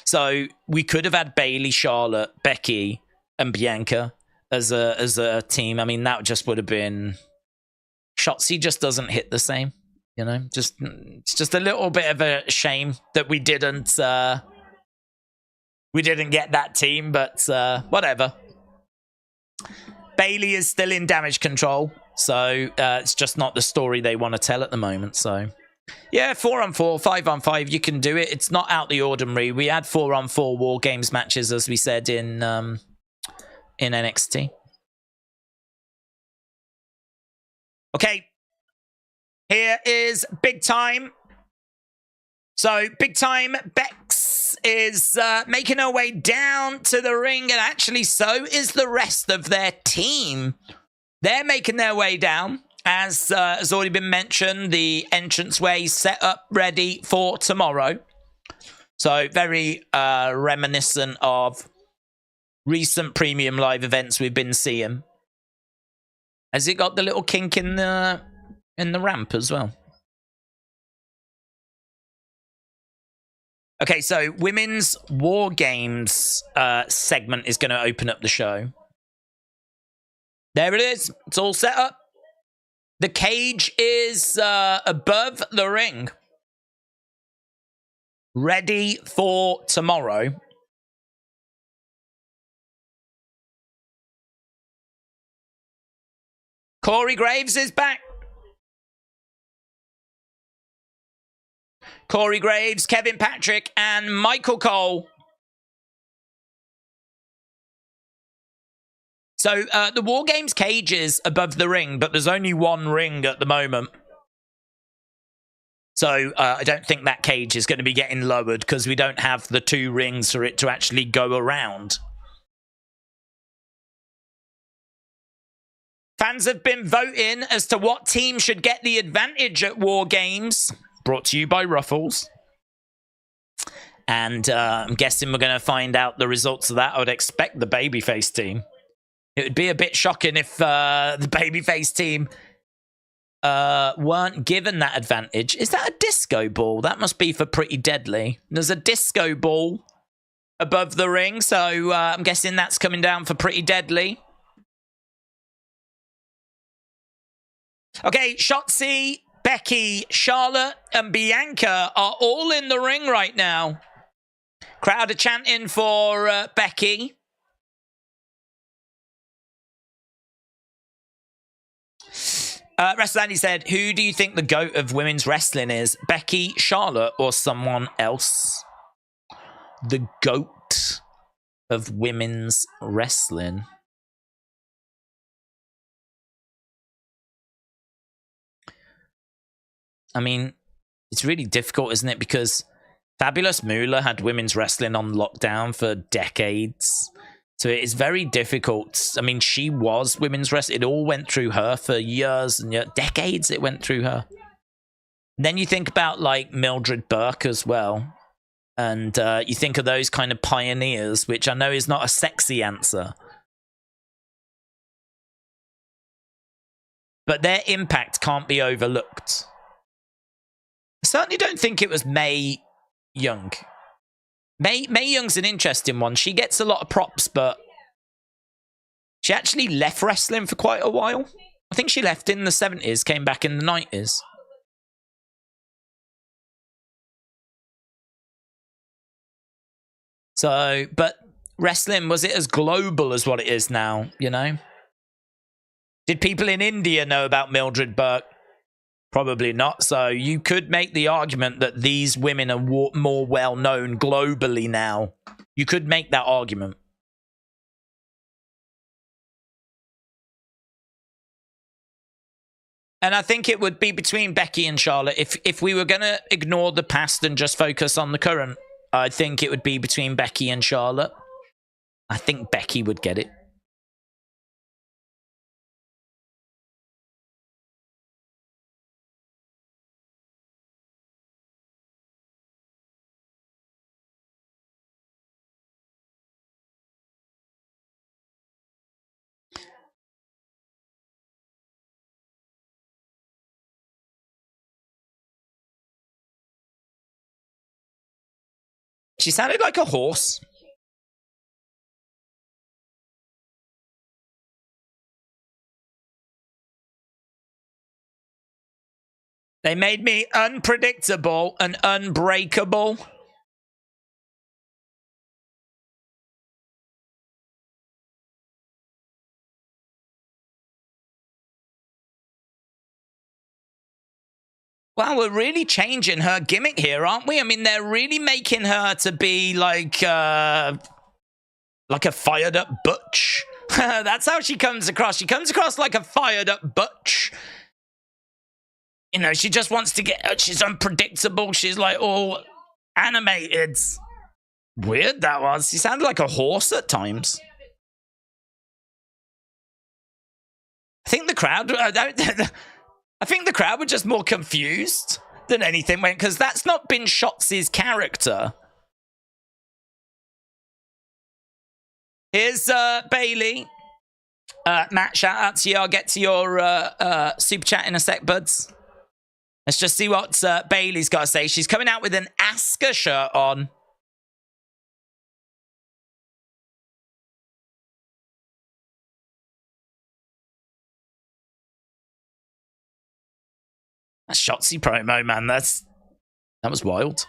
So we could have had Bayley, Charlotte, Becky, and Bianca as a team. I mean, that just would have been... Shotzi just doesn't hit the same, you know? It's just a little bit of a shame that we didn't get that team, but whatever. Bayley is still in Damage Control, so it's just not the story they want to tell at the moment. So, yeah, 4-on-4, 5-on-5, you can do it. It's not out the ordinary. We had 4-on-4 War Games matches, as we said, in NXT. Okay, here is Big Time. So, Big Time Bex is making her way down to the ring, and actually so is the rest of their team. They're making their way down. As has already been mentioned, the entranceway set up ready for tomorrow. So, very reminiscent of recent premium live events we've been seeing. Has it got the little kink in the ramp as well? Okay, so Women's War Games segment is going to open up the show. There it is. It's all set up. The cage is above the ring. Ready for tomorrow. Corey Graves is back. Corey Graves, Kevin Patrick, and Michael Cole. So, the War Games cage is above the ring, but there's only one ring at the moment. So I don't think that cage is going to be getting lowered because we don't have the 2 rings for it to actually go around. Fans have been voting as to what team should get the advantage at War Games. Brought to you by Ruffles. And I'm guessing we're going to find out the results of that. I would expect the babyface team. It would be a bit shocking if the babyface team weren't given that advantage. Is that a disco ball? That must be for Pretty Deadly. There's a disco ball above the ring, so I'm guessing that's coming down for Pretty Deadly. Okay, Shotzi, Becky, Charlotte, and Bianca are all in the ring right now. Crowd are chanting for Becky. Wrestler Andy said, who do you think the GOAT of women's wrestling is? Becky, Charlotte, or someone else? The GOAT of women's wrestling. I mean, it's really difficult, isn't it? Because Fabulous Moolah had women's wrestling on lockdown for decades. So it is very difficult. I mean, she was women's wrestling. It all went through her for years and years, decades it went through her. And then you think about, like, Mildred Burke as well. And you think of those kind of pioneers, which I know is not a sexy answer. But their impact can't be overlooked. I certainly don't think it was Mae Young. Mae Young's an interesting one. She gets a lot of props, but she actually left wrestling for quite a while. I think she left in the 70s, came back in the 90s. So, but wrestling, was it as global as what it is now, you know? Did people in India know about Mildred Burke? Probably not. So you could make the argument that these women are more well-known globally now. You could make that argument. And I think it would be between Becky and Charlotte. If we were going to ignore the past and just focus on the current, I think it would be between Becky and Charlotte. I think Becky would get it. She sounded like a horse. They made me unpredictable and unbreakable. Wow, we're really changing her gimmick here, aren't we? I mean, they're really making her to be like a fired up butch. That's how she comes across. She comes across like a fired up butch. You know, she just wants to get... She's unpredictable. She's like all animated. Weird that was. She sounded like a horse at times. I think the crowd... I think the crowd were just more confused than anything, because that's not been Shotzi's character. Here's Bailey. Matt, shout out to you. I'll get to your super chat in a sec, buds. Let's just see what Bailey's got to say. She's coming out with an Asuka shirt on. That's Shotzi promo, man. That was wild.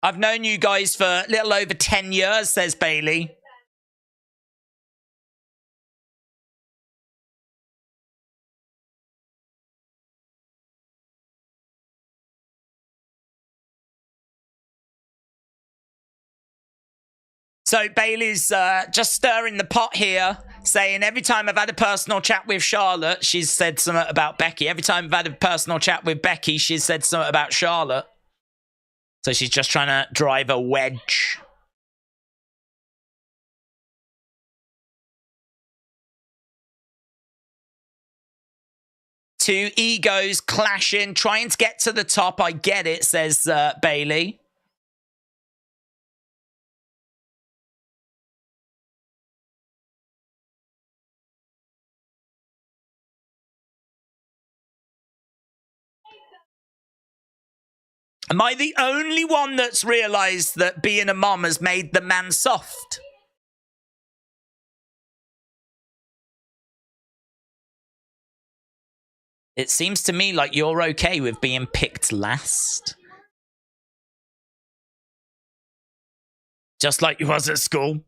I've known you guys for a little over 10 years, says Bailey. So Bailey's just stirring the pot here, saying every time I've had a personal chat with Charlotte, she's said something about Becky. Every time I've had a personal chat with Becky, she's said something about Charlotte. So she's just trying to drive a wedge. Two egos clashing, trying to get to the top. I get it, says Bailey. Am I the only one that's realised that being a mom has made the man soft? It seems to me like you're okay with being picked last. Just like you was at school.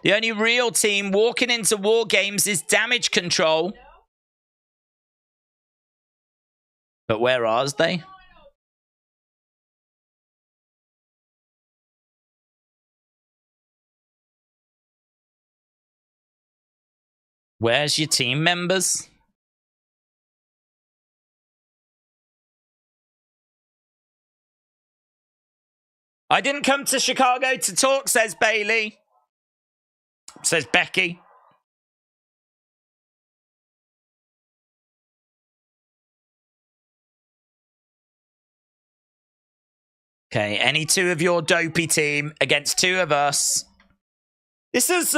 The only real team walking into War Games is Damage Control. But where are they? Where's your team members? I didn't come to Chicago to talk, says Bailey. Says Becky. Okay, any two of your dopey team against two of us. This is,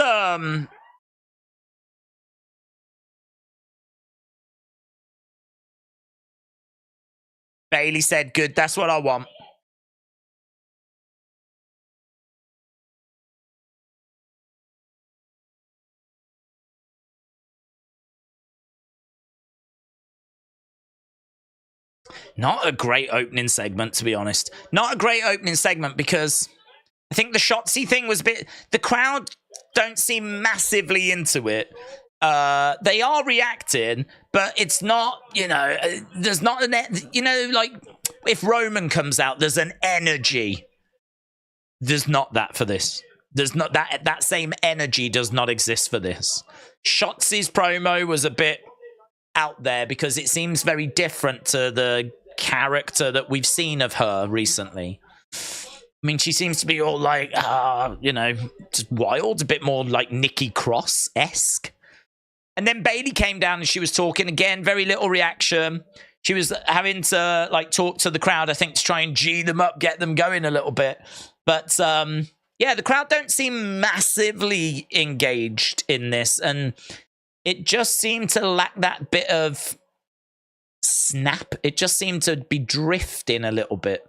Bailey said, good, that's what I want. Not a great opening segment, to be honest. Not a great opening segment because I think the Shotzi thing was a bit... The crowd don't seem massively into it. They are reacting, but it's not, you know, there's not an... You know, like, if Roman comes out, there's an energy. There's not that for this. There's not... That same energy does not exist for this. Shotzi's promo was a bit out there because it seems very different to the character that we've seen of her recently. I mean, she seems to be all like, you know, just wild, a bit more like Nikki Cross-esque. And then Bailey came down and she was talking again, very little reaction. She was having to like talk to the crowd, I think, to try and G them up, get them going a little bit. But yeah, the crowd don't seem massively engaged in this, and it just seemed to lack that bit of snap. It just seemed to be drifting a little bit.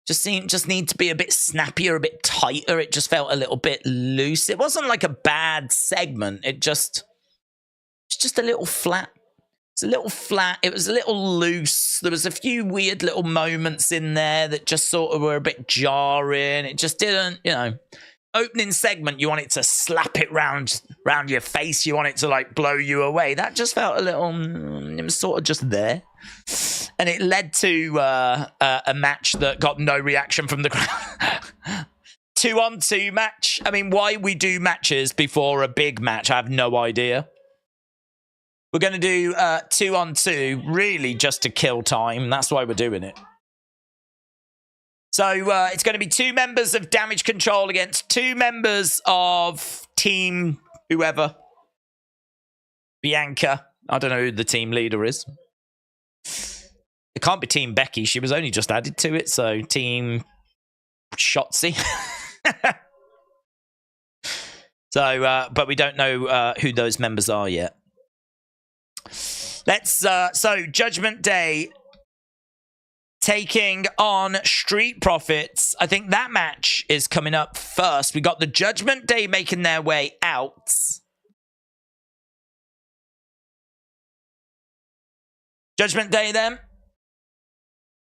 Just need to be a bit snappier, a bit tighter. It just felt a little bit loose. It wasn't like a bad segment. It's just a little flat. It's a little flat. It was a little loose. There was a few weird little moments in there that just sort of were a bit jarring. It just didn't, you know. Opening segment, you want it to slap it round your face. You want it to like blow you away. That just felt a little. It was sort of just there, and it led to a match that got no reaction from the crowd. 2-on-2 match. I mean, why we do matches before a big match, I have no idea. We're going to do 2-on-2, really just to kill time. That's why we're doing it. So it's going to be two members of Damage Control against two members of Team whoever. Bianca. I don't know who the team leader is. It can't be Team Becky. She was only just added to it. So Team Shotzi. So, but we don't know who those members are yet. Let's, so Judgment Day taking on Street Profits. I think that match is coming up first. We got the Judgment Day making their way out. Judgment Day then.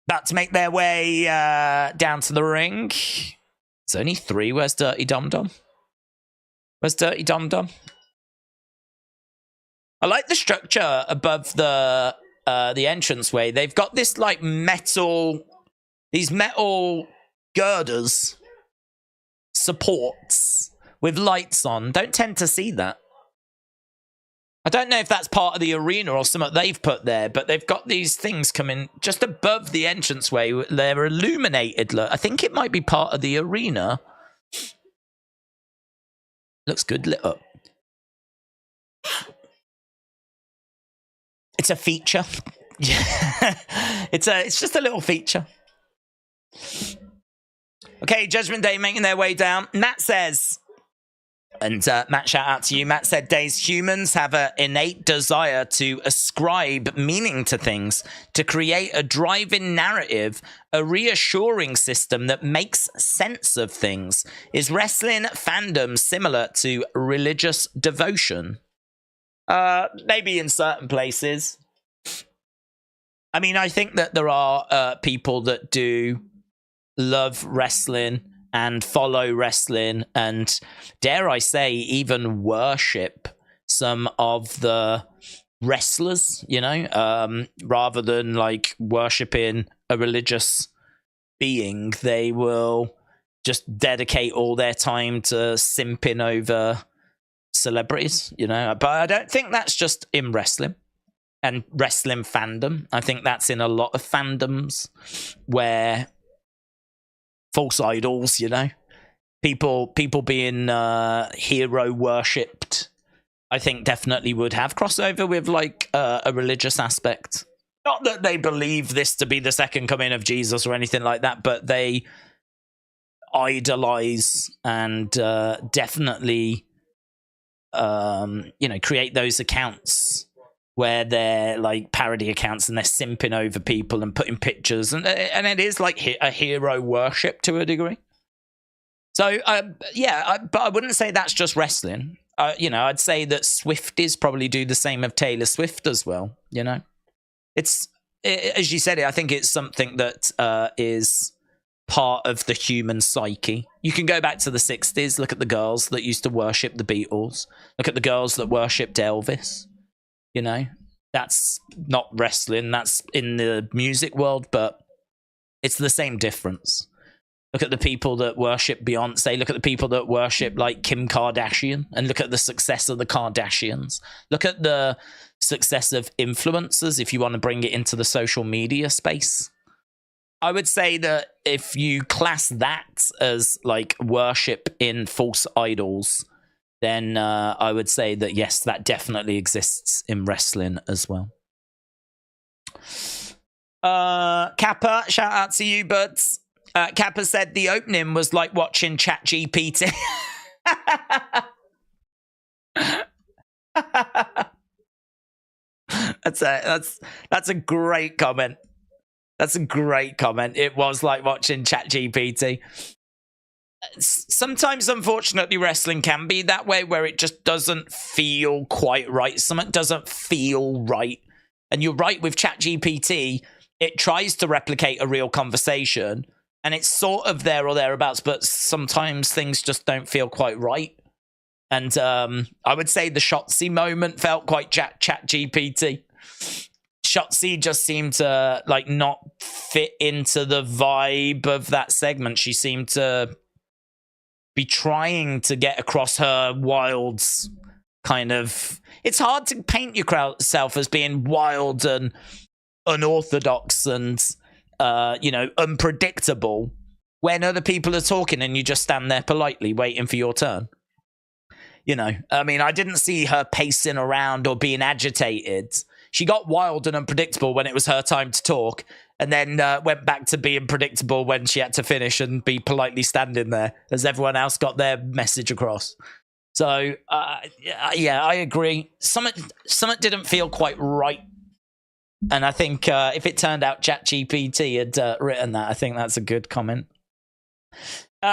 About to make their way down to the ring. It's only 3. Where's Dirty Dum Dum? Where's Dirty Dum Dum? I like the structure above the entranceway. They've got this like these metal girders, supports with lights on. Don't tend to see that. I don't know if that's part of the arena or something they've put there, but they've got these things coming just above the entranceway. They're illuminated. Look, I think it might be part of the arena. Looks good lit up. It's a feature. Yeah, it's just a little feature. Okay, Judgment Day making their way down. Matt says, and Matt, shout out to you. Matt said, Days humans have an innate desire to ascribe meaning to things, to create a driving narrative, a reassuring system that makes sense of things. Is wrestling fandom similar to religious devotion? Maybe in certain places. I mean, I think that there are people that do love wrestling and follow wrestling and, dare I say, even worship some of the wrestlers, you know, rather than like worshipping a religious being. They will just dedicate all their time to simping over celebrities, you know. But I don't think that's just in wrestling and wrestling fandom. I think that's in a lot of fandoms where false idols, you know, people being hero worshipped, I think definitely would have crossover with like a religious aspect. Not that they believe this to be the second coming of Jesus or anything like that, but they idolize and definitely you know, create those accounts where they're like parody accounts and they're simping over people and putting pictures, and it is like a hero worship to a degree. So yeah, but I wouldn't say that's just wrestling. You know, I'd say that Swifties probably do the same of Taylor Swift as well. You know, as you said it, I think it's something that is part of the human psyche. You can go back to the 60s, look at the girls that used to worship the Beatles, look at the girls that worshipped Elvis. You know, that's not wrestling, that's in the music world, but it's the same difference. Look at the people that worship Beyonce, look at the people that worship like Kim Kardashian, and look at the success of the Kardashians. Look at the success of influencers if you want to bring it into the social media space. I would say that if you class that as like worship in false idols, then I would say that, yes, that definitely exists in wrestling as well. Kappa, shout out to you, buds. Kappa said the opening was like watching ChatGPT. That's a great comment. That's a great comment. It was like watching ChatGPT. Sometimes, unfortunately, wrestling can be that way, where it just doesn't feel quite right. Something doesn't feel right. And you're right, with ChatGPT, it tries to replicate a real conversation, and it's sort of there or thereabouts, but sometimes things just don't feel quite right. And I would say the Shotzi moment felt quite ChatGPT. Shotzi just seemed to like not fit into the vibe of that segment. She seemed to be trying to get across her wilds kind of... It's hard to paint yourself as being wild and unorthodox and, you know, unpredictable when other people are talking and you just stand there politely waiting for your turn. You know, I mean, I didn't see her pacing around or being agitated. She got wild and unpredictable when it was her time to talk, and then went back to being predictable when she had to finish and be politely standing there as everyone else got their message across. So, yeah, I agree. Something didn't feel quite right. And I think if it turned out ChatGPT had written that, I think that's a good comment.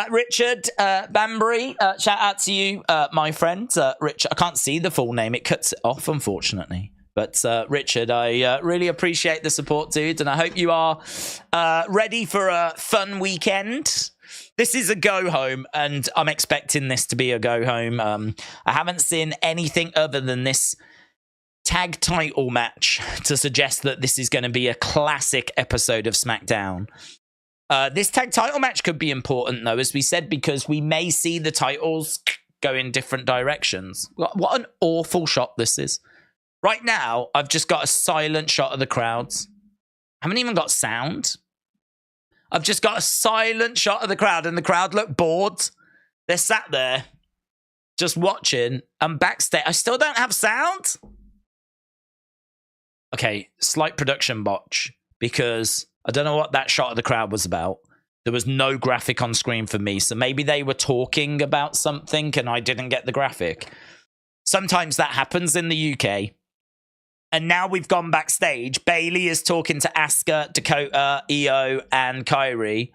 Richard Bambury, shout out to you, my friend. Rich, I can't see the full name. It cuts it off, unfortunately. But Richard, I really appreciate the support, dude. And I hope you are ready for a fun weekend. This is a go home, and I'm expecting this to be a go home. I haven't seen anything other than this tag title match to suggest that this is going to be a classic episode of SmackDown. This tag title match could be important, though, as we said, because we may see the titles go in different directions. What an awful shot this is. Right now, I've just got a silent shot of the crowds. I haven't even got sound. I've just got a silent shot of the crowd, and the crowd look bored. They're sat there just watching. I'm backstage. I still don't have sound. Okay, slight production botch, because I don't know what that shot of the crowd was about. There was no graphic on screen for me, so maybe they were talking about something and I didn't get the graphic. Sometimes that happens in the UK. And now we've gone backstage. Bailey is talking to Asuka, Dakota, Io, and Kairi.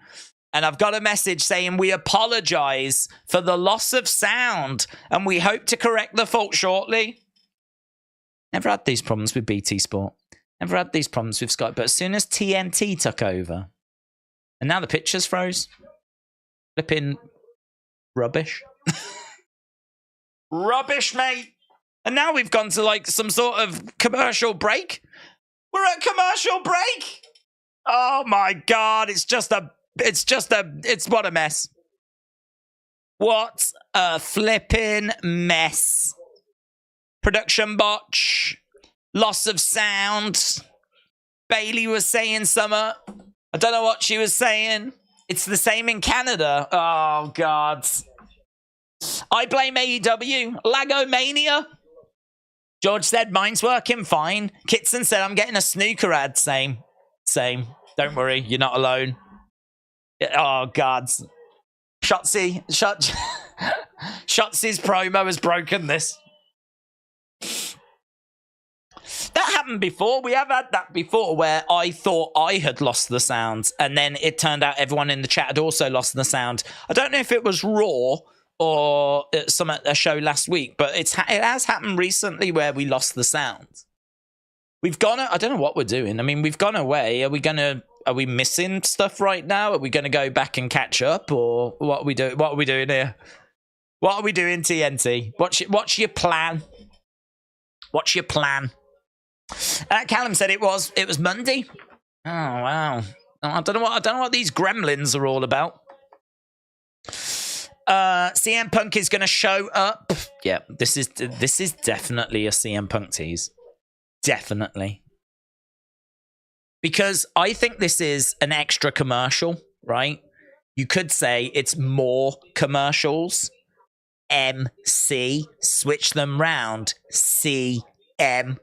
And I've got a message saying we apologize for the loss of sound and we hope to correct the fault shortly. Never had these problems with BT Sport. Never had these problems with Skype. But as soon as TNT took over, and now the pictures froze. Flipping rubbish. Rubbish, mate. And now we've gone to like some sort of commercial break. We're at commercial break. Oh my God. It's what a mess. What a flipping mess. Production botch. Loss of sound. Bailey was saying summer. I don't know what she was saying. It's the same in Canada. Oh, God. I blame AEW. Lagomania. George said, mine's working fine. Kitson said, I'm getting a snooker ad. Same. Don't worry. You're not alone. Oh, God. Shotzi's promo has broken this. That happened before. We have had that before where I thought I had lost the sound and then it turned out everyone in the chat had also lost the sound. I don't know if it was Raw or a show last week, but it has happened recently where we lost the sound. We've gone, I don't know what we're doing. I mean, we've gone away. Are we missing stuff right now? Are we going to go back and catch up, or what are we doing? What are we doing here? What are we doing, TNT? What's your plan? What's your plan? Callum said it was Monday. Oh wow! I don't know what these gremlins are all about. CM Punk is going to show up. Yeah, this is definitely a CM Punk tease. Definitely. Because I think this is an extra commercial, right? You could say it's more commercials. MC, switch them round. CM.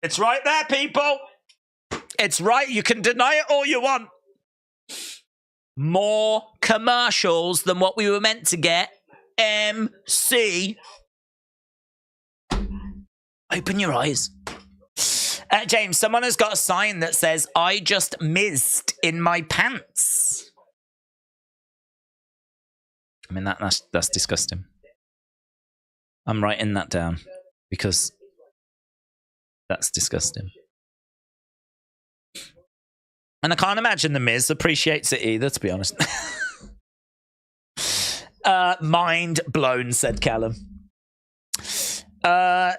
It's right there, people. It's right. You can deny it all you want. More commercials than what we were meant to get. MC. Open your eyes. James, someone has got a sign that says, I just missed in my pants. I mean, that's disgusting. I'm writing that down because that's disgusting. And I can't imagine the Miz appreciates it either, to be honest. Mind blown, said Callum. I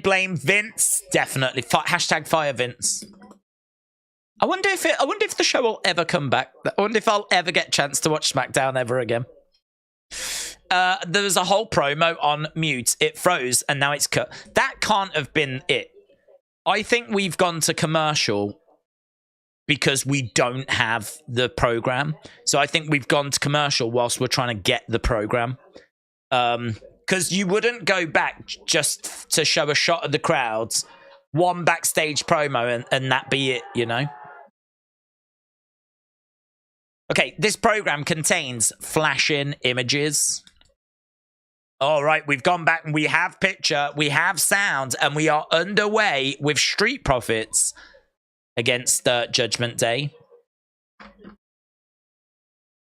blame Vince. Definitely. Hashtag fire Vince. I wonder if the show will ever come back. I wonder if I'll ever get a chance to watch SmackDown ever again. There was a whole promo on mute. It froze and now it's cut. That can't have been it. I think we've gone to commercial because we don't have the program. So I think we've gone to commercial whilst we're trying to get the program. Because you wouldn't go back just to show a shot of the crowds, one backstage promo, and that be it, you know? Okay, this program contains flashing images. All right, we've gone back and we have picture, we have sound, and we are underway with Street Profits against Judgment Day.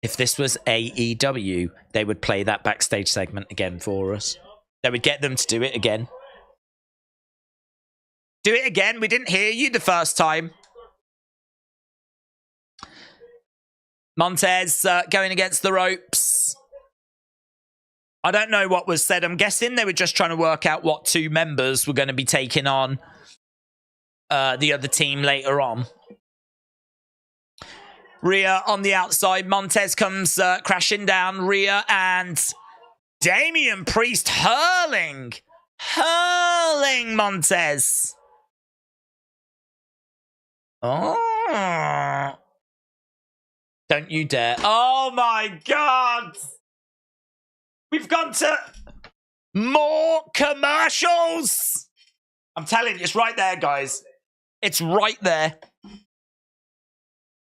If this was AEW, they would play that backstage segment again for us. They would get them to do it again. Do it again. We didn't hear you the first time. Montez going against the ropes. I don't know what was said. I'm guessing they were just trying to work out what two members were going to be taking on the other team later on. Rhea on the outside. Montez comes crashing down. Rhea and Damian Priest hurling Montez. Oh. Don't you dare. Oh my God. We've gone to more commercials. I'm telling you, it's right there, guys. It's right there.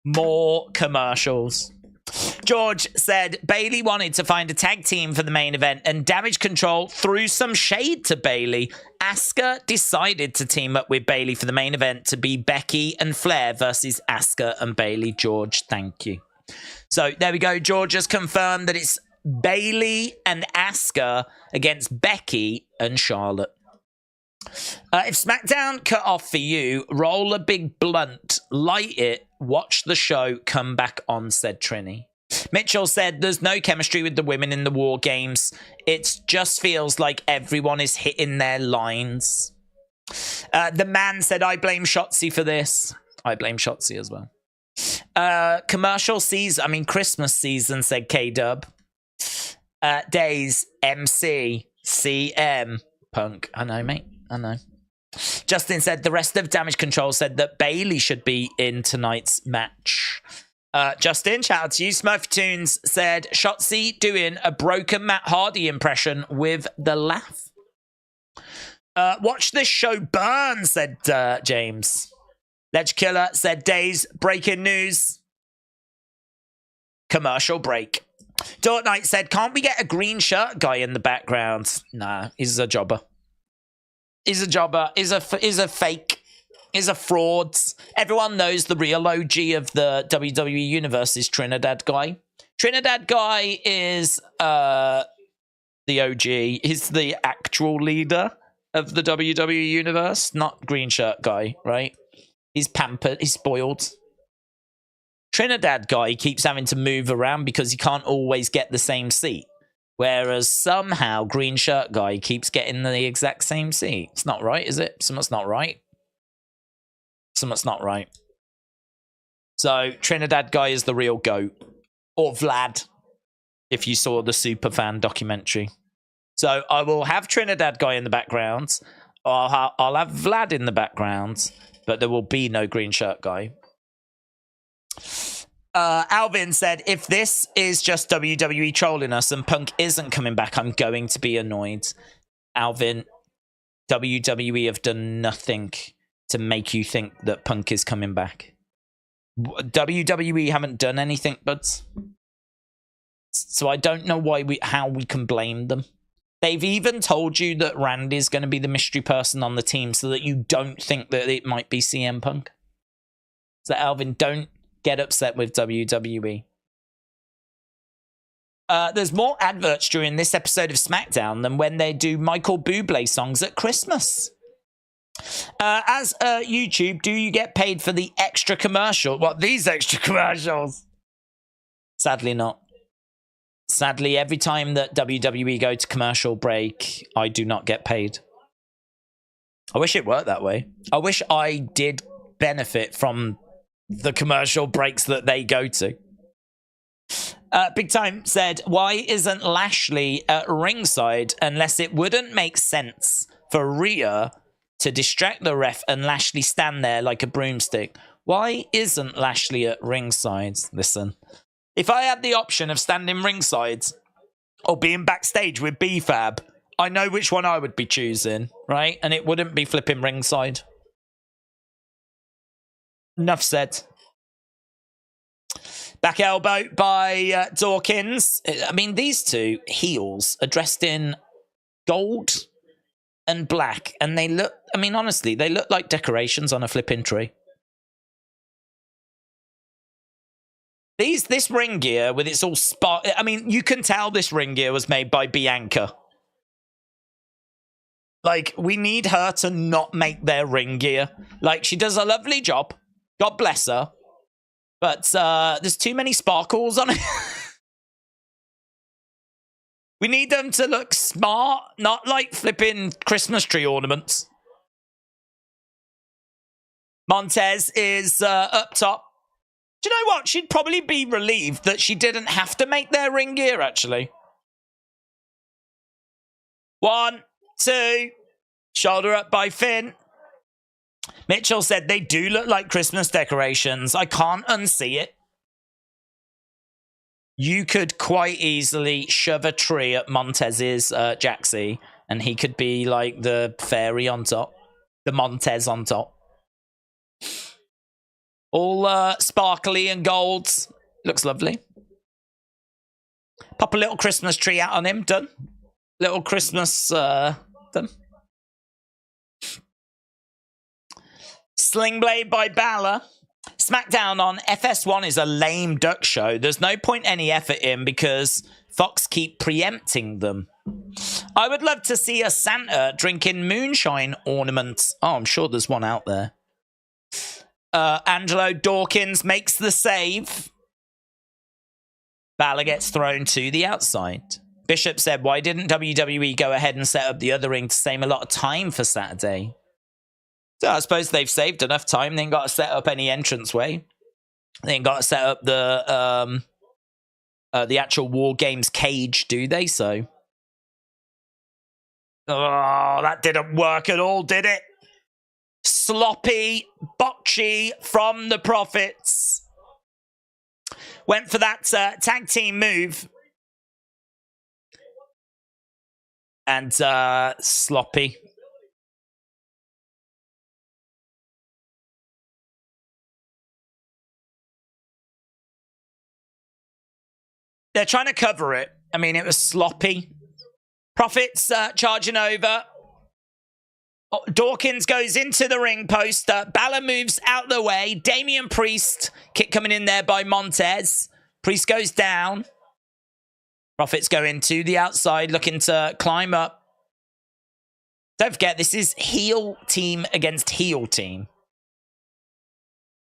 More commercials. George said Bayley wanted to find a tag team for the main event and Damage Control threw some shade to Bayley. Asuka decided to team up with Bayley for the main event to be Becky and Flair versus Asuka and Bayley. George, thank you. So there we go. George has confirmed that it's Bayley and Asuka against Becky and Charlotte. If SmackDown cut off for you, roll a big blunt, light it, watch the show, come back on, said Trini. Mitchell said there's no chemistry with the women in the War Games. It just feels like everyone is hitting their lines. The man said, I blame Shotzi for this. I blame Shotzi as well. Commercial season, Christmas season, said K-Dub. Days, MC, CM, Punk. I know, mate. I know. Justin said the rest of Damage Control said that Bayley should be in tonight's match. Justin, shout out to you. Smurfy Tunes said Shotzi doing a broken Matt Hardy impression with the laugh. Watch this show burn, said James. Ledge Killer said Days, breaking news. Commercial break. Dort Knight said, can't we get a green shirt guy in the background? Nah, he's a jobber. He's a jobber. He's a fake. He's a fraud. Everyone knows the real OG of the WWE Universe is Trinidad Guy. Trinidad Guy is the OG. He's the actual leader of the WWE Universe, not green shirt guy, right? He's pampered. He's spoiled. Trinidad Guy keeps having to move around because he can't always get the same seat. Whereas somehow green shirt guy keeps getting the exact same seat. It's not right, is it? Something's not right. Something's not right. So Trinidad Guy is the real GOAT. Or Vlad, if you saw the Superfan documentary. So I will have Trinidad Guy in the background. I'll have Vlad in the background. But there will be no green shirt guy. Alvin said, if this is just WWE trolling us and Punk isn't coming back, I'm going to be annoyed. Alvin, WWE have done nothing to make you think that Punk is coming back. WWE haven't done anything, but so I don't know how we can blame them. They've even told you that Randy's going to be the mystery person on the team so that you don't think that it might be CM Punk. So Alvin, don't get upset with WWE. There's more adverts during this episode of SmackDown than when they do Michael Bublé songs at Christmas. As YouTube, do you get paid for the extra commercial? What, these extra commercials? Sadly not. Sadly, every time that WWE go to commercial break, I do not get paid. I wish it worked that way. I wish I did benefit from the commercial breaks that they go to. Big Time said, why isn't Lashley at ringside unless it wouldn't make sense for Rhea to distract the ref and Lashley stand there like a broomstick? Why isn't Lashley at ringside? Listen, if I had the option of standing ringside or being backstage with B-Fab, I know which one I would be choosing, right? And it wouldn't be flipping ringside. Enough said. Back elbow by Dawkins. I mean, these two heels are dressed in gold and black. And they look, I mean, honestly, they look like decorations on a flipping tree. This ring gear with its all spark. I mean, you can tell this ring gear was made by Bianca. Like, we need her to not make their ring gear. Like, she does a lovely job. God bless her. But there's too many sparkles on it. We need them to look smart, not like flipping Christmas tree ornaments. Montez is up top. Do you know what? She'd probably be relieved that she didn't have to make their ring gear, actually. 1, 2. Shoulder up by Finn. Mitchell said they do look like Christmas decorations. I can't unsee it. You could quite easily shove a tree at Montez's Jaxie, and he could be like the fairy on top. The Montez on top. All sparkly and golds. Looks lovely. Pop a little Christmas tree out on him. Done. Little Christmas... done. Sling Blade by Balor. Smackdown on FS1 is a lame duck show. There's no point any effort in because Fox keep preempting them. I would love to see a Santa drinking moonshine ornaments. Oh, I'm sure there's one out there. Angelo Dawkins makes the save. Balor gets thrown to the outside. Bishop said, why didn't WWE go ahead and set up the other ring to save a lot of time for Saturday? So I suppose they've saved enough time. They ain't got to set up any entranceway. They ain't got to set up the actual War Games cage, do they? So, oh, that didn't work at all, did it? Sloppy, botchy from the Profits. Went for that tag team move. And sloppy. They're trying to cover it. I mean, it was sloppy. Profits charging over. Dawkins goes into the ring post. Balor moves out the way. Damian Priest. Kick coming in there by Montez. Priest goes down. Profits go into the outside, looking to climb up. Don't forget, this is heel team against heel team.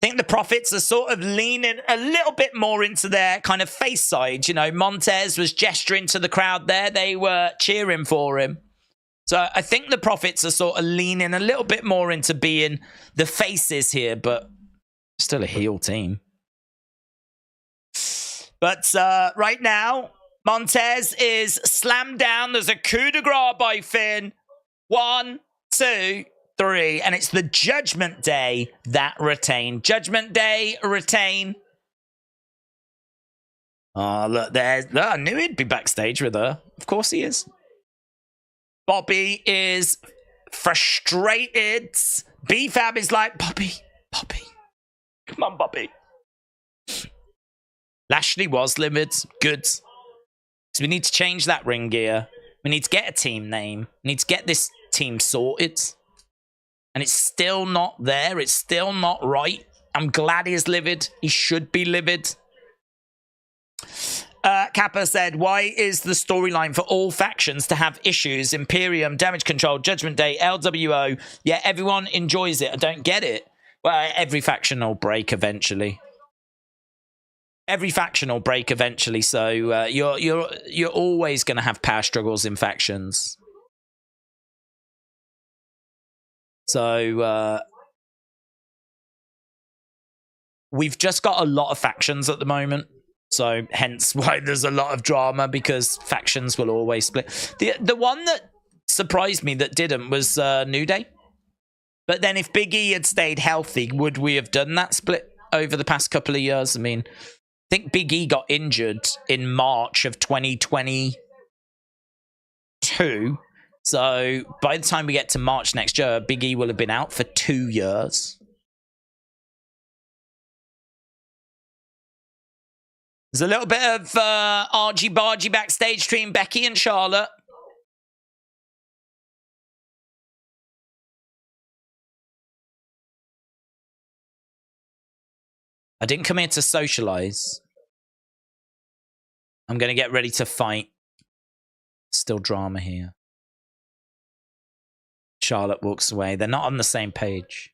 I think the Profits are sort of leaning a little bit more into their kind of face side. You know, Montez was gesturing to the crowd there. They were cheering for him. So I think the Profits are sort of leaning a little bit more into being the faces here, but still a heel team. But right now, Montez is slammed down. There's a coup de grace by Finn. 1, 2, 3. And it's the Judgment Day that retain. Judgment Day retain. Oh, look, there's... Look, I knew he'd be backstage with her. Of course he is. Bobby is frustrated. B-Fab is like, Bobby. Come on, Bobby. Lashley was livid. Good. So we need to change that ring gear. We need to get a team name. We need to get this team sorted. And it's still not there. It's still not right. I'm glad he's livid. He should be livid. Kappa said, why is the storyline for all factions to have issues? Imperium, Damage Control, Judgment Day, LWO. Yeah, everyone enjoys it. I don't get it. Well, every faction will break eventually. Every faction will break eventually, so you're always going to have power struggles in factions. So we've just got a lot of factions at the moment, so hence why there's a lot of drama, because factions will always split. The one that surprised me that didn't was New Day. But then if Big E had stayed healthy, would we have done that split over the past couple of years? I mean, I think Big E got injured in March of 2022. So by the time we get to March next year, Big E will have been out for 2 years. There's a little bit of argy-bargy backstage between Becky and Charlotte. I didn't come here to socialize. I'm going to get ready to fight. Still drama here. Charlotte walks away. They're not on the same page.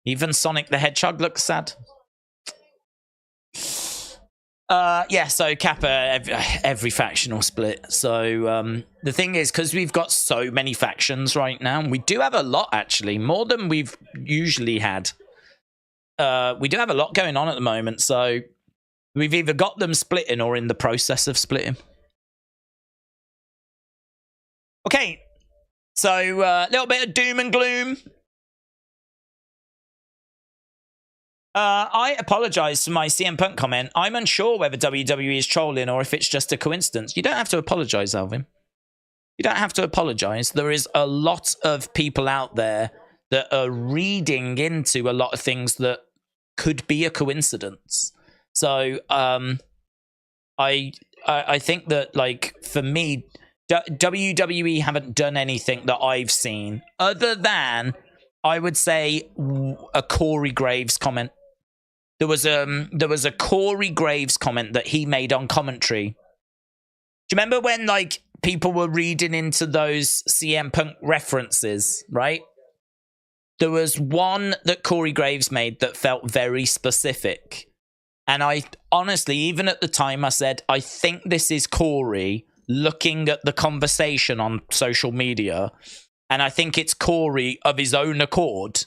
Even Sonic the Hedgehog looks sad. Yeah, so Kappa, every faction will split. So the thing is, because we've got so many factions right now, we do have a lot, actually, more than we've usually had. We do have a lot going on at the moment, so we've either got them splitting or in the process of splitting. Okay, so a little bit of doom and gloom. I apologize for my CM Punk comment. I'm unsure whether WWE is trolling or if it's just a coincidence. You don't have to apologize, Alvin. You don't have to apologize. There is a lot of people out there that are reading into a lot of things that could be a coincidence. So I think that, like, for me, WWE haven't done anything that I've seen other than, I would say, a Corey Graves comment. There was a Corey Graves comment that he made on commentary. Do you remember when, like, people were reading into those CM Punk references, right? There was one that Corey Graves made that felt very specific. And I honestly, even at the time, I said, I think this is Corey looking at the conversation on social media. And I think it's Corey of his own accord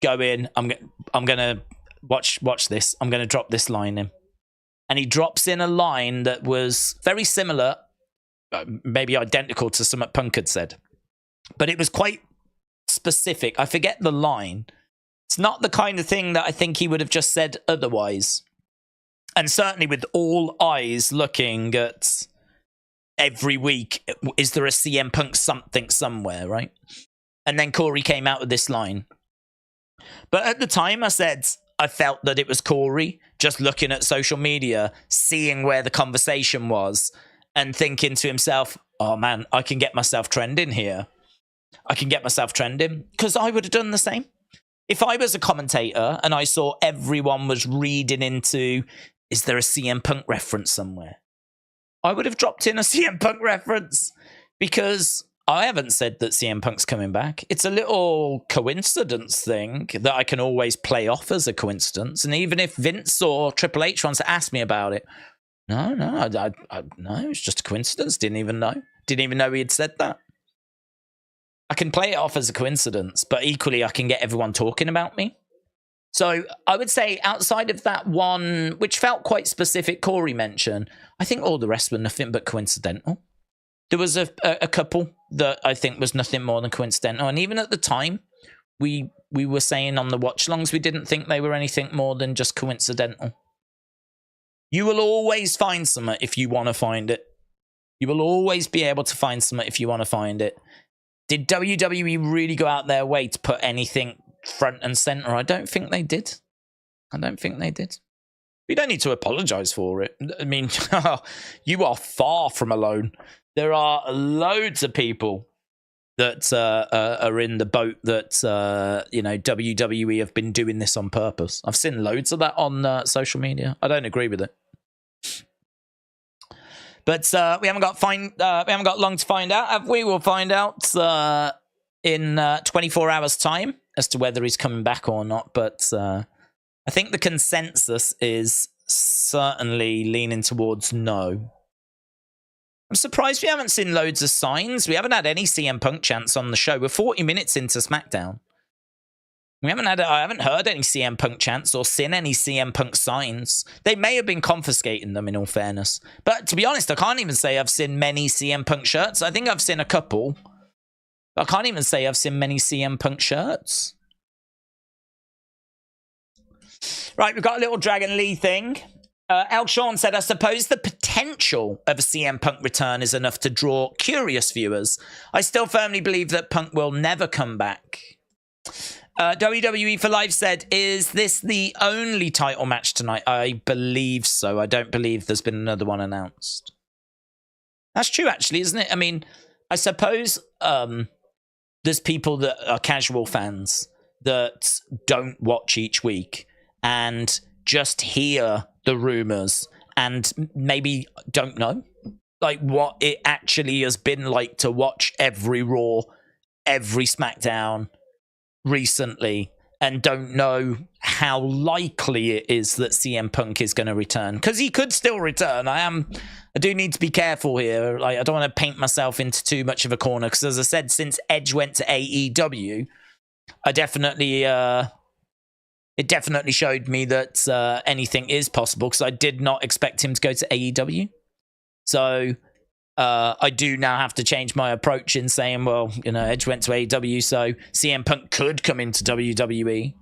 going, I'm going to watch this. I'm going to drop this line in. And he drops in a line that was very similar, maybe identical to something Punk had said. But it was quite specific. I forget the line. It's not the kind of thing that I think he would have just said otherwise. And certainly with all eyes looking at every week, is there a CM Punk something somewhere, right? And then Corey came out with this line. But at the time I said, I felt that it was Corey just looking at social media, seeing where the conversation was and thinking to himself, oh man, I can get myself trending here. I can get myself trending, because I would have done the same. If I was a commentator and I saw everyone was reading into, is there a CM Punk reference somewhere? I would have dropped in a CM Punk reference, because I haven't said that CM Punk's coming back. It's a little coincidence thing that I can always play off as a coincidence. And even if Vince or Triple H wants to ask me about it, no, it's just a coincidence. Didn't even know he had said that. I can play it off as a coincidence, but equally I can get everyone talking about me. So I would say outside of that one, which felt quite specific, Corey mentioned, I think all the rest were nothing but coincidental. There was a couple that I think was nothing more than coincidental. And even at the time, we were saying on the watch-alongs, we didn't think they were anything more than just coincidental. You will always find something if you want to find it. You will always be able to find something if you want to find it. Did WWE really go out their way to put anything front and center? I don't think they did. We don't need to apologize for it. I mean, you are far from alone. There are loads of people that are in the boat that, WWE have been doing this on purpose. I've seen loads of that on social media. I don't agree with it. But we haven't got long to find out, have we? We'll find out in 24 hours' time as to whether he's coming back or not. But I think the consensus is certainly leaning towards no. I'm surprised we haven't seen loads of signs. We haven't had any CM Punk chants on the show. We're 40 minutes into SmackDown. I haven't heard any CM Punk chants or seen any CM Punk signs. They may have been confiscating them, in all fairness. But to be honest, I can't even say I've seen many CM Punk shirts. I think I've seen a couple. But I can't even say I've seen many CM Punk shirts. Right, we've got a little Dragon Lee thing. El Sean said, I suppose the potential of a CM Punk return is enough to draw curious viewers. I still firmly believe that Punk will never come back. WWE for Life said, is this the only title match tonight? I believe so. I don't believe there's been another one announced. That's true, actually, isn't it? I mean, I suppose there's people that are casual fans that don't watch each week and just hear the rumors and maybe don't know like what it actually has been like to watch every Raw, every SmackDown recently, and don't know how likely it is that CM Punk is going to return, because he could still return. I do need to be careful here. Like, I don't want to paint myself into too much of a corner, because as I said, since Edge went to AEW, I definitely it definitely showed me that anything is possible, because I did not expect him to go to AEW. So I do now have to change my approach in saying, well, you know, Edge went to AEW, so CM Punk could come into WWE.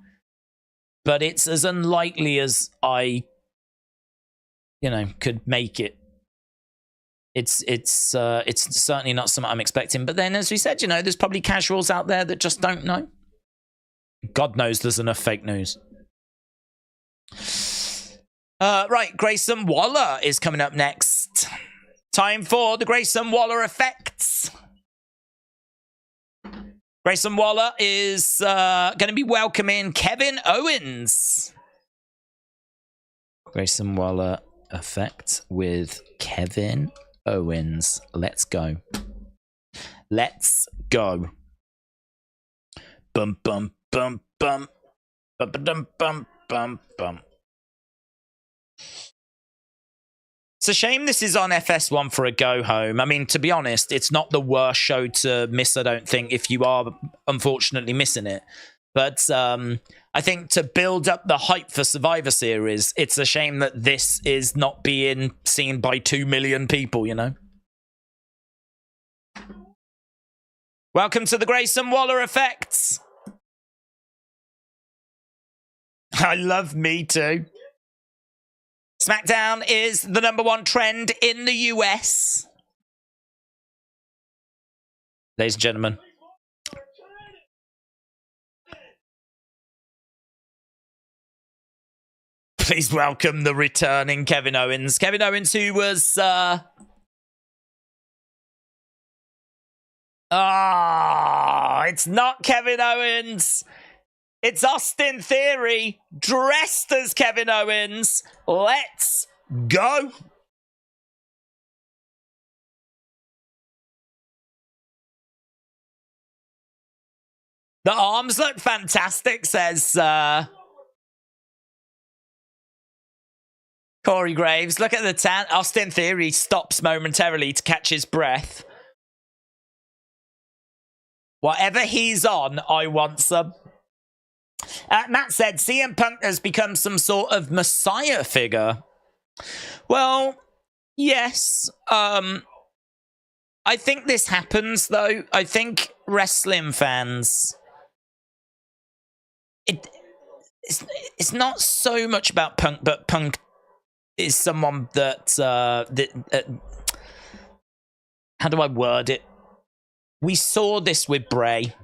But it's as unlikely as I, you know, could make it. It's certainly not something I'm expecting. But then, as we said, you know, there's probably casuals out there that just don't know. God knows there's enough fake news. Right, Grayson Waller is coming up next. Time for the Grayson Waller effects. Grayson Waller is going to be welcoming Kevin Owens. Grayson Waller effect with Kevin Owens. Let's go. Let's go. Bum, bum, bum, bum. Bum, bum, bum, bum, bum. It's a shame this is on FS1 for a go home. I mean, to be honest, it's not the worst show to miss, I don't think, if you are unfortunately missing it. But I think to build up the hype for Survivor Series, it's a shame that this is not being seen by 2 million people, you know? Welcome to the Grayson Waller effects. I love Me Too. Smackdown is the #1 trend in the US. Ladies and gentlemen. Please welcome the returning Kevin Owens. Kevin Owens, who was... it's not Kevin Owens. It's Austin Theory, dressed as Kevin Owens. Let's go. The arms look fantastic, says Corey Graves. Look at the tan. Austin Theory stops momentarily to catch his breath. Whatever he's on, I want some. Matt said, CM Punk has become some sort of messiah figure. Well, yes. I think this happens, though. I think wrestling fans... It's not so much about Punk, but Punk is someone that... how do I word it? We saw this with Bray.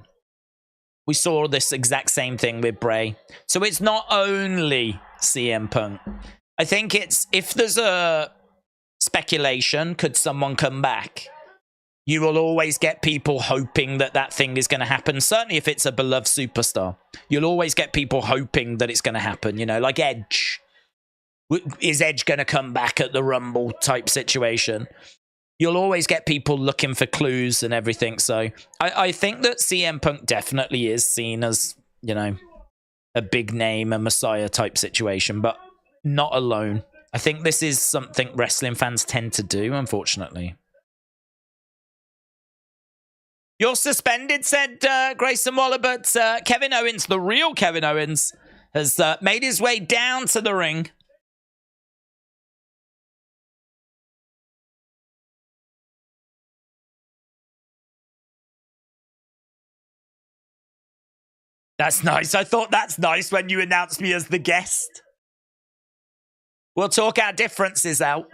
We saw this exact same thing with Bray. So it's not only CM Punk. I think it's, if there's a speculation, could someone come back? You will always get people hoping that that thing is going to happen. Certainly if it's a beloved superstar. You'll always get people hoping that it's going to happen. You know, like Edge. Is Edge going to come back at the Rumble type situation? You'll always get people looking for clues and everything. So I think that CM Punk definitely is seen as, you know, a big name, a messiah type situation, but not alone. I think this is something wrestling fans tend to do, unfortunately. You're suspended, said Grayson Waller, but Kevin Owens, the real Kevin Owens, has made his way down to the ring. That's nice. I thought that's nice when you announced me as the guest. We'll talk our differences out.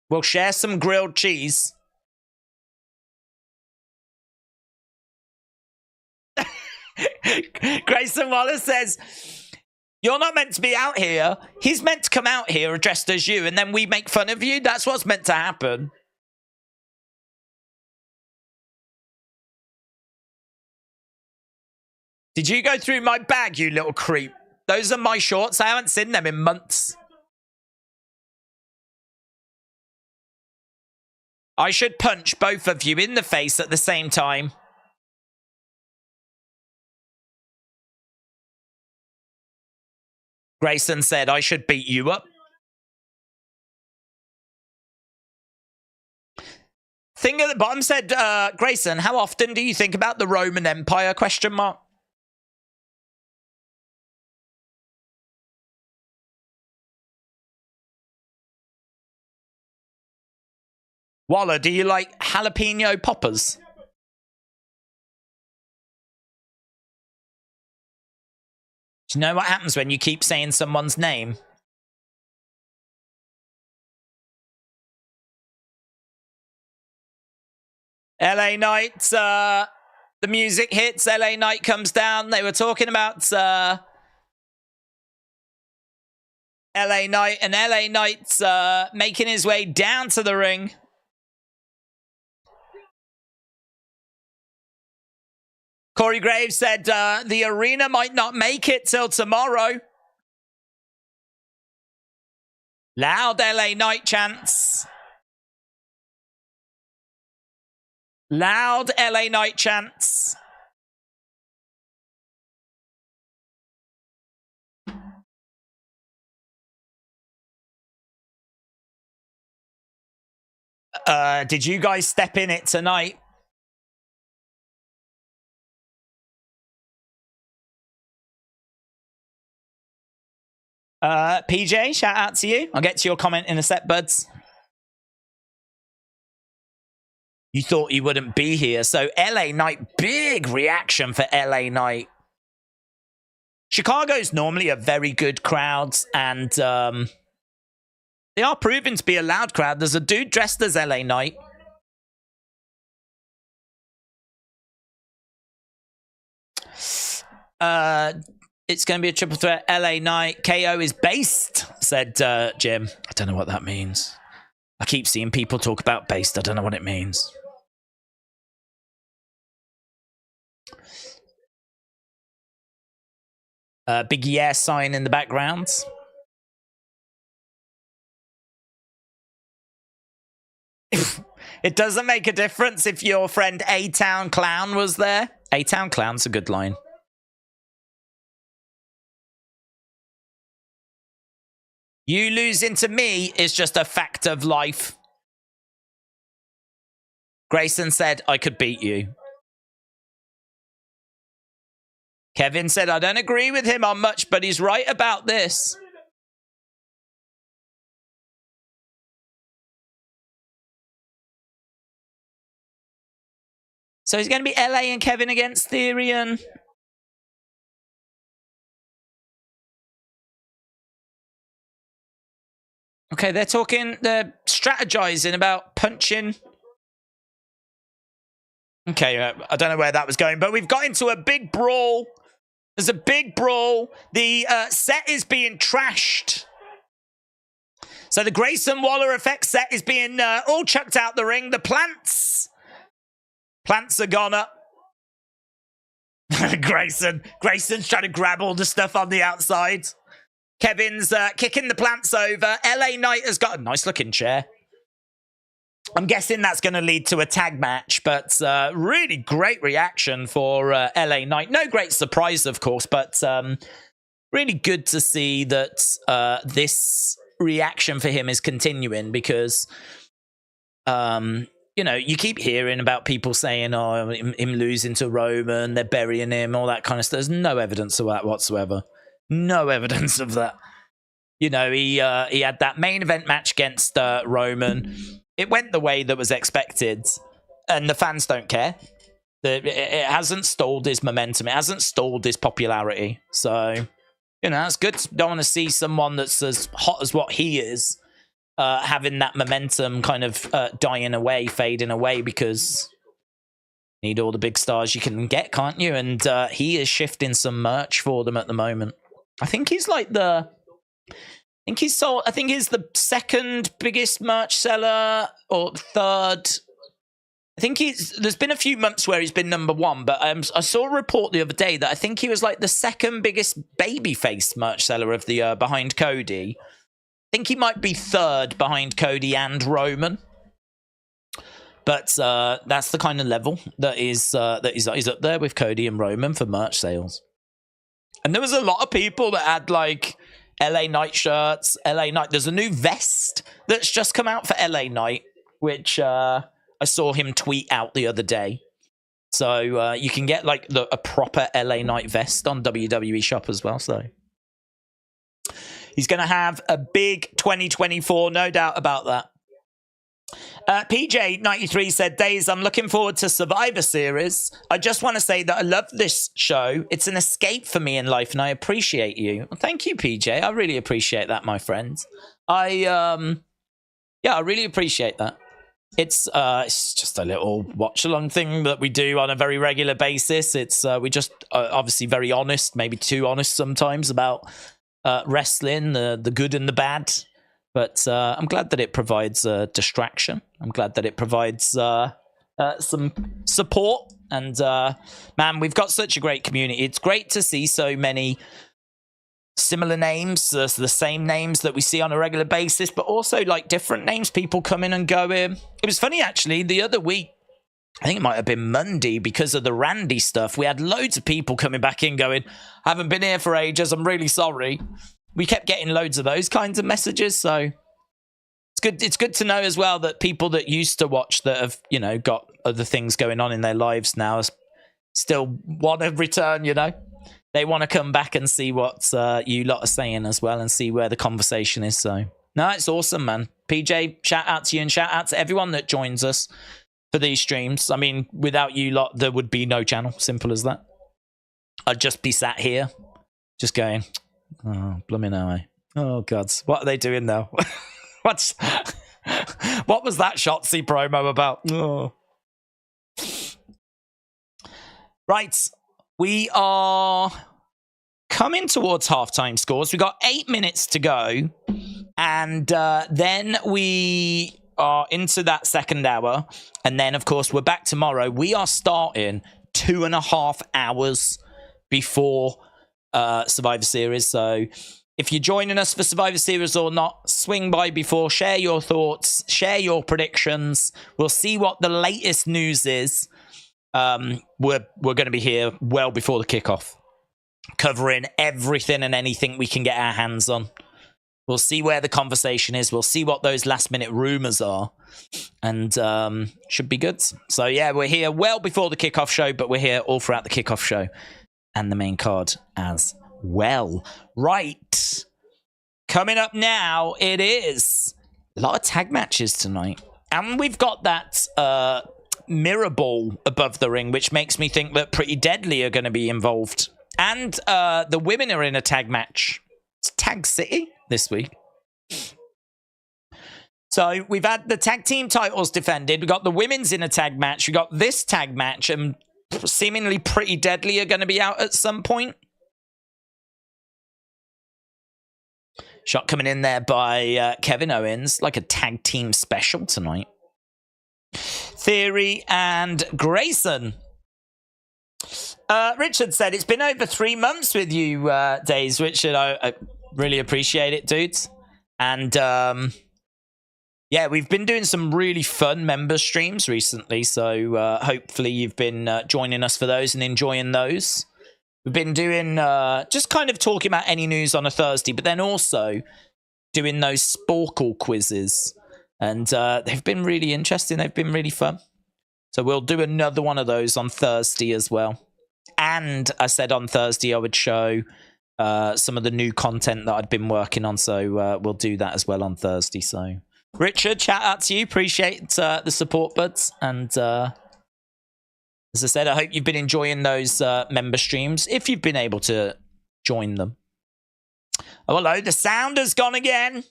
We'll share some grilled cheese. Grayson Wallace says, you're not meant to be out here. He's meant to come out here dressed as you, and then we make fun of you. That's what's meant to happen. Did you go through my bag, you little creep? Those are my shorts. I haven't seen them in months. I should punch both of you in the face at the same time. Grayson said, I should beat you up. Thing at the bottom said, Grayson, how often do you think about the Roman Empire? Question mark. Waller, do you like jalapeno poppers? Do you know what happens when you keep saying someone's name? LA Knight, the music hits, LA Knight comes down. They were talking about LA Knight, and LA Knight's making his way down to the ring. Corey Graves said the arena might not make it till tomorrow. Loud LA Knight chants. Loud LA Knight chants. Did you guys step in it tonight? PJ, shout out to you. I'll get to your comment in a sec, buds. You thought you wouldn't be here. So LA Knight, big reaction for LA Knight. Chicago's normally a very good crowd, and they are proving to be a loud crowd. There's a dude dressed as LA Knight. It's going to be a triple threat. LA Knight. KO is based, said Jim. I don't know what that means. I keep seeing people talk about based. I don't know what it means. Big yeah sign in the background. It doesn't make a difference if your friend A-Town Clown was there. A-Town Clown's a good line. You losing to me is just a fact of life. Grayson said, I could beat you. Kevin said, I don't agree with him on much, but he's right about this. So he's going to be LA and Kevin against Therian. Okay, they're strategizing about punching. Okay, I don't know where that was going, but we've got into a big brawl. There's a big brawl. The set is being trashed. So the Grayson Waller effect set is being all chucked out the ring. The plants are gone up. Grayson's trying to grab all the stuff on the outside. Kevin's kicking the plants over. LA Knight has got a nice looking chair. I'm guessing that's going to lead to a tag match, but really great reaction for LA Knight. No great surprise, of course, but really good to see that this reaction for him is continuing because, you know, you keep hearing about people saying, oh, him losing to Roman, they're burying him, all that kind of stuff. There's no evidence of that whatsoever. No evidence of that. You know, he had that main event match against Roman. It went the way that was expected, and the fans don't care. It hasn't stalled his momentum. It hasn't stalled his popularity. So, you know, that's good. Don't want to see someone that's as hot as what he is having that momentum kind of dying away, fading away, because you need all the big stars you can get, can't you? And he is shifting some merch for them at the moment. I think he's like I think he's the second biggest merch seller or third. I think there's been a few months where he's been number one, but I saw a report the other day that I think he was like the second biggest babyface merch seller of the year behind Cody. I think he might be third behind Cody and Roman. But that's the kind of level that is up there with Cody and Roman for merch sales. And there was a lot of people that had like LA Knight shirts, LA Knight. There's a new vest that's just come out for LA Knight, which I saw him tweet out the other day. So you can get like a proper LA Knight vest on WWE Shop as well. So he's going to have a big 2024, no doubt about that. PJ93 said, Days, I'm looking forward to Survivor Series. I just want to say that I love this show. It's an escape for me in life, and I appreciate you. Well, thank you, PJ. I really appreciate that, my friend. I really appreciate that. It's just a little watch-along thing that we do on a very regular basis. It's we just obviously very honest, maybe too honest sometimes about wrestling, the good and the bad. But I'm glad that it provides distraction. I'm glad that it provides some support. And, man, we've got such a great community. It's great to see so many similar names, the same names that we see on a regular basis, but also, like, different names. People come in and go in. It was funny, actually, the other week, I think it might have been Monday, because of the Randy stuff, we had loads of people coming back in going, haven't been here for ages, I'm really sorry. We kept getting loads of those kinds of messages, so it's good. It's good to know as well that people that used to watch that have, you know, got other things going on in their lives now still want to return. You know, they want to come back and see what you lot are saying as well, and see where the conversation is. So no, it's awesome, man. PJ, shout out to you and shout out to everyone that joins us for these streams. I mean, without you lot, there would be no channel. Simple as that. I'd just be sat here, just going. Oh, blooming eye. Oh, God. What are they doing now? What was that Shotzi promo about? Oh. Right. We are coming towards halftime scores. We've got 8 minutes to go. And then we are into that second hour. And then, of course, we're back tomorrow. We are starting 2.5 hours before Survivor Series. So if you're joining us for Survivor Series or not, swing by before, share your thoughts, share your predictions. We'll see what the latest news is. We're going to be here well before the kickoff, covering everything and anything we can get our hands on. We'll see where the conversation is. We'll see what those last minute rumors are, and should be good. So yeah, we're here well before the kickoff show, but we're here all throughout the kickoff show and the main card as well. Right. Coming up now, it is a lot of tag matches tonight. And we've got that mirror ball above the ring, which makes me think that Pretty Deadly are going to be involved. And the women are in a tag match. It's Tag City this week. So we've had the tag team titles defended. We've got the women's in a tag match. We've got this tag match, and seemingly Pretty Deadly are going to be out at some point. Shot coming in there by Kevin Owens, like a tag team special tonight. Theory and Grayson. Richard said, it's been over 3 months with you, Days. Richard, I really appreciate it, dudes. And yeah, we've been doing some really fun member streams recently, so hopefully you've been joining us for those and enjoying those. We've been doing just kind of talking about any news on a Thursday, but then also doing those Sporkle quizzes. And they've been really interesting. They've been really fun. So we'll do another one of those on Thursday as well. And I said on Thursday I would show some of the new content that I'd been working on. So we'll do that as well on Thursday. So Richard, shout out to you. Appreciate the support, buds. And as I said, I hope you've been enjoying those member streams, if you've been able to join them. Oh, hello. The sound has gone again.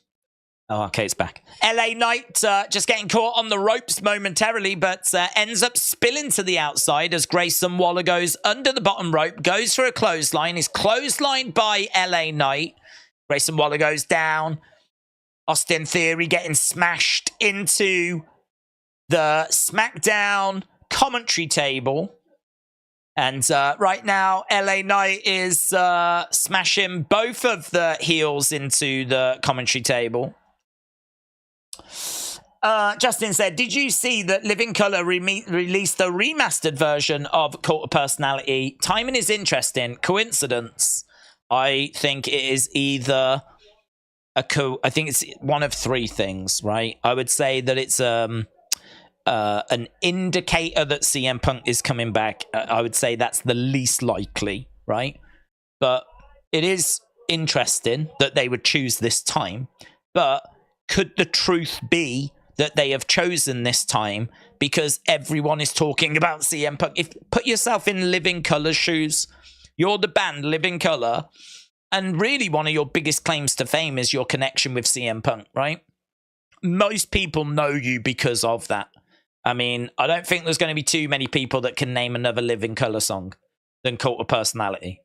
Oh, okay, it's back. LA Knight just getting caught on the ropes momentarily, but ends up spilling to the outside as Grayson Waller goes under the bottom rope, goes for a clothesline, is clotheslined by LA Knight. Grayson Waller goes down. Austin Theory getting smashed into the SmackDown commentary table. And right now, LA Knight is smashing both of the heels into the commentary table. Justin said, did you see that Living Colour released a remastered version of Cult of Personality? Timing is interesting. Coincidence? I think it is either I think it's one of three things, right? I would say that it's an indicator that CM Punk is coming back. I would say that's the least likely, right? But it is interesting that they would choose this time. But could the truth be that they have chosen this time because everyone is talking about CM Punk? Put yourself in Living Colour's shoes. You're the band Living Colour, and really one of your biggest claims to fame is your connection with CM Punk, right? Most people know you because of that. I mean, I don't think there's going to be too many people that can name another Living Colour song than Cult of Personality.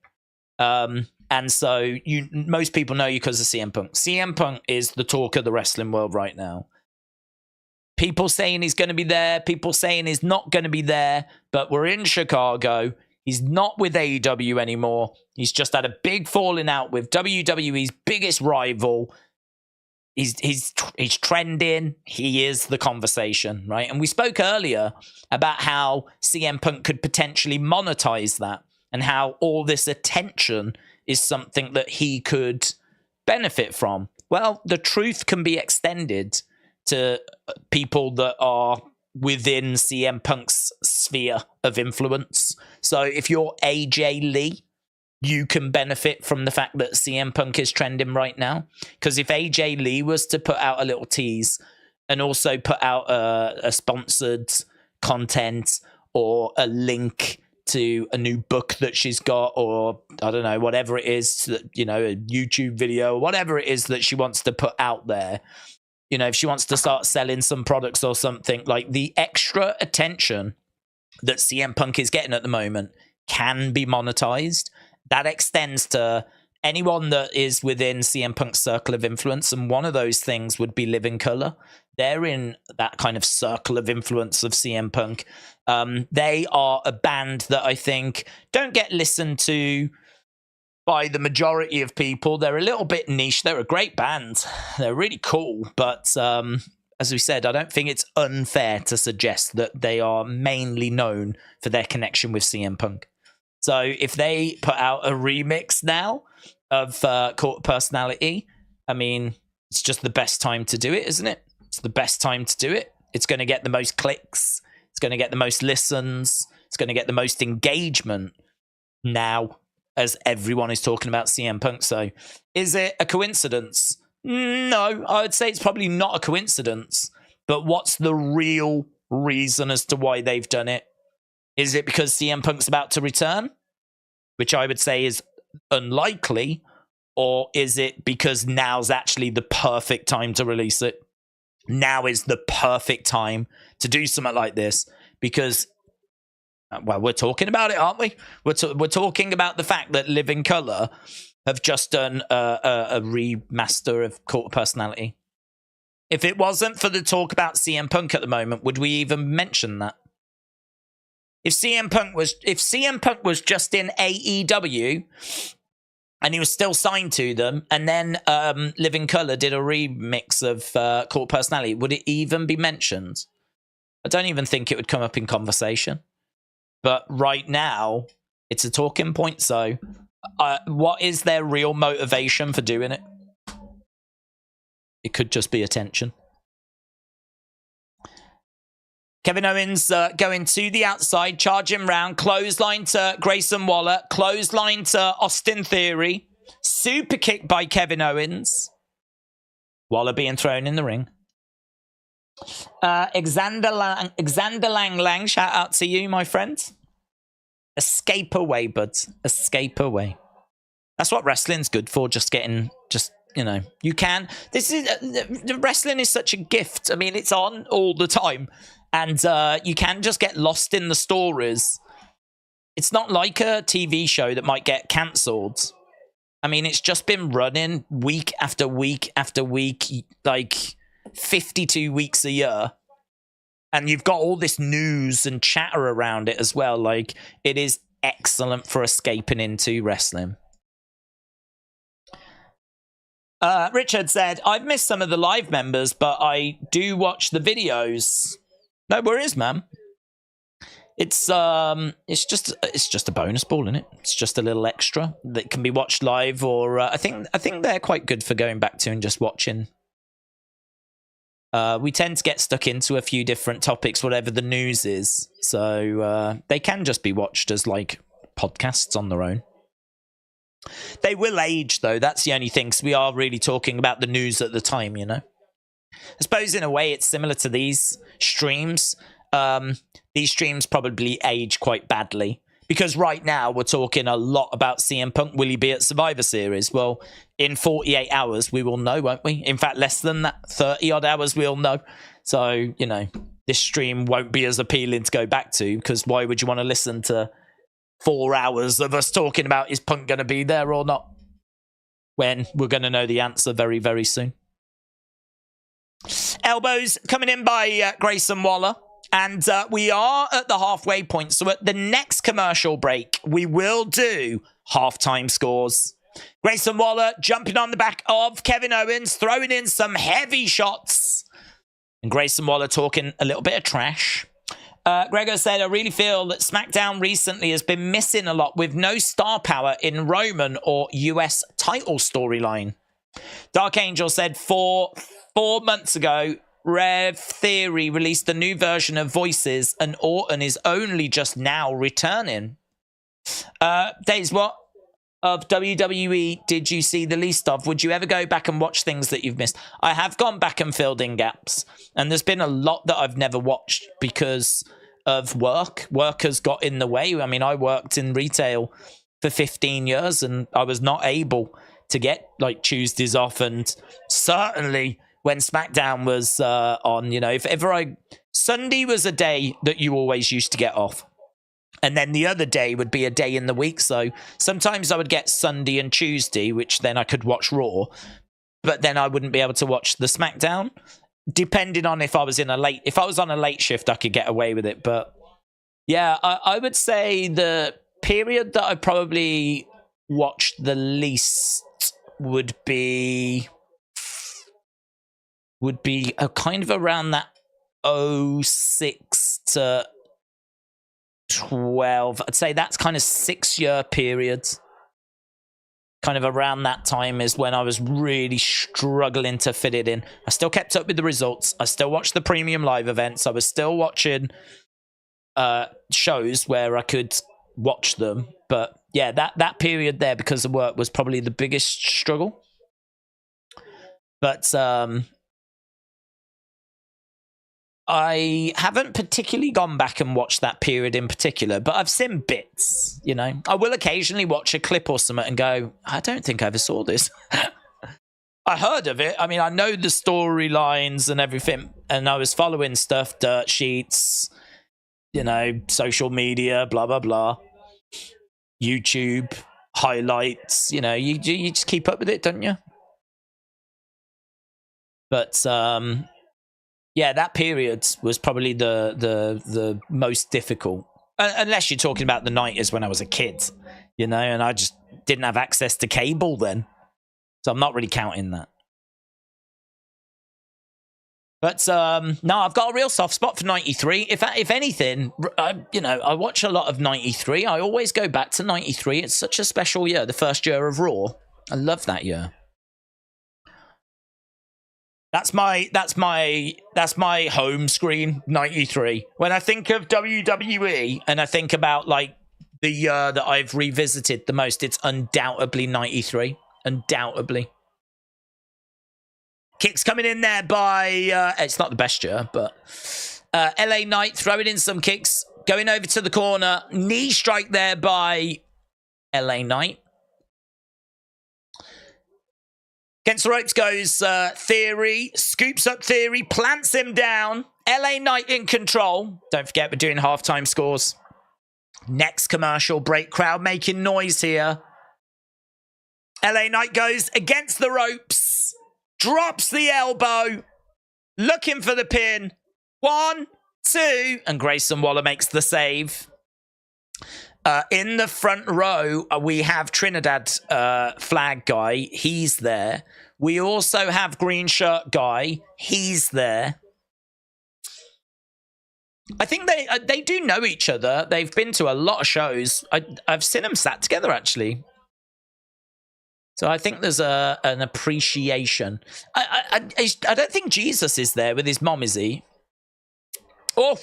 And so most people know you because of CM Punk. CM Punk is the talk of the wrestling world right now. People saying he's going to be there, people saying he's not going to be there, but we're in Chicago. He's not with AEW anymore. He's just had a big falling out with WWE's biggest rival. He's trending. He is the conversation, right? And we spoke earlier about how CM Punk could potentially monetize that and how all this attention is something that he could benefit from. Well, the truth can be extended to people that are within CM Punk's sphere of influence. So if you're AJ Lee, you can benefit from the fact that CM Punk is trending right now. Because if AJ Lee was to put out a little tease and also put out a sponsored content or a link to a new book that she's got, or I don't know, whatever it is, that, you know, a YouTube video, whatever it is that she wants to put out there, you know, if she wants to start selling some products or something, like the extra attention that CM Punk is getting at the moment can be monetized. That extends to anyone that is within CM Punk's circle of influence. And one of those things would be Living Colour. They're in that kind of circle of influence of CM Punk. They are a band that I think don't get listened to by the majority of people. They're a little bit niche. They're a great band. They're really cool. But as we said, I don't think it's unfair to suggest that they are mainly known for their connection with CM Punk. So if they put out a remix now of Cult of Personality, I mean, it's just the best time to do it, isn't it? It's the best time to do it. It's going to get the most clicks. It's going to get the most listens. It's going to get the most engagement now, as everyone is talking about CM Punk. So is it a coincidence? No, I would say it's probably not a coincidence. But what's the real reason as to why they've done it? Is it because CM Punk's about to return? Which I would say is unlikely. Or is it because now's actually the perfect time to release it? Now is the perfect time to do something like this. Because, well, we're talking about it, aren't we? We're talking about the fact that Living Colour have just done a remaster of Cult of Personality. If it wasn't for the talk about CM Punk at the moment, would we even mention that? If CM Punk was just in AEW and he was still signed to them, and then Living Colour did a remix of Cult of Personality, would it even be mentioned? I don't even think it would come up in conversation. But right now, it's a talking point. So what is their real motivation for doing it? It could just be attention. Kevin Owens going to the outside, charging round, clothesline to Grayson Waller, clothesline to Austin Theory, super kick by Kevin Owens. Waller being thrown in the ring. Xander Lang, shout out to you, my friend. Escape away, buds. Escape away. That's what wrestling's good for, you know, you can. Wrestling is such a gift. I mean, it's on all the time. And you can just get lost in the stories. It's not like a TV show that might get cancelled. I mean, it's just been running week after week after week, like 52 weeks a year. And you've got all this news and chatter around it as well. Like, it is excellent for escaping into wrestling. Richard said, I've missed some of the live members, but I do watch the videos. No worries, man. It's just a bonus ball, isn't it? It's just a little extra that can be watched live, or I think they're quite good for going back to and just watching. We tend to get stuck into a few different topics, whatever the news is, so they can just be watched as like podcasts on their own. They will age, though. That's the only thing, because we are really talking about the news at the time, you know? I suppose in a way it's similar to these streams. These streams probably age quite badly, because right now we're talking a lot about CM Punk. Will he be at Survivor Series? Well, in 48 hours we will know, won't we? In fact, less than that, 30 odd hours we'll know. So, you know, this stream won't be as appealing to go back to, because why would you want to listen to 4 hours of us talking about is Punk going to be there or not, when we're going to know the answer very, very soon. Elbows coming in by Grayson Waller. And we are at the halfway point. So at the next commercial break, we will do halftime scores. Grayson Waller jumping on the back of Kevin Owens, throwing in some heavy shots. And Grayson Waller talking a little bit of trash. Gregor said, I really feel that SmackDown recently has been missing a lot with no star power in Roman or US title storyline. Dark Angel said 4 months ago, Rev Theory released a new version of Voices, and Orton is only just now returning. Days, what of WWE did you see the least of? Would you ever go back and watch things that you've missed? I have gone back and filled in gaps, and there's been a lot that I've never watched because of work. Work has got in the way. I mean, I worked in retail for 15 years, and I was not able to get like Tuesdays off, and certainly when SmackDown was on, you know, if ever Sunday was a day that you always used to get off. And then the other day would be a day in the week. So sometimes I would get Sunday and Tuesday, which then I could watch Raw. But then I wouldn't be able to watch the SmackDown. Depending on if I was on a late shift, I could get away with it. But yeah, I would say the period that I probably watched the least would be a kind of around that 06 to 12. I'd say that's kind of 6-year period. Kind of around that time is when I was really struggling to fit it in. I still kept up with the results. I still watched the premium live events. I was still watching shows where I could watch them. But yeah, that period there, because of work, was probably the biggest struggle. But I haven't particularly gone back and watched that period in particular, but I've seen bits, you know. I will occasionally watch a clip or something and go, I don't think I ever saw this. I heard of it. I mean, I know the storylines and everything, and I was following stuff, dirt sheets, you know, social media, blah, blah, blah. YouTube, highlights, you know, you just keep up with it, don't you? But, yeah, that period was probably the most difficult. Unless you're talking about the 90s when I was a kid, you know, and I just didn't have access to cable then. So I'm not really counting that. But, no, I've got a real soft spot for 93. If anything, I watch a lot of 93. I always go back to 93. It's such a special year, the first year of Raw. I love that year. That's my home screen, 93. When I think of WWE and I think about like the year that I've revisited the most, it's undoubtedly 93. Undoubtedly. Kicks coming in there by, it's not the best year, but LA Knight throwing in some kicks, going over to the corner, knee strike there by LA Knight. Against the ropes goes Theory, scoops up Theory, plants him down. LA Knight in control. Don't forget we're doing halftime scores. Next commercial break, crowd making noise here. LA Knight goes against the ropes, drops the elbow, looking for the pin. 1, 2, and Grayson Waller makes the save. In the front row, we have Trinidad flag guy. He's there. We also have green shirt guy. He's there. I think they do know each other. They've been to a lot of shows. I've seen them sat together, actually. So I think there's an appreciation. I don't think Jesus is there with his mom, is he? Oh.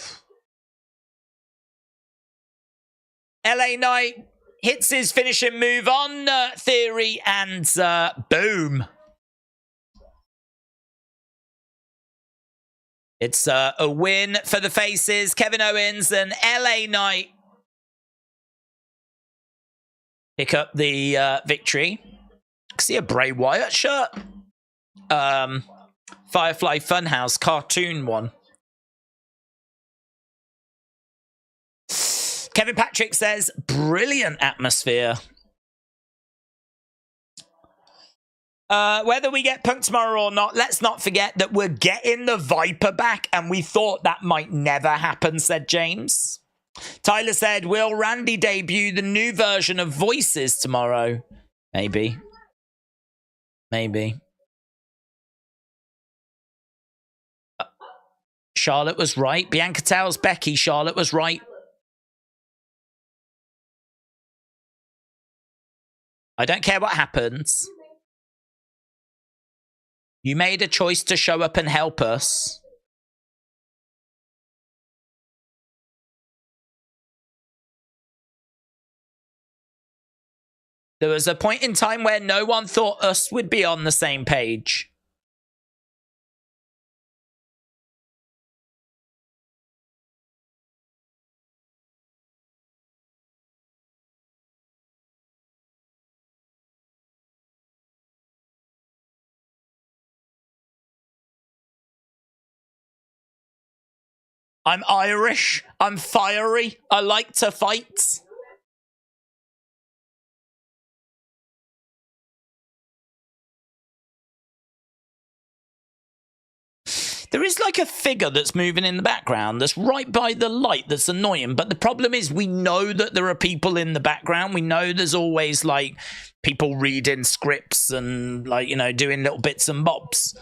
LA Knight hits his finishing move on Theory, and boom. It's a win for the faces. Kevin Owens and LA Knight pick up the victory. I see a Bray Wyatt shirt. Firefly Funhouse cartoon one. Kevin Patrick says, brilliant atmosphere. Whether we get Punk tomorrow or not, let's not forget that we're getting the Viper back, and we thought that might never happen, said James. Tyler said, will Randy debut the new version of Voices tomorrow? Maybe. Maybe. Charlotte was right. Bianca tells Becky Charlotte was right. I don't care what happens. You made a choice to show up and help us. There was a point in time where no one thought us would be on the same page. I'm Irish. I'm fiery. I like to fight. There is like a figure that's moving in the background that's right by the light that's annoying. But the problem is we know that there are people in the background. We know there's always like people reading scripts and like, you know, doing little bits and bobs.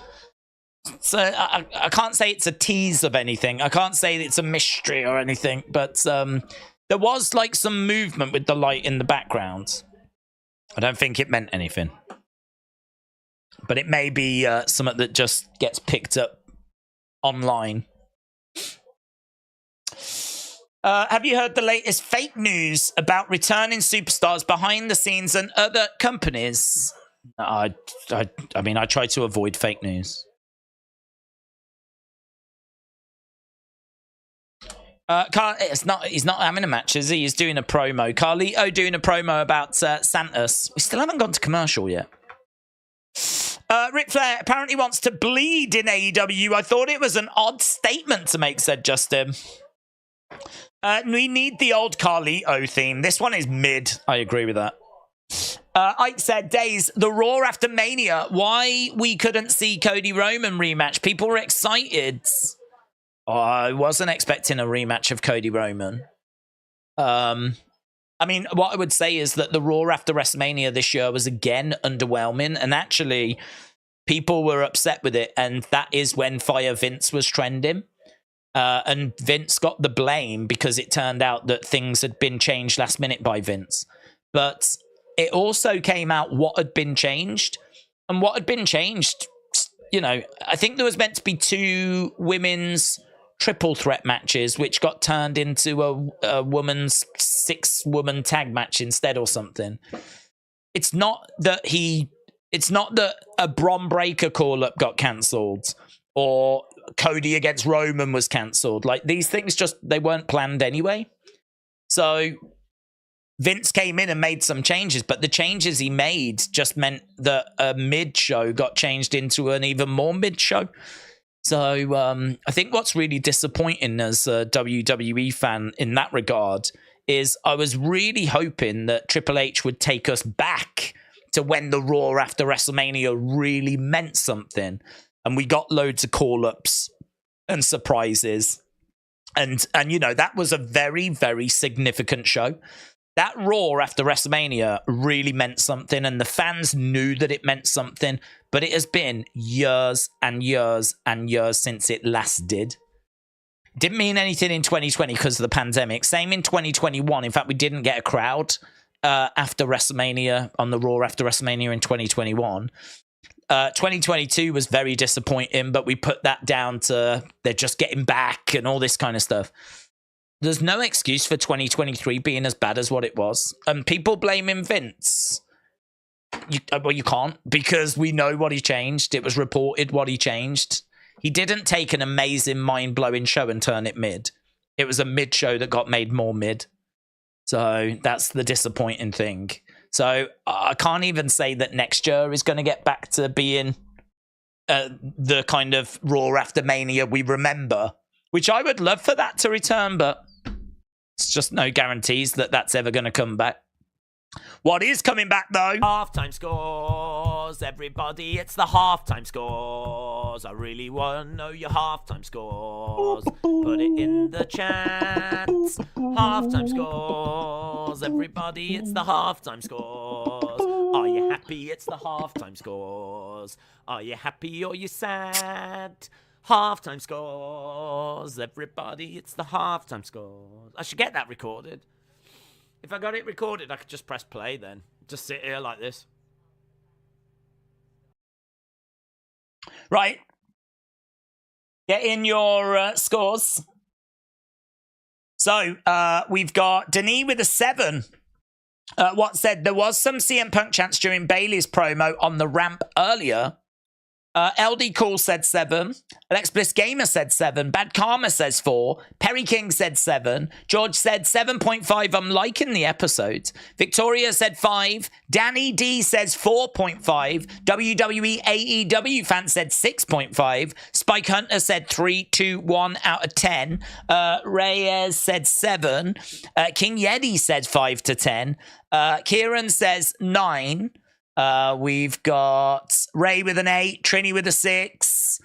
So I can't say it's a tease of anything. I can't say it's a mystery or anything. But there was like some movement with the light in the background. I don't think it meant anything. But it may be something that just gets picked up online. Have you heard the latest fake news about returning superstars behind the scenes and other companies? I mean, I try to avoid fake news. He's not having a match, is he? He's doing a promo. Carlito doing a promo about Santos. We still haven't gone to commercial yet. Ric Flair apparently wants to bleed in AEW. I thought it was an odd statement to make, said Justin. We need the old Carlito theme. This one is mid. I agree with that. Ike said, Days, the Raw after Mania. Why we couldn't see Cody Roman rematch? People were excited. Oh, I wasn't expecting a rematch of Cody Roman. I mean, what I would say is that the Raw after WrestleMania this year was again underwhelming, and actually people were upset with it, and that is when Fire Vince was trending. And Vince got the blame because it turned out that things had been changed last minute by Vince. But it also came out what had been changed, and what had been changed, you know, I think there was meant to be 2 women's triple threat matches, which got turned into a woman's 6-woman tag match instead or something. It's not that a Bron Breakker call-up got cancelled or Cody against Roman was cancelled. Like, these things just, they weren't planned anyway. So Vince came in and made some changes, but the changes he made just meant that a mid-show got changed into an even more mid-show. So I think what's really disappointing as a WWE fan in that regard is I was really hoping that Triple H would take us back to when the Raw after WrestleMania really meant something. And we got loads of call-ups and surprises. And you know, that was a very, very significant show. That Raw after WrestleMania really meant something, and the fans knew that it meant something, but it has been years and years and years since it last did. Didn't mean anything in 2020 because of the pandemic. Same in 2021. In fact, we didn't get a crowd after WrestleMania, on the Raw after WrestleMania in 2021. 2022 was very disappointing, but we put that down to they're just getting back and all this kind of stuff. There's no excuse for 2023 being as bad as what it was. And people blaming Vince. Well, you can't, because we know what he changed. It was reported what he changed. He didn't take an amazing, mind-blowing show and turn it mid. It was a mid show that got made more mid. So that's the disappointing thing. So I can't even say that next year is going to get back to being the kind of Raw after Mania we remember, which I would love for that to return, but it's just no guarantees that that's ever going to come back. What is coming back, though? Halftime scores, everybody, it's the halftime scores. I really want to know your halftime scores. Put it in the chat. Halftime scores, everybody, it's the halftime scores. Are you happy? It's the halftime scores. Are you happy or you sad? Halftime scores, everybody, it's the halftime scores. I should get that recorded. If I got it recorded, I could just press play then. Just sit here like this. Right. Get in your scores. So, we've got Denis with a 7. What said, there was some CM Punk chants during Bayley's promo on the ramp earlier. LD Cool said 7. Alex Bliss Gamer said 7. Bad Karma says 4. Perry King said 7. George said 7.5. I'm liking the episode. Victoria said 5. Danny D says 4.5. WWE AEW fan said 6.5. Spike Hunter said 3, 2, 1 out of 10. Reyes said 7. King Yeti said 5 to 10. Kieran says 9. We've got Ray with an 8, Trini with a 6,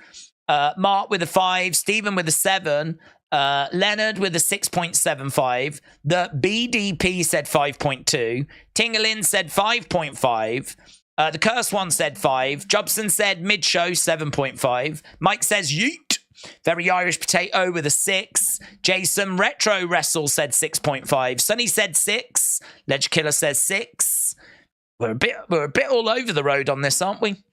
Mark with a 5, Stephen with a 7, Leonard with a 6.75, the BDP said 5.2, Tingalin said 5.5, the Curse One said 5, Jobson said mid-show 7.5, Mike says yeet, Very Irish Potato with a 6, Jason Retro Wrestle said 6.5, Sonny said 6, Ledge Killer says 6, We're a bit all over the road on this, aren't we?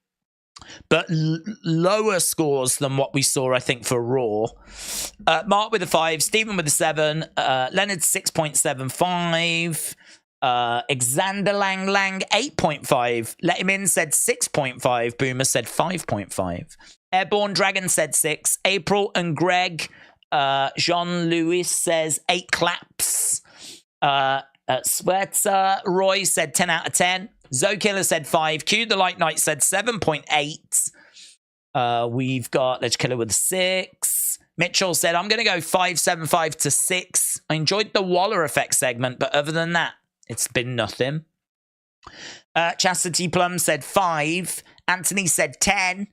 But lower scores than what we saw, I think, for Raw. Mark with a 5, Stephen with a 7, Leonard 6.75, Xander Lang Lang 8.5, Let Him In said 6.5, Boomer said 5.5, Airborne Dragon said 6, April and Greg, Jean-Louis says 8 claps, Sweater Roy said 10 out of 10. Zokiller said 5. Q the Light Knight said 7.8. We've got Ledge Killer with 6. Mitchell said, I'm going to go 5.75 to 6. I enjoyed the Waller Effect segment, but other than that, it's been nothing. Chastity Plum said 5. Anthony said 10.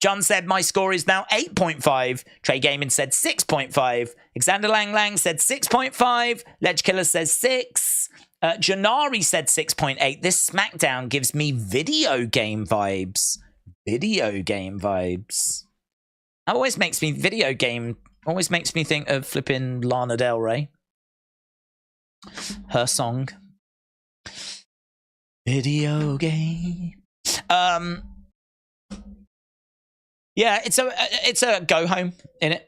John said, my score is now 8.5. Trey Gaming said 6.5. Xander Lang Lang said 6.5. Ledge Killer says 6. Janari said 6.8. This SmackDown gives me video game vibes. Video game vibes. Always makes me think of flipping Lana Del Rey. Her song. Video game. Yeah, it's a go home, innit?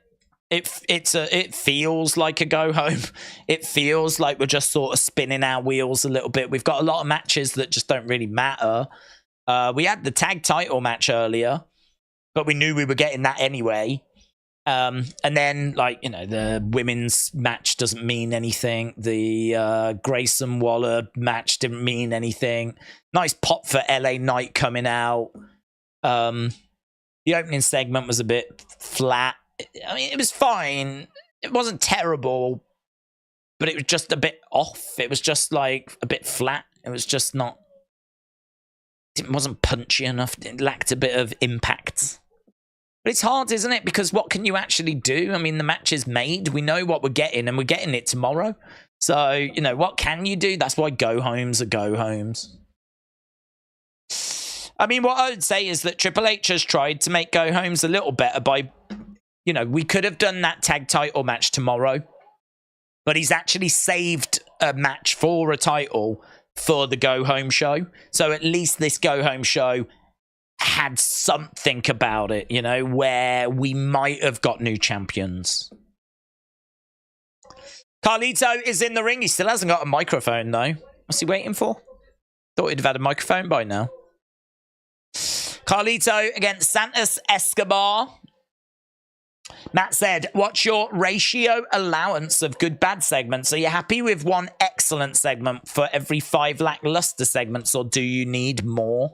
It feels like a go home. It feels like we're just sort of spinning our wheels a little bit. We've got a lot of matches that just don't really matter. We had the tag title match earlier, but we knew we were getting that anyway. And then, like, you know, the women's match doesn't mean anything. The Grayson Waller match didn't mean anything. Nice pop for LA Knight coming out. The opening segment was a bit flat. I mean, it was fine. It wasn't terrible, but it was just a bit off. It was just like a bit flat. It was just not... It wasn't punchy enough. It lacked a bit of impact. But it's hard, isn't it? Because what can you actually do? I mean, the match is made. We know what we're getting, and we're getting it tomorrow. So, you know, what can you do? That's why go-homes are go-homes. I mean, what I would say is that Triple H has tried to make go-homes a little better by you know, we could have done that tag title match tomorrow, but he's actually saved a match for a title for the go home show. So at least this go home show had something about it, you know, where we might have got new champions. Carlito is in the ring. He still hasn't got a microphone, though. What's he waiting for? Thought he'd have had a microphone by now. Carlito against Santos Escobar. Matt said, what's your ratio allowance of good bad segments? Are you happy with one excellent segment for every 5 lackluster segments, or do you need more?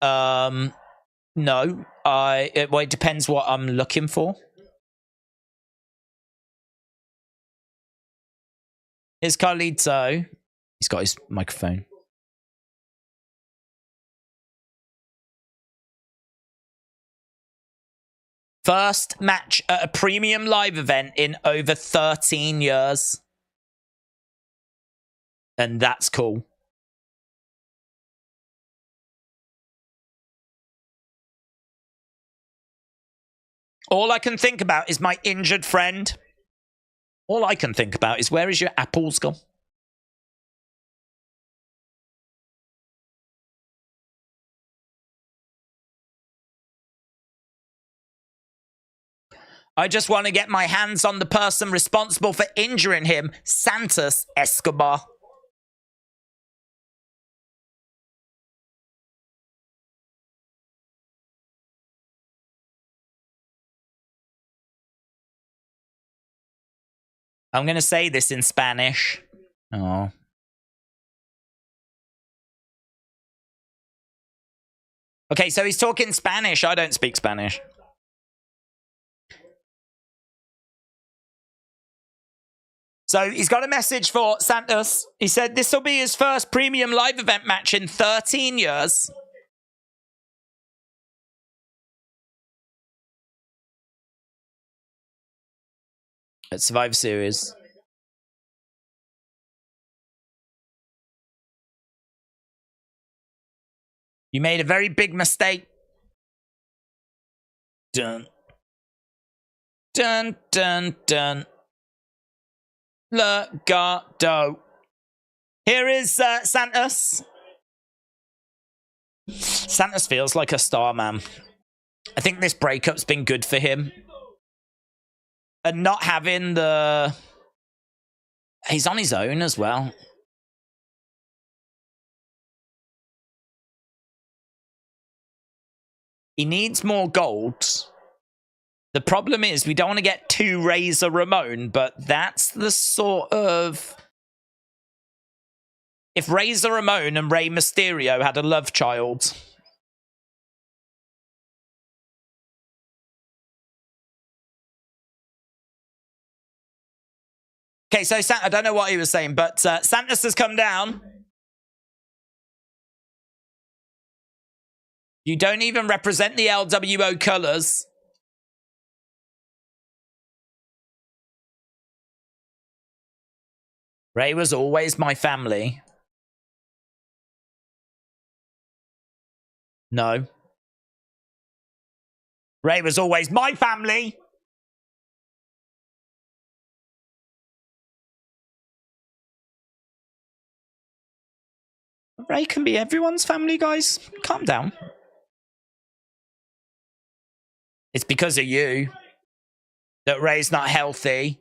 No. It depends what I'm looking for. Here's Carlito. He's got his microphone. First match at a premium live event in over 13 years. And that's cool. All I can think about is my injured friend. All I can think about is, where is your apples gone? I just want to get my hands on the person responsible for injuring him, Santos Escobar. I'm going to say this in Spanish. Oh. Okay, so he's talking Spanish. I don't speak Spanish. So he's got a message for Santos. He said this will be his first premium live event match in 13 years. At Survivor Series. You made a very big mistake. Dun. Dun, dun, dun. Legado. Here is Santos. Santos feels like a star, man. I think this breakup's been good for him. And not having the... He's on his own as well. He needs more gold. The problem is we don't want to get too Razor Ramon, but that's the sort of... If Razor Ramon and Rey Mysterio had a love child... Okay, so I don't know what he was saying, but Santos has come down. You don't even represent the LWO colors. Rey was always my family. No. Rey was always my family. Rey can be everyone's family, guys. Calm down. It's because of you that Rey's not healthy.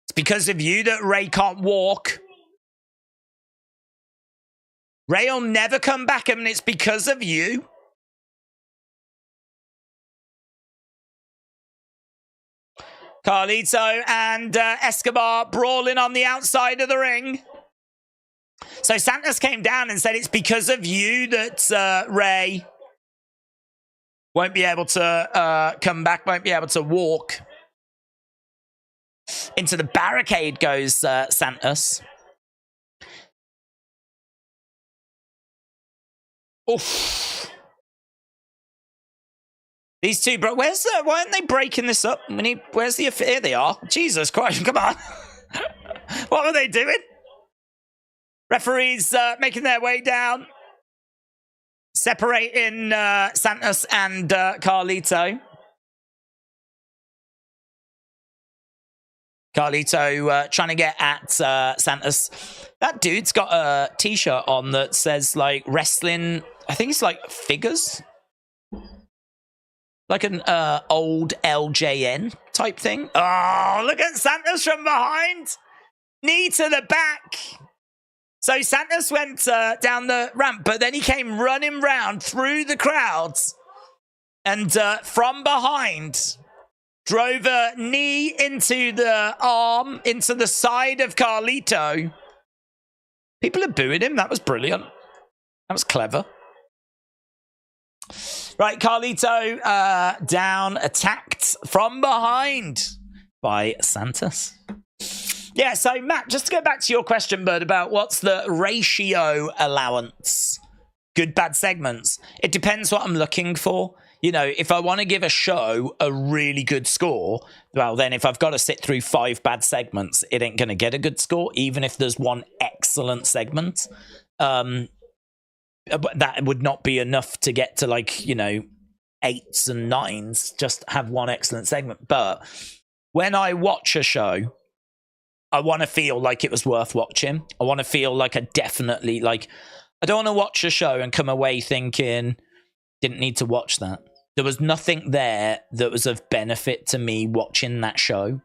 It's because of you that Rey can't walk. Rey will never come back, and it's because of you. Carlito and Escobar brawling on the outside of the ring. So Santos came down and said it's because of you that Rey won't be able to come back, won't be able to walk. Into the barricade goes Santos. Oof. These two, bro. Why aren't they breaking this up? Where's the... Here they are. Jesus Christ, come on. What are they doing? Referees making their way down. separating Santos and Carlito. Carlito trying to get at Santos. That dude's got a t-shirt on that says like wrestling. I think it's like figures. Like an old LJN type thing. Oh, look at Santos from behind. Knee to the back. So Santos went down the ramp, but then he came running round through the crowds and from behind drove a knee into the arm, into the side of Carlito. People are booing him. That was brilliant. That was clever. Right, Carlito down, attacked from behind by Santos. Yeah, so Matt, just to go back to your question, bud, about what's the ratio allowance? Good, bad segments. It depends what I'm looking for. You know, if I want to give a show a really good score, well, then if I've got to sit through 5 bad segments, it ain't going to get a good score, even if there's one excellent segment. That would not be enough to get to, like, you know, 8s and 9s, just have one excellent segment. But when I watch a show, I want to feel like it was worth watching. I want to feel like I definitely, like, I don't want to watch a show and come away thinking, didn't need to watch that. There was nothing there that was of benefit to me watching that show.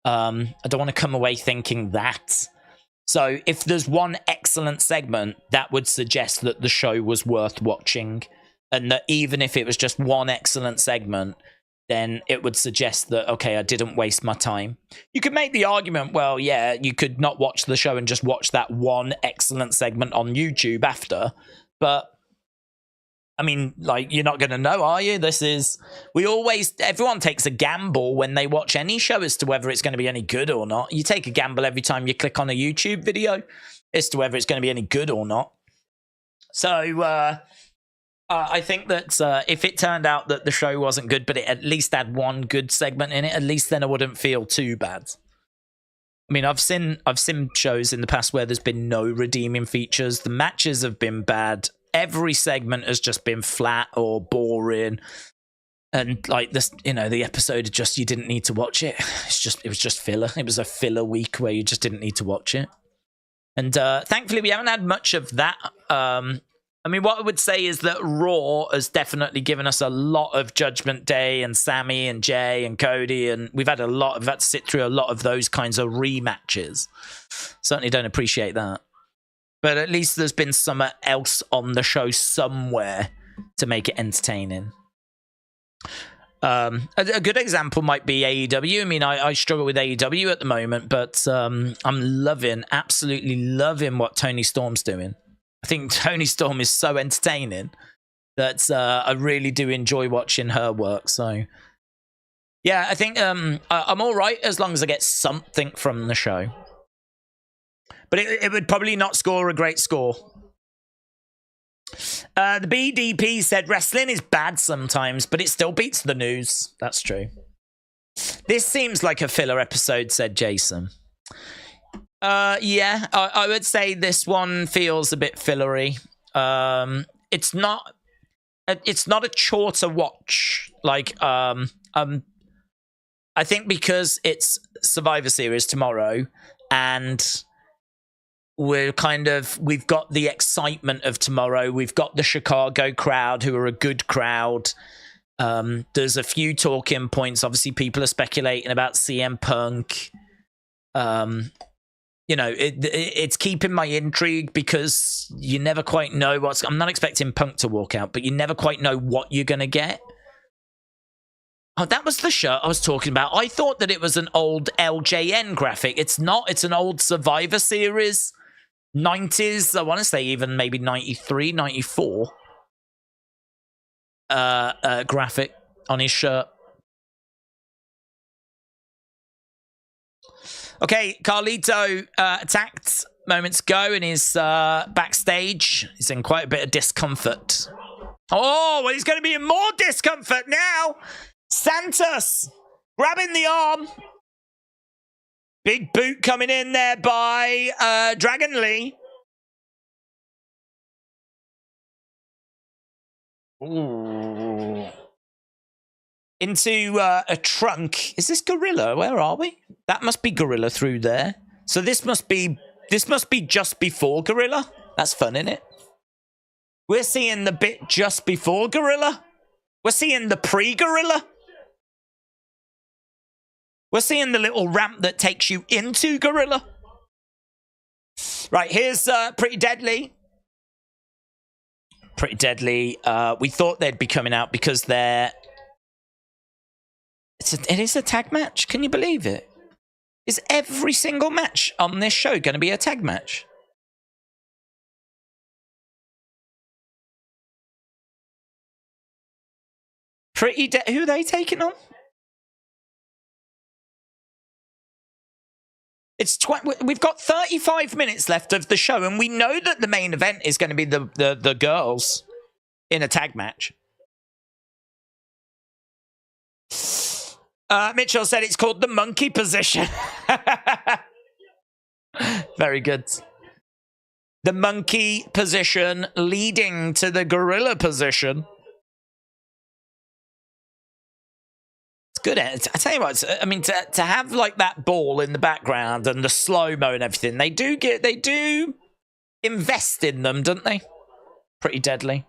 I don't want to come away thinking that. So if there's one excellent segment, that would suggest that the show was worth watching. And that even if it was just one excellent segment, then it would suggest that, okay, I didn't waste my time. You could make the argument, well, yeah, you could not watch the show and just watch that one excellent segment on YouTube after. But I mean, like, you're not going to know, are you? Everyone takes a gamble when they watch any show as to whether it's going to be any good or not. You take a gamble every time you click on a YouTube video as to whether it's going to be any good or not. So, I think that if it turned out that the show wasn't good, but it at least had one good segment in it, at least then I wouldn't feel too bad. I mean, I've seen shows in the past where there's been no redeeming features. The matches have been bad. Every segment has just been flat or boring. And like this, you know, the episode just, you didn't need to watch it. It was just filler. It was a filler week where you just didn't need to watch it. And thankfully, we haven't had much of that. I mean, what I would say is that Raw has definitely given us a lot of Judgment Day and Sammy and Jay and Cody, and we've had to sit through a lot of those kinds of rematches. Certainly don't appreciate that. But at least there's been something else on the show somewhere to make it entertaining. A good example might be AEW. I mean, I struggle with AEW at the moment, but I'm absolutely loving what Toni Storm's doing. I think Toni Storm is so entertaining that I really do enjoy watching her work. So, yeah, I think I'm all right as long as I get something from the show. But it would probably not score a great score. The BDP said wrestling is bad sometimes, but it still beats the news. That's true. This seems like a filler episode, said Jason. Yeah, I would say this one feels a bit fillery. It's not a chore to watch. Like, I think because it's Survivor Series tomorrow, and we've got the excitement of tomorrow. We've got the Chicago crowd, who are a good crowd. There's a few talking points. Obviously, people are speculating about CM Punk. You know, it's keeping my intrigue because you never quite know I'm not expecting Punk to walk out, but you never quite know what you're going to get. Oh, that was the shirt I was talking about. I thought that it was an old LJN graphic. It's not. It's an old Survivor Series 90s. I want to say even maybe 93, 94 graphic on his shirt. Okay, Carlito attacked moments ago and is backstage. He's in quite a bit of discomfort. Oh, well, he's going to be in more discomfort now. Santos grabbing the arm. Big boot coming in there by Dragon Lee. Ooh. Into a trunk. Is this Gorilla? Where are we? That must be Gorilla through there. So this must be just before Gorilla. That's fun, isn't it? We're seeing the bit just before Gorilla. We're seeing the pre-Gorilla. We're seeing the little ramp that takes you into Gorilla. Right, here's Pretty Deadly. Pretty Deadly. We thought they'd be coming out because they're... It is a tag match. Can you believe it? Is every single match on this show going to be a tag match? Who are they taking on? We've got 35 minutes left of the show, and we know that the main event is going to be the girls in a tag match. Mitchell said it's called the monkey position. Very good. The monkey position leading to the gorilla position. Good. I tell you what, I mean, to have like that ball in the background and the slow-mo and everything, they do invest in them, don't they? Pretty Deadly.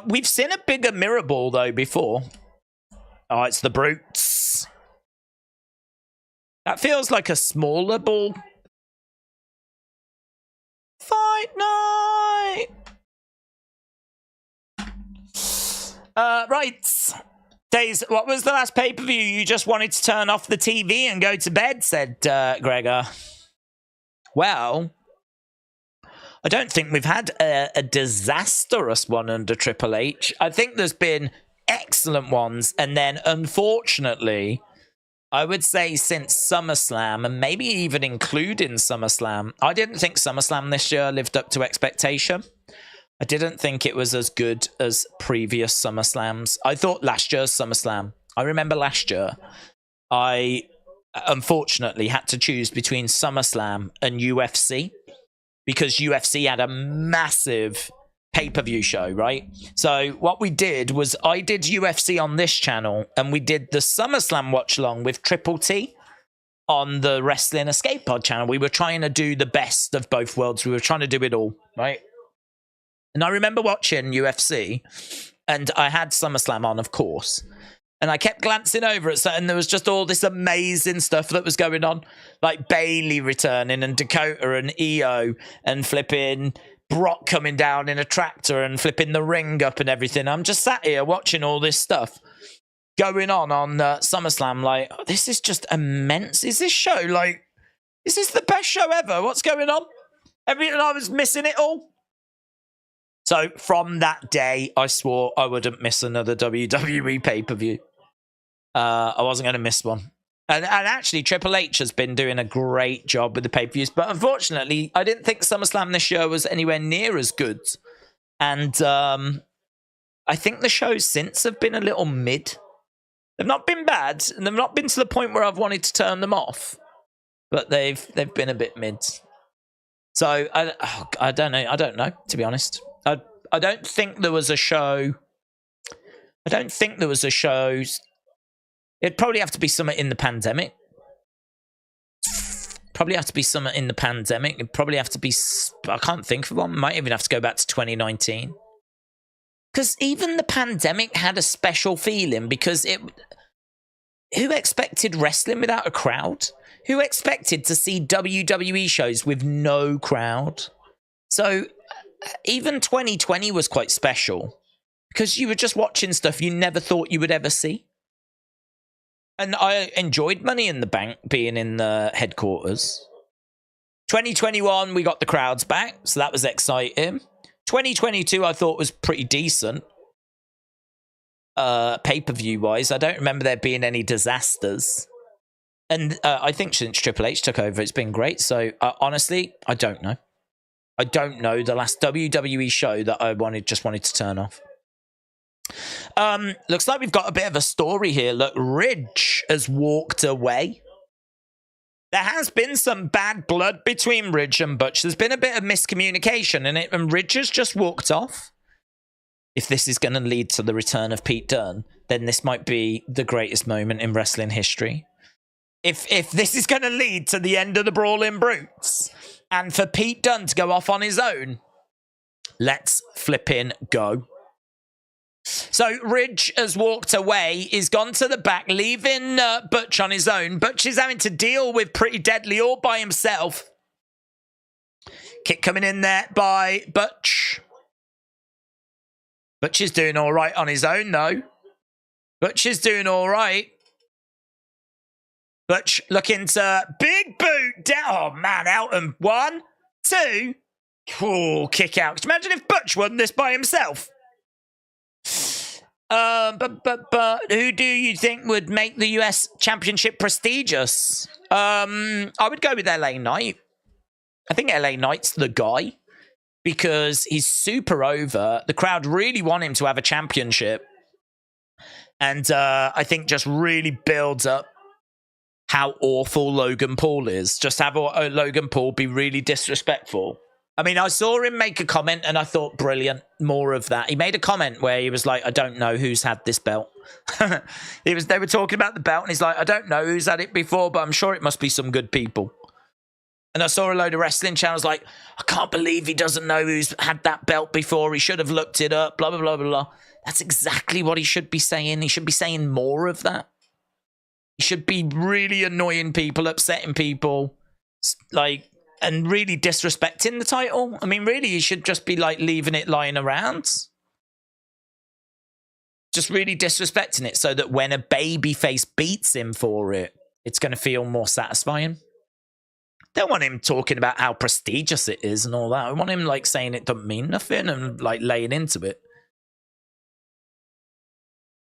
We've seen a bigger mirror ball though before. Oh, it's the Brutes. That feels like a smaller ball. Fight night. Right. Days, what was the last pay-per-view you just wanted to turn off the TV and go to bed, said Gregor. Well, I don't think we've had a disastrous one under Triple H. I think there's been excellent ones, and then, unfortunately, I would say since SummerSlam, and maybe even including SummerSlam, I didn't think SummerSlam this year lived up to expectation. I didn't think it was as good as previous SummerSlams. I thought last year's SummerSlam, I remember last year, I unfortunately had to choose between SummerSlam and UFC because UFC had a massive pay-per-view show, right? So what we did was I did UFC on this channel and we did the SummerSlam watch-along with Triple T on the Wrestling Escape Pod channel. We were trying to do the best of both worlds. We were trying to do it all, right? And I remember watching UFC, and I had SummerSlam on, of course. And I kept glancing over at and there was just all this amazing stuff that was going on. Like Bailey returning, and Dakota, and EO, and flipping Brock coming down in a tractor, and flipping the ring up and everything. I'm just sat here watching all this stuff going on SummerSlam. Like, oh, this is just immense. Is this show, like, is this the best show ever? What's going on? I was missing it all. So from that day, I swore I wouldn't miss another WWE pay-per-view. I wasn't going to miss one. And actually, Triple H has been doing a great job with the pay-per-views. But unfortunately, I didn't think SummerSlam this year was anywhere near as good. And I think the shows since have been a little mid. They've not been bad, and they've not been to the point where I've wanted to turn them off. But they've been a bit mid. So I don't know. I don't know, to be honest. I don't think there was a show. I don't think there was a show. It'd probably have to be something in the pandemic. Probably have to be something in the pandemic. It'd probably have to be... I can't think of one. Might even have to go back to 2019. Because even the pandemic had a special feeling because it... Who expected wrestling without a crowd? Who expected to see WWE shows with no crowd? So... Even 2020 was quite special because you were just watching stuff you never thought you would ever see. And I enjoyed Money in the Bank being in the headquarters. 2021, we got the crowds back, so that was exciting. 2022, I thought was pretty decent. Pay-per-view wise, I don't remember there being any disasters. And I think since Triple H took over, it's been great. So honestly, I don't know. I don't know the last WWE show that I just wanted to turn off. Looks like we've got a bit of a story here. Look, Ridge has walked away. there has been some bad blood between Ridge and Butch. There's been a bit of miscommunication in it, and Ridge has just walked off. If this is going to lead to the return of Pete Dunne, then this might be the greatest moment in wrestling history. If this is going to lead to the end of the Brawling Brutes, and for Pete Dunne to go off on his own, let's flipping go. So Ridge has walked away. He's gone to the back, leaving Butch on his own. Butch is having to deal with Pretty Deadly all by himself. Kick coming in there by Butch. Butch is doing all right on his own, though. Butch is doing all right. Butch looking to big boot down. Oh, man, out and 1, 2. Cool, kick out. Can you imagine if Butch won this by himself? But who do you think would make the US Championship prestigious? I would go with LA Knight. I think LA Knight's the guy because he's super over. The crowd really want him to have a championship. And I think just really builds up how awful Logan Paul is. Just have Logan Paul be really disrespectful. I mean, I saw him make a comment and I thought, brilliant, more of that. He made a comment where he was like, I don't know who's had this belt. They were talking about the belt and he's like, I don't know who's had it before, but I'm sure it must be some good people. And I saw a load of wrestling channels like, I can't believe he doesn't know who's had that belt before. He should have looked it up, blah, blah, blah, blah, blah. That's exactly what he should be saying. He should be saying more of that. He should be really annoying people, upsetting people, like, and really disrespecting the title. I mean, really, he should just be like leaving it lying around. Just really disrespecting it so that when a babyface beats him for it, it's going to feel more satisfying. Don't want him talking about how prestigious it is and all that. I want him like saying it doesn't mean nothing and like laying into it.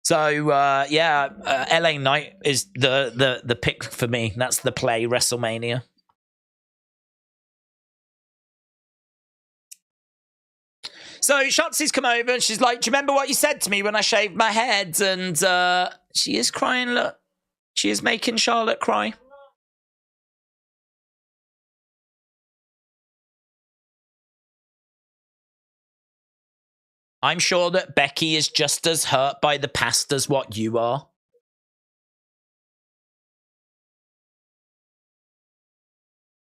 So, yeah, LA Knight is the pick for me. That's the play, WrestleMania. So Shotzi's come over and she's like, do you remember what you said to me when I shaved my head? And she is crying, look. She is making Charlotte cry. I'm sure that Becky is just as hurt by the past as what you are.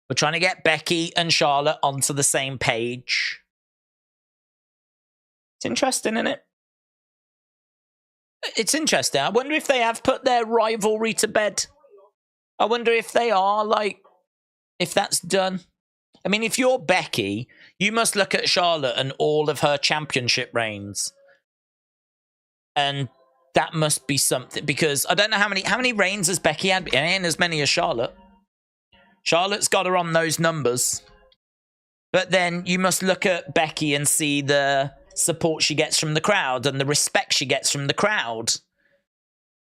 We're trying to get Becky and Charlotte onto the same page. It's interesting, isn't it? It's interesting. I wonder if they have put their rivalry to bed. I wonder if they are, like, if that's done. I mean, if you're Becky, you must look at Charlotte and all of her championship reigns. And that must be something, because I don't know how many reigns has Becky had. It ain't as many as Charlotte. Charlotte's got her on those numbers. But then you must look at Becky and see the support she gets from the crowd and the respect she gets from the crowd.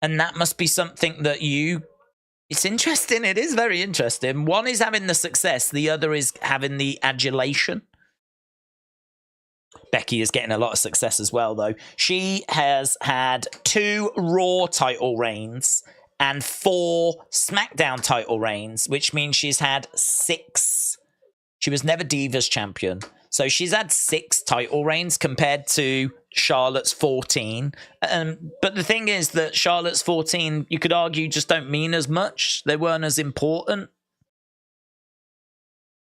And that must be something that it's interesting. It is very interesting. One is having the success. The other is having the adulation. Becky is getting a lot of success as well, though. She has had 2 Raw title reigns and 4 SmackDown title reigns, which means she's had 6. She was never Divas champion. So she's had 6 title reigns compared to Charlotte's 14. But the thing is that Charlotte's 14, you could argue, just don't mean as much. They weren't as important.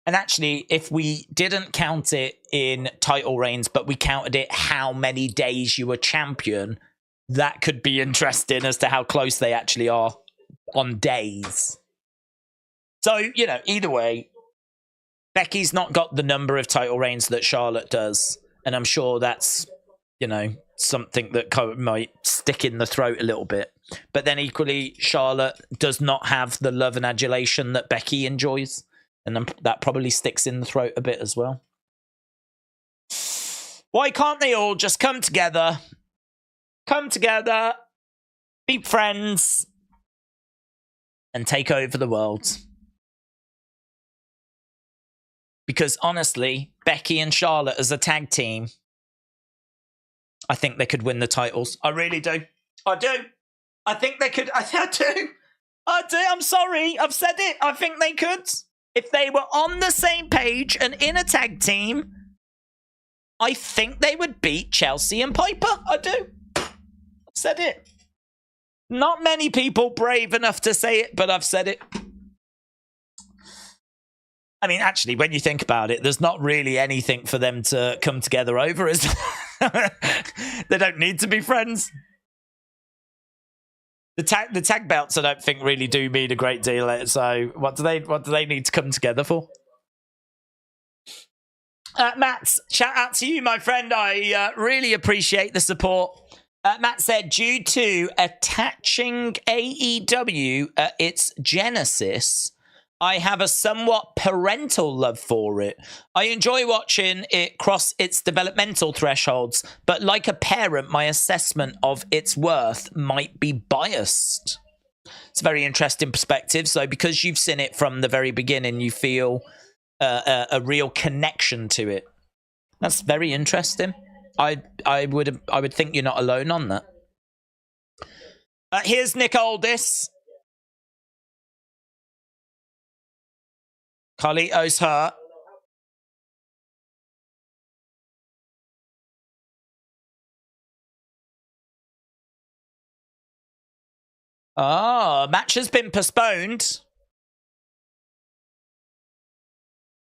And actually, if we didn't count it in title reigns, but we counted it how many days you were champion, that could be interesting as to how close they actually are on days. So, you know, either way, Becky's not got the number of title reigns that Charlotte does. And I'm sure that's, you know, something that might stick in the throat a little bit. But then equally, Charlotte does not have the love and adulation that Becky enjoys. And then that probably sticks in the throat a bit as well. Why can't they all just come together? Come together, be friends, and take over the world. Because honestly, Becky and Charlotte as a tag team, I think they could win the titles. I really do. I do. I think they could. I do. I'm sorry. I've said it. I think they could. If they were on the same page and in a tag team, I think they would beat Chelsea and Piper. I do. I've said it. Not many people brave enough to say it, but I've said it. I mean, actually, when you think about it, there's not really anything for them to come together over. They don't need to be friends. The tag belts, I don't think really do mean a great deal. So what do they need to come together for? Matt, shout out to you, my friend. I really appreciate the support. Matt said, due to attaching AEW at its genesis, I have a somewhat parental love for it. I enjoy watching it cross its developmental thresholds, but like a parent, my assessment of its worth might be biased. It's a very interesting perspective. So because you've seen it from the very beginning, you feel a real connection to it. That's very interesting. I would think you're not alone on that. Here's Nick Aldis. Carlito's hurt. Oh, match has been postponed.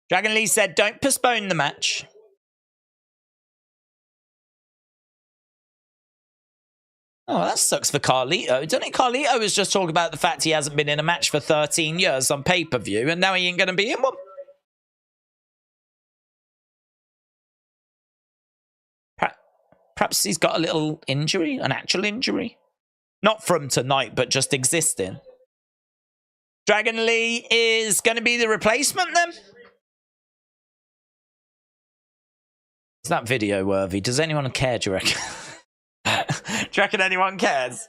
Dragon Lee said, don't postpone the match. Oh, that sucks for Carlito, doesn't it? Carlito was just talking about the fact he hasn't been in a match for 13 years on pay-per-view, and now he ain't going to be in one. Perhaps he's got a little injury, an actual injury. Not from tonight, but just existing. Dragon Lee is going to be the replacement then? Is that video worthy? Does anyone care, do you reckon? Do you reckon anyone cares?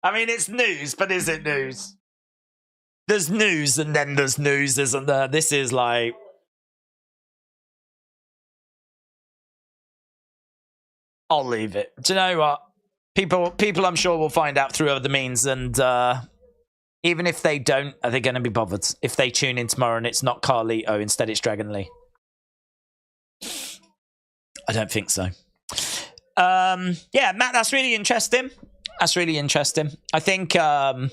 I mean, it's news, but is it news? There's news and then there's news, isn't there? This is like... I'll leave it. Do you know what? People I'm sure will find out through other means, and even if they don't, are they going to be bothered? If they tune in tomorrow and it's not Carlito, instead it's Dragon Lee. I don't think so. Yeah, Matt, that's really interesting. That's really interesting. I think I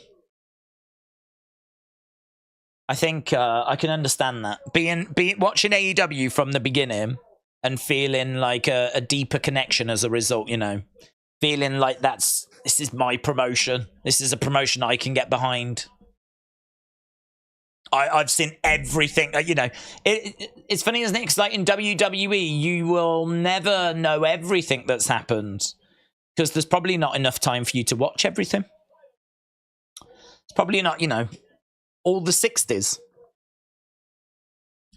can understand that. Being watching AEW from the beginning and feeling like a deeper connection as a result, you know. Feeling like this is my promotion. This is a promotion I can get behind. I've seen everything, you know. It's funny, isn't it? Because like in WWE, you will never know everything that's happened because there's probably not enough time for you to watch everything. It's probably not, you know, all the 60s.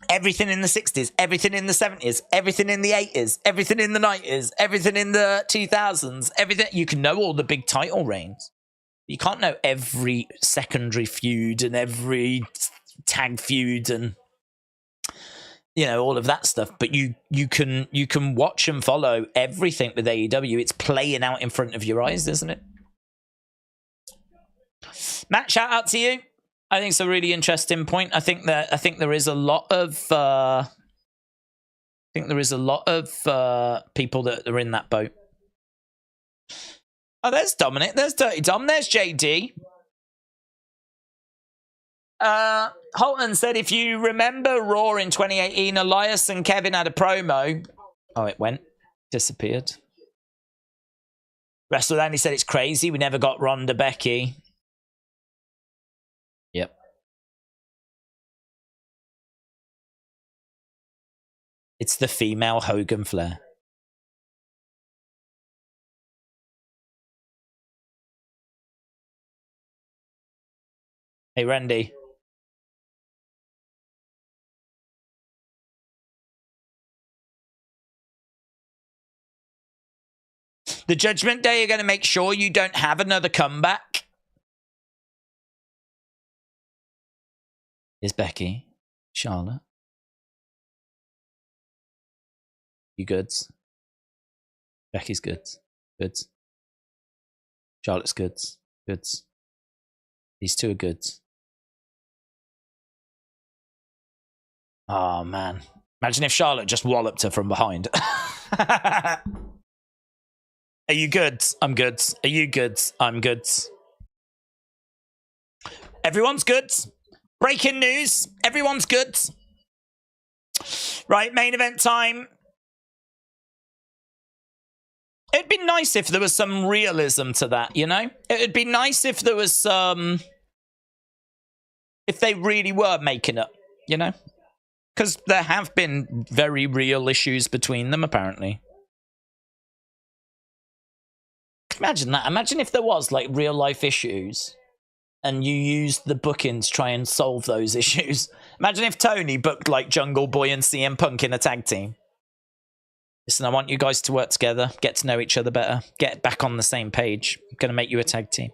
Everything in the 60s, everything in the 70s, everything in the 80s, everything in the 90s, everything in the 2000s, everything. You can know all the big title reigns. You can't know every secondary feud and every tag feud and, you know, all of that stuff. But you can watch and follow everything with AEW. It's playing out in front of your eyes, isn't it? Matt, shout out to you. I think it's a really interesting point. I think there is a lot of people that are in that boat. Oh, there's Dominic. There's Dirty Dom. There's JD. Holton said, if you remember Raw in 2018, Elias and Kevin had a promo. Oh, it went. Disappeared. Wrestle Andy said, it's crazy. We never got Ronda Becky. Yep. It's the female Hogan Flair. Hey, Randy. The Judgment Day are going to make sure you don't have another comeback. Is Becky? Charlotte? You goods? Becky's goods. Goods. Charlotte's goods. Goods. These two are goods. Oh, man. Imagine if Charlotte just walloped her from behind. Are you good? I'm good. Are you good? I'm good. Everyone's good. Breaking news. Everyone's good. Right, main event time. It'd be nice if there was some realism to that, you know? It'd be nice if there was some... if they really were making it, you know? Because there have been very real issues between them, apparently. Imagine that. Imagine if there was, like, real-life issues, and you used the booking to try and solve those issues. Imagine if Tony booked, like, Jungle Boy and CM Punk in a tag team. Listen, I want you guys to work together, get to know each other better, get back on the same page. I'm going to make you a tag team.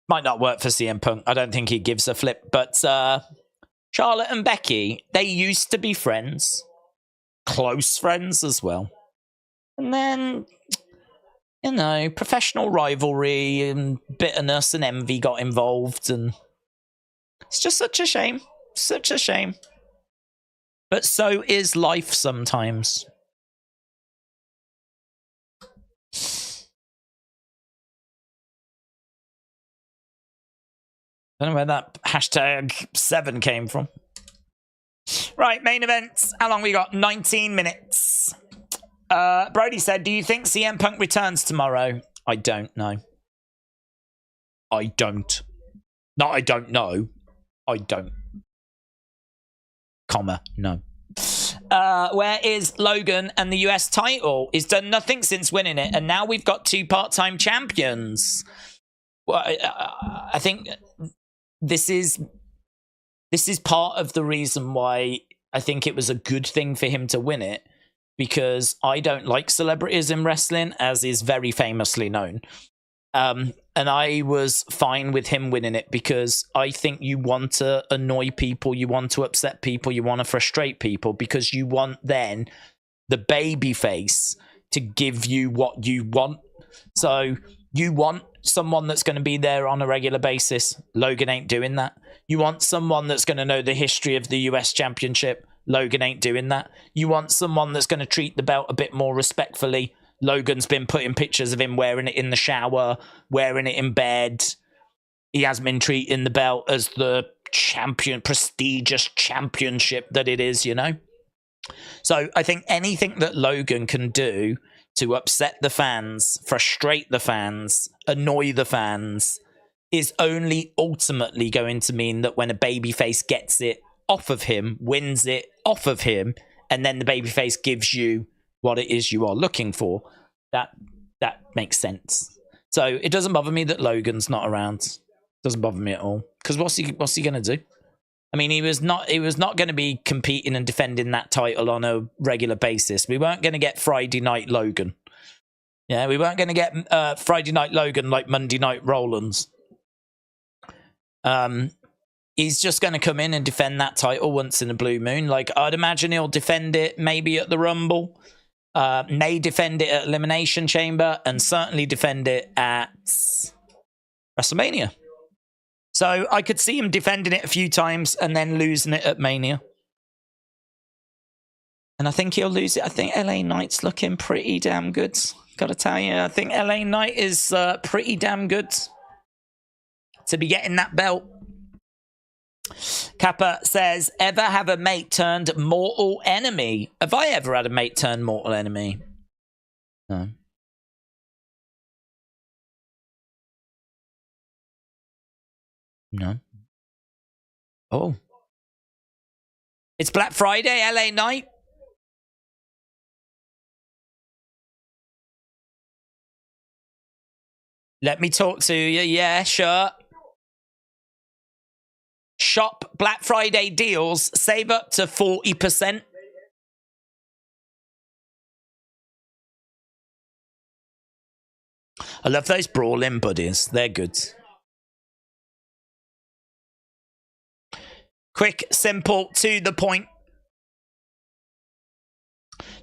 Might not work for CM Punk. I don't think he gives a flip. But Charlotte and Becky, they used to be friends. Close friends as well. And then, you know, professional rivalry and bitterness and envy got involved. And it's just such a shame. Such a shame. But so is life sometimes. I don't know where that #7 came from. Right, main events. How long we got? 19 minutes. Brody said, do you think CM Punk returns tomorrow? I don't know. I don't. No, I don't know. I don't. Comma, no. Where is Logan and the US title? He's done nothing since winning it, and now we've got 2 part-time champions. Well, I think this is part of the reason why I think it was a good thing for him to win it, because I don't like celebrities in wrestling, as is very famously known. And I was fine with him winning it, because I think you want to annoy people, you want to upset people, you want to frustrate people, because you want then the baby face to give you what you want. So you want someone that's going to be there on a regular basis. Logan ain't doing that. You want someone that's going to know the history of the US Championship. Logan ain't doing that. You want someone that's going to treat the belt a bit more respectfully. Logan's been putting pictures of him wearing it in the shower, wearing it in bed. He has been treating the belt as the prestigious championship that it is, you know? So I think anything that Logan can do to upset the fans, frustrate the fans, annoy the fans, is only ultimately going to mean that when a babyface gets it off of him, wins it off of him, and then the babyface gives you what it is you are looking for, that makes sense. So it doesn't bother me that Logan's not around. Doesn't bother me at all. Because what's he gonna do? I mean, he was not going to be competing and defending that title on a regular basis. We weren't going to get Friday Night Logan. Yeah, we weren't going to get Friday Night Logan like Monday Night Rollins. He's just going to come in and defend that title once in a blue moon. Like, I'd imagine he'll defend it maybe at the Rumble, may defend it at Elimination Chamber, and certainly defend it at WrestleMania. So I could see him defending it a few times and then losing it at Mania. And I think he'll lose it. I think LA Knight's looking pretty damn good. Got to tell you, I think LA Knight is pretty damn good to be getting that belt. Kappa says, ever have a mate turned mortal enemy? Have I ever had a mate turn mortal enemy? No. No. Oh. It's Black Friday, LA Knight. Let me talk to you. Yeah, sure. Shop Black Friday deals. Save up to 40%. I love those brawling buddies. They're good. Quick, simple, to the point.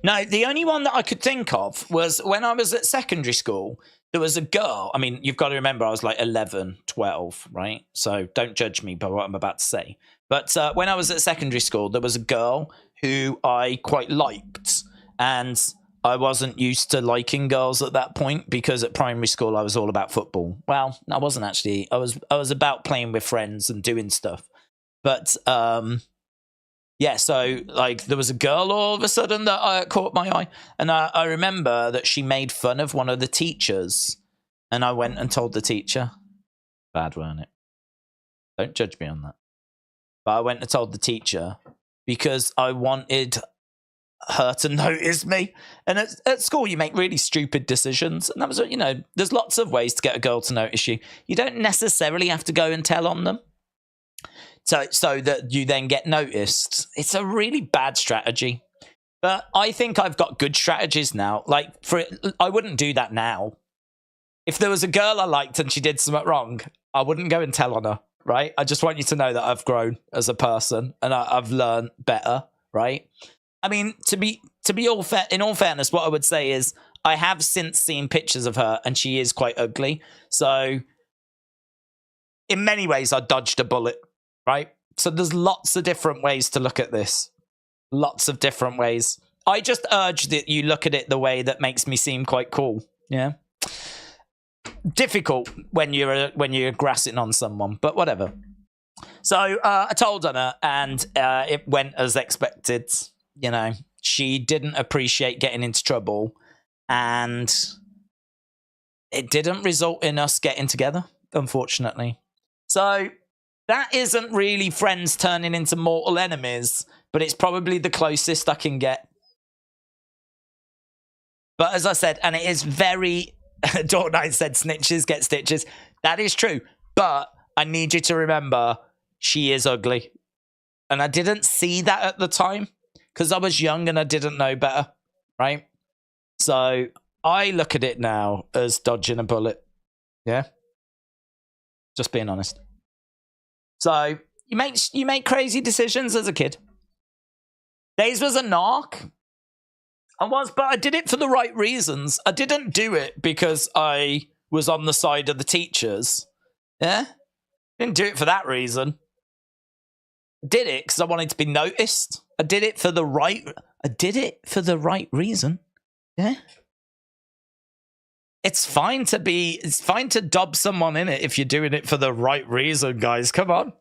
No, the only one that I could think of was when I was at secondary school, there was a girl. I mean, you've got to remember I was like 11, 12, right? So don't judge me by what I'm about to say. But when I was at secondary school, there was a girl who I quite liked. And I wasn't used to liking girls at that point because at primary school I was all about football. Well, I wasn't actually. I was about playing with friends and doing stuff. But yeah, so like there was a girl all of a sudden that caught my eye, and I remember that she made fun of one of the teachers, and I went and told the teacher. Bad, weren't it? Don't judge me on that. But I went and told the teacher because I wanted her to notice me. And at school, you make really stupid decisions. And that was, you know, there's lots of ways to get a girl to notice you. You don't necessarily have to go and tell on them. So that you then get noticed. It's a really bad strategy. But I think I've got good strategies now. Like, I wouldn't do that now. If there was a girl I liked and she did something wrong, I wouldn't go and tell on her, right? I just want you to know that I've grown as a person and I've learned better, right? I mean, to be in all fairness, what I would say is I have since seen pictures of her and she is quite ugly. So in many ways, I dodged a bullet, right? So there's lots of different ways to look at this. Lots of different ways. I just urge that you look at it the way that makes me seem quite cool. Yeah. Difficult when you're grassing on someone, but whatever. So I told on her and it went as expected. You know, she didn't appreciate getting into trouble and it didn't result in us getting together, unfortunately. So that isn't really friends turning into mortal enemies, but it's probably the closest I can get. But as I said, and it is very... Dawn Knight said snitches get stitches. That is true. But I need you to remember, she is ugly. And I didn't see that at the time because I was young and I didn't know better, right? So I look at it now as dodging a bullet. Yeah? Just being honest. So you make crazy decisions as a kid. Days was a narc. But I did it for the right reasons. I didn't do it because I was on the side of the teachers. Yeah? Didn't do it for that reason. I did it because I wanted to be noticed. I did it for the right reason. Yeah? It's fine to dob someone in it if you're doing it for the right reason, guys. Come on.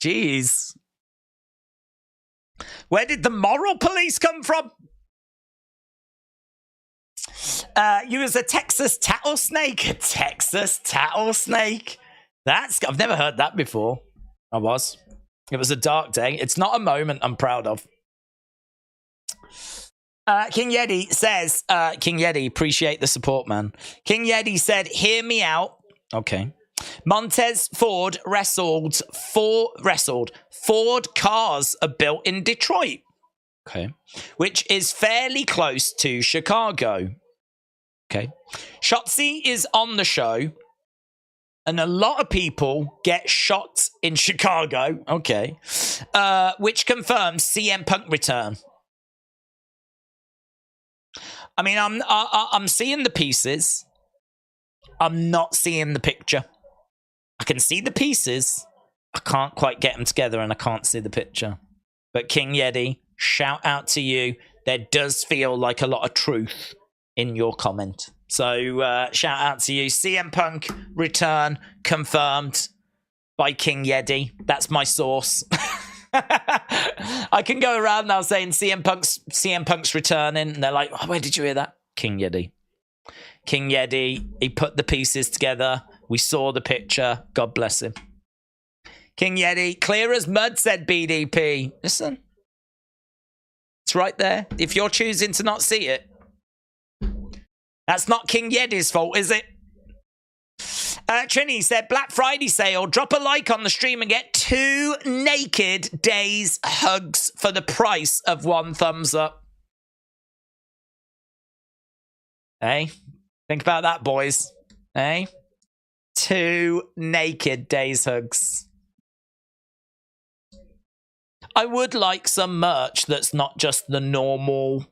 Jeez. Where did the moral police come from? You was a Texas tattlesnake. A Texas tattlesnake. I've never heard that before. It was a dark day. It's not a moment I'm proud of. King Yeti says, King Yeti, appreciate the support, man. King Yeti said, hear me out. Okay. Montez Ford wrestled. Ford cars are built in Detroit. Okay. Which is fairly close to Chicago. Okay. Shotzi is on the show. And a lot of people get shot in Chicago. Okay. Which confirms CM Punk return. I mean, I'm seeing the pieces. I'm not seeing the picture. I can see the pieces. I can't quite get them together and I can't see the picture. But King Yeti, shout out to you. There does feel like a lot of truth in your comment. So shout out to you. CM Punk return confirmed by King Yeti. That's my source. I can go around now saying CM Punk's returning, and they're like, oh, where did you hear that? King Yeti. King Yeti, he put the pieces together. We saw the picture. God bless him. King Yeti, clear as mud, said BDP. Listen. It's right there. If you're choosing to not see it, that's not King Yeti's fault, is it? Trini said, Black Friday sale. Drop a like on the stream and get 2 naked days hugs for the price of 1 thumbs up. Hey, think about that, boys. Hey, 2 naked days hugs. I would like some merch that's not just the normal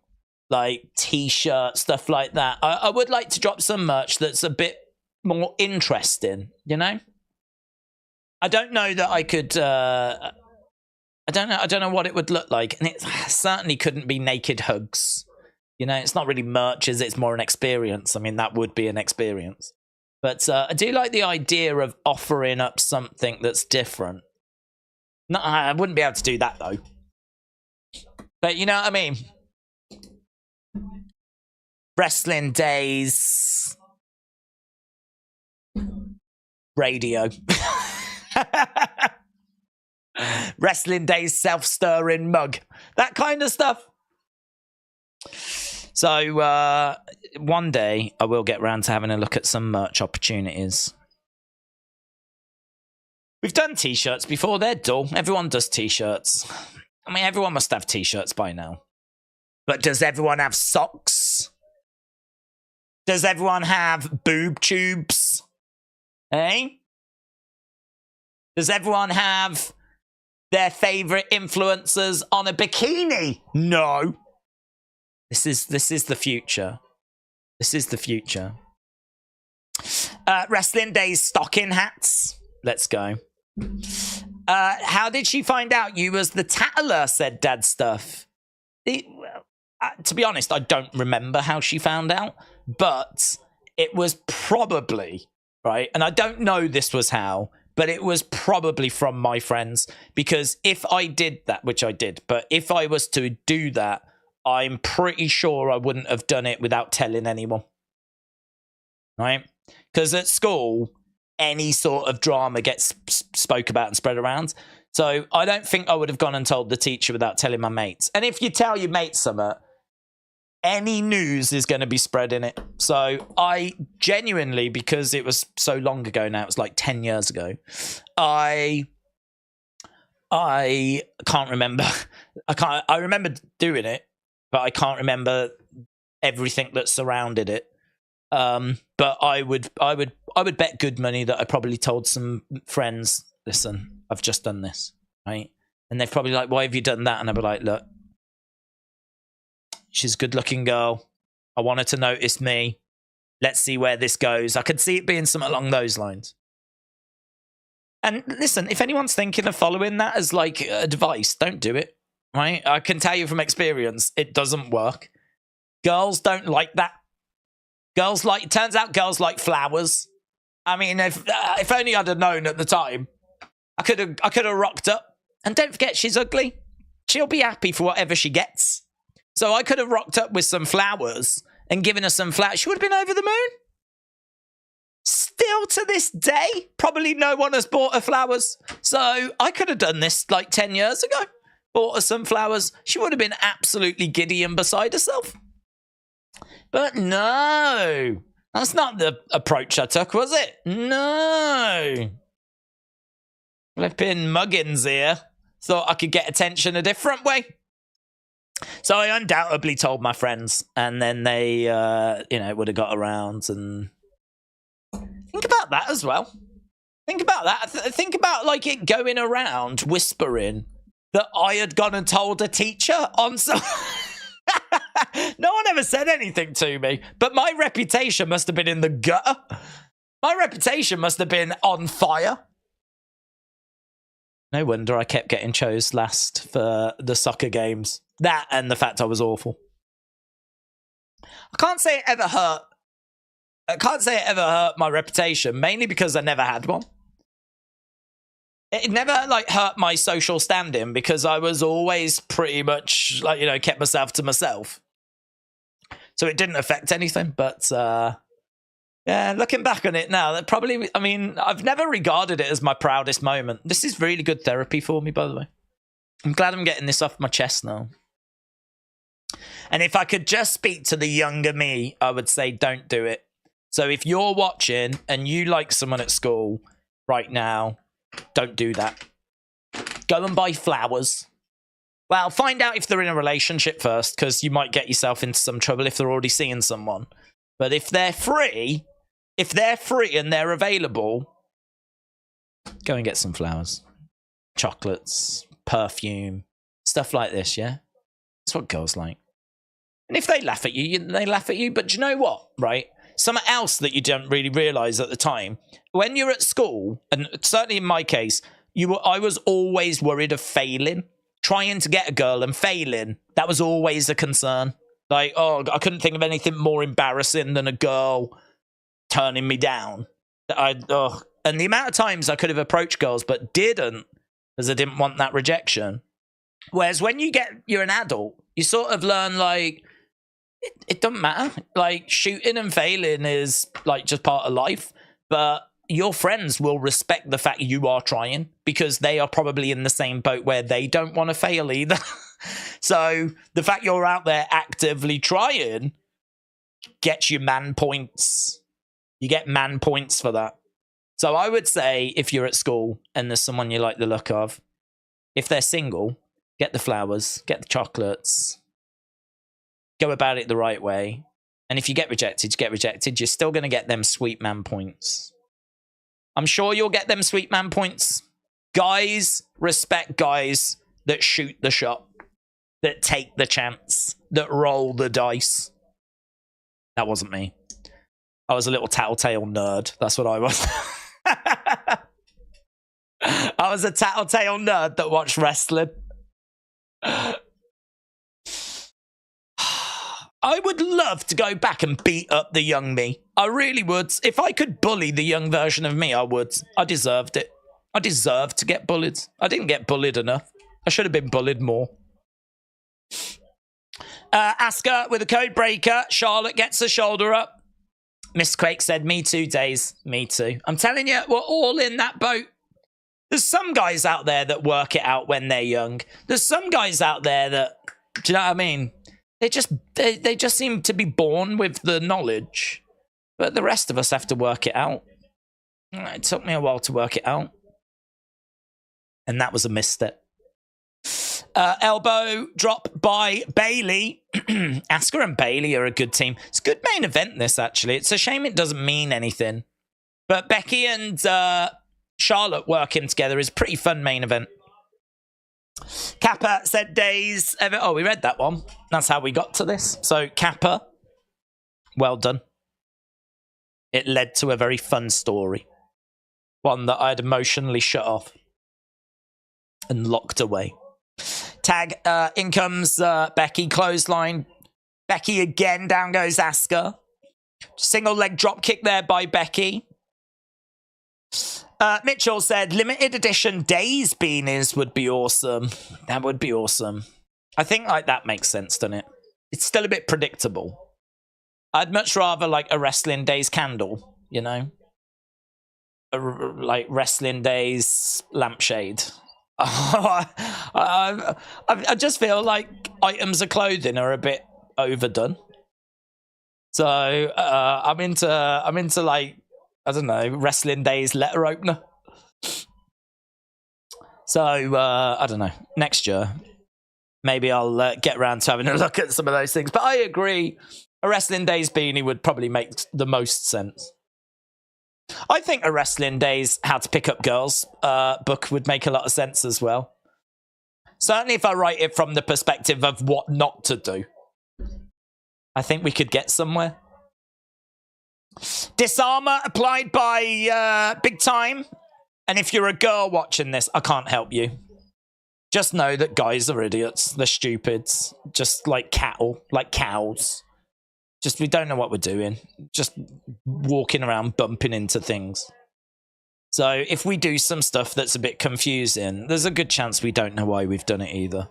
like t-shirts, stuff like that. I would like to drop some merch that's a bit more interesting, you know? I don't know that I could I don't know what it would look like, and it certainly couldn't be naked hugs. You know, it's not really merch, is it? It's more an experience. I mean, that would be an experience. But I do like the idea of offering up something that's different. No, I wouldn't be able to do that, though. But you know what I mean? Wrestling Days. Radio. Wrestling Days self-stirring mug. That kind of stuff. So, one day I will get round to having a look at some merch opportunities. We've done t-shirts before. They're dull. Everyone does t-shirts. I mean, everyone must have t-shirts by now. But does everyone have socks? Does everyone have boob tubes? Eh? Does everyone have their favorite influencers on a bikini? No. This is the future. This is the future. Wrestling Days stocking hats. Let's go. How did she find out you was the tattler? Said Dad Stuff. To be honest, I don't remember how she found out, but it was probably, right? And I don't know this was how, but it was probably from my friends, because if I did that, which I did, but if I was to do that, I'm pretty sure I wouldn't have done it without telling anyone, right? Because at school, any sort of drama gets spoke about and spread around. So I don't think I would have gone and told the teacher without telling my mates. And if you tell your mates something, any news is going to be spread in it. So I genuinely, because it was so long ago now, it was like 10 years ago, I can't remember. I remember doing it, but I can't remember everything that surrounded it. But I would bet good money that I probably told some friends, listen, I've just done this, right? And they're probably like, why have you done that? And I'd be like, look, she's a good looking girl. I want her to notice me. Let's see where this goes. I could see it being something along those lines. And listen, if anyone's thinking of following that as like advice, don't do it, right? I can tell you from experience, it doesn't work. Girls don't like that. It turns out girls like flowers. I mean, if only I'd have known at the time, I could have rocked up. And don't forget, she's ugly. She'll be happy for whatever she gets. So I could have rocked up with some flowers and given her some flowers. She would have been over the moon. Still to this day, probably no one has bought her flowers. So I could have done this like 10 years ago. Bought her some flowers. She would have been absolutely giddy and beside herself. But no, that's not the approach I took, was it? No. Flipping muggins here. Thought I could get attention a different way. So I undoubtedly told my friends, and then they, would have got around. And think about that as well. Think about that. Think about like it going around whispering that I had gone and told a teacher on some. No one ever said anything to me, but my reputation must have been in the gutter. My reputation must have been on fire. No wonder I kept getting chose last for the soccer games. That and the fact I was awful. I can't say it ever hurt my reputation, mainly because I never had one. It never like hurt my social standing because I was always pretty much like, kept myself to myself. So it didn't affect anything, but yeah, looking back on it now, that probably, I mean, I've never regarded it as my proudest moment. This is really good therapy for me, by the way. I'm glad I'm getting this off my chest now. And if I could just speak to the younger me, I would say don't do it. So if you're watching and you like someone at school right now, don't do that. Go and buy flowers. Well, find out if they're in a relationship first, because you might get yourself into some trouble if they're already seeing someone. But if they're free and they're available, go and get some flowers. Chocolates, perfume, stuff like this, yeah? That's what girls like. And if they laugh at you, they laugh at you. But do you know what, right? Something else that you don't really realise at the time, when you're at school, and certainly in my case, I was always worried of failing, trying to get a girl and failing. That was always a concern. Like, oh, I couldn't think of anything more embarrassing than a girl turning me down. And the amount of times I could have approached girls but didn't, because I didn't want that rejection. Whereas when you're an adult, you sort of learn, like, it doesn't matter. Like, shooting and failing is, like, just part of life. But your friends will respect the fact you are trying, because they are probably in the same boat where they don't want to fail either. So the fact you're out there actively trying gets you man points. You get man points for that. So I would say, if you're at school and there's someone you like the look of, if they're single, get the flowers, get the chocolates, go about it the right way. And if you get rejected, you get rejected. You're still going to get them sweet man points. I'm sure you'll get them sweet man points. Guys respect guys that shoot the shot, that take the chance, that roll the dice. That wasn't me. I was a little tattletale nerd. That's what I was. I was a tattletale nerd that watched wrestling. I would love to go back and beat up the young me. I really would. If I could bully the young version of me, I would. I deserved it. I deserved to get bullied. I didn't get bullied enough. I should have been bullied more. Asuka with a code breaker. Charlotte gets her shoulder up. Miss Quake said, me too, Days. Me too. I'm telling you, we're all in that boat. There's some guys out there that work it out when they're young. There's some guys out there that, do you know what I mean? They just seem to be born with the knowledge. But the rest of us have to work it out. It took me a while to work it out. And that was a misstep. Elbow drop by Bailey. Asuka and Bailey are a good team. It's a good main event, this, actually. It's a shame it doesn't mean anything. But Becky and Charlotte working together is a pretty fun main event. Kappa said Days. Oh, we read that one. That's how we got to this. So, Kappa, well done. It led to a very fun story. One that I'd emotionally shut off and locked away. Tag, in comes Becky, clothesline. Becky again, down goes Asuka. Single leg drop kick there by Becky. Mitchell said, limited edition Days beanies would be awesome. That would be awesome. I think like that makes sense, doesn't it? It's still a bit predictable. I'd much rather like a Wrestling Days candle, you know? Like Wrestling Days lampshade. I just feel like items of clothing are a bit overdone. So I'm into like, I don't know, Wrestling Days letter opener. So, I don't know, next year, maybe I'll get around to having a look at some of those things. But I agree, a Wrestling Days beanie would probably make the most sense. I think a Wrestling Days How to Pick Up Girls book would make a lot of sense as well. Certainly if I write it from the perspective of what not to do. I think we could get somewhere. Disarmor applied by Big Time. And if you're a girl watching this, I can't help you. Just know that guys are idiots. They're stupids. Just like cattle, like cows. Just, we don't know what we're doing. Just walking around bumping into things. So if we do some stuff that's a bit confusing, there's a good chance we don't know why we've done it either.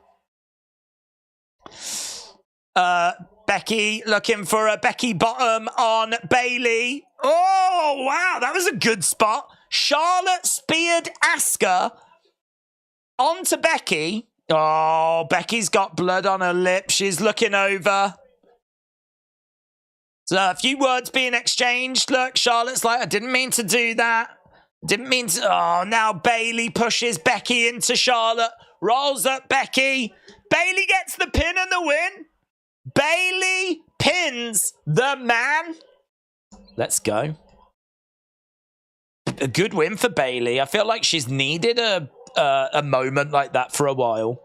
Becky looking for a Becky bottom on Bailey. Oh, wow. That was a good spot. Charlotte speared Asuka onto Becky. Oh, Becky's got blood on her lip. She's looking over. So a few words being exchanged. Look, Charlotte's like, I didn't mean to do that. Didn't mean to. Oh, now Bailey pushes Becky into Charlotte. Rolls up Becky. Bailey gets the pin and the win. Bailey pins the man. Let's go. A good win for Bailey. I feel like she's needed a moment like that for a while.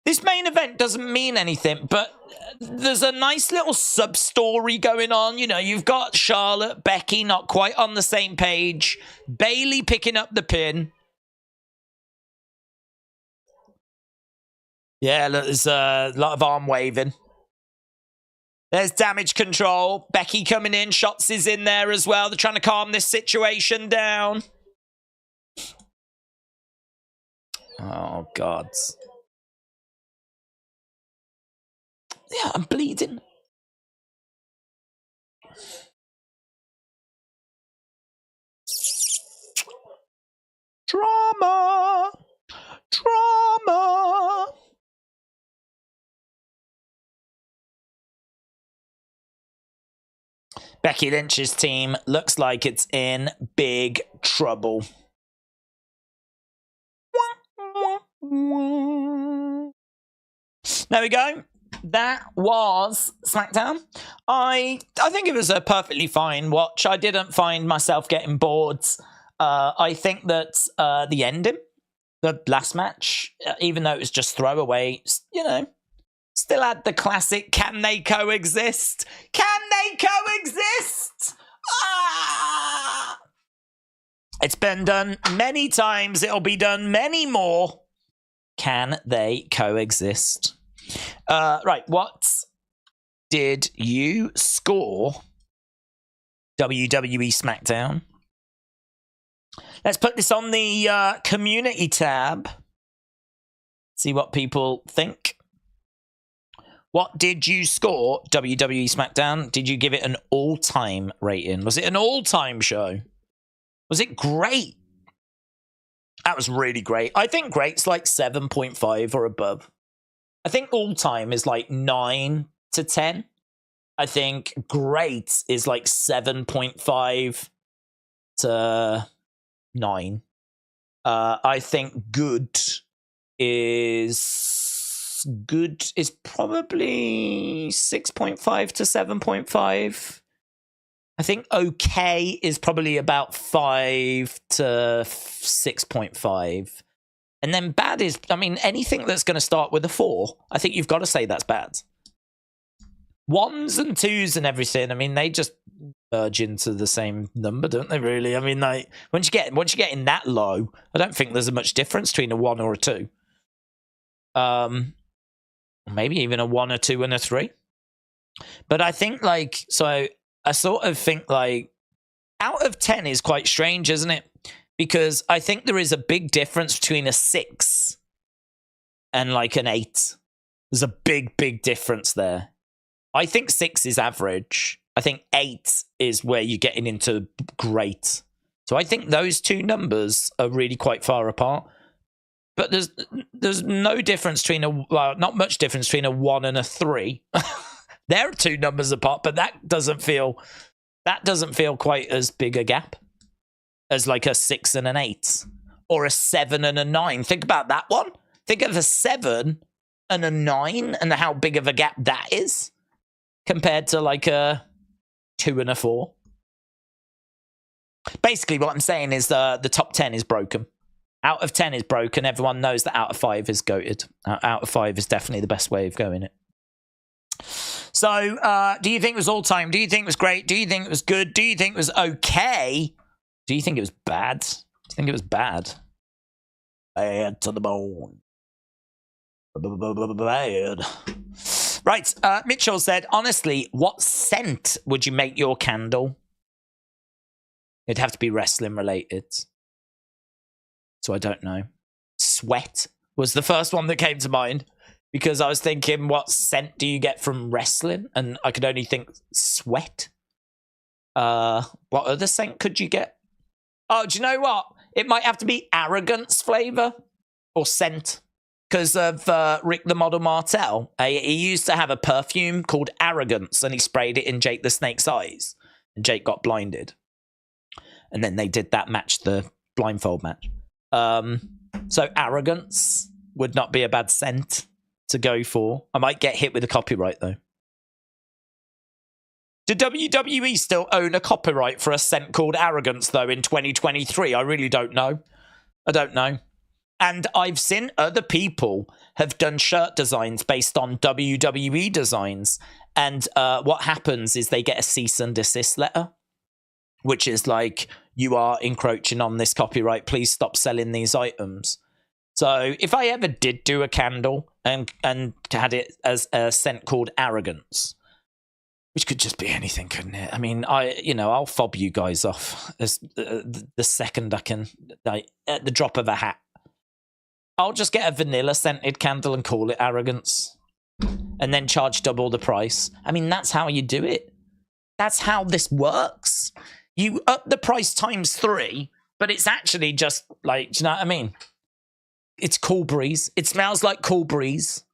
This main event doesn't mean anything, but there's a nice little sub-story going on. You know, you've got Charlotte, Becky not quite on the same page, Bayley picking up the pin. Yeah, look, there's a lot of arm waving. There's Damage Control. Becky coming in. Shotzi is in there as well. They're trying to calm this situation down. Oh, God. Yeah, I'm bleeding. Drama. Drama. Becky Lynch's team looks like it's in big trouble. There we go. That was SmackDown. I think it was a perfectly fine watch. I didn't find myself getting bored. I think that the ending, the last match, even though it was just throwaway, you know, still had the classic, can they coexist? Can they coexist? Ah! It's been done many times. It'll be done many more. Can they coexist? Right, what did you score WWE Smackdown? Let's put this on the community tab. See what people think. What did you score WWE Smackdown? Did you give it an all-time rating? Was it an all-time show? Was it great? That was really great. I think great's like 7.5 or above. I think all-time is like 9 to 10. I think great is like 7.5 to 9. I think good is probably 6.5 to 7.5. I think okay is probably about 5 to 6.5. And then bad is, I mean, anything that's going to start with a 4, I think you've got to say that's bad. 1s and 2s and everything, I mean, they just merge into the same number, don't they, really? I mean, like, once you get in that low, I don't think there's much difference between a 1 or a 2. Maybe even a 1, a 2, and a 3. But I think, like, so I sort of think, like, out of 10 is quite strange, isn't it? Because I think there is a big difference between a 6 and, like, an 8. There's a big, big difference there. I think 6 is average. I think 8 is where you're getting into great. So I think those two numbers are really quite far apart. But there's no difference between not much difference between a 1 and a 3. There are two numbers apart, but that doesn't feel quite as big a gap as like a 6 and an 8 or a 7 and a 9. Think about that one. Think of a 7 and a 9 and how big of a gap that is compared to like a 2 and a 4. Basically, what I'm saying is the top 10 is broken. Out of 10 is broken. Everyone knows that out of 5 is goated. Out of 5 is definitely the best way of going it. So, do you think it was all time? Do you think it was great? Do you think it was good? Do you think it was okay? Do you think it was bad? Do you think it was bad? Bad to the bone. Bad. Right, Mitchell said, honestly, what scent would you make your candle? It'd have to be wrestling related. So I don't know. Sweat was the first one that came to mind. Because I was thinking, what scent do you get from wrestling? And I could only think sweat. What other scent could you get? Oh, do you know what? It might have to be arrogance flavor or scent. Because of Rick the Model Martel. He used to have a perfume called Arrogance, and he sprayed it in Jake the Snake's eyes. And Jake got blinded. And then they did that match, the blindfold match. So Arrogance would not be a bad scent to go for. I might get hit with a copyright, though. Do WWE still own a copyright for a scent called Arrogance, though, in 2023? I really don't know. I don't know. And I've seen other people have done shirt designs based on WWE designs. And what happens is they get a cease and desist letter, which is like, you are encroaching on this copyright. Please stop selling these items. So if I ever did do a candle and had it as a scent called Arrogance, which could just be anything, couldn't it? I mean, I'll fob you guys off as the second I can, like, at the drop of a hat. I'll just get a vanilla scented candle and call it Arrogance, and then charge double the price. I mean, that's how you do it. That's how this works. You up the price times 3, but it's actually just like, do you know what I mean? It's Cool Breeze. It smells like Cool Breeze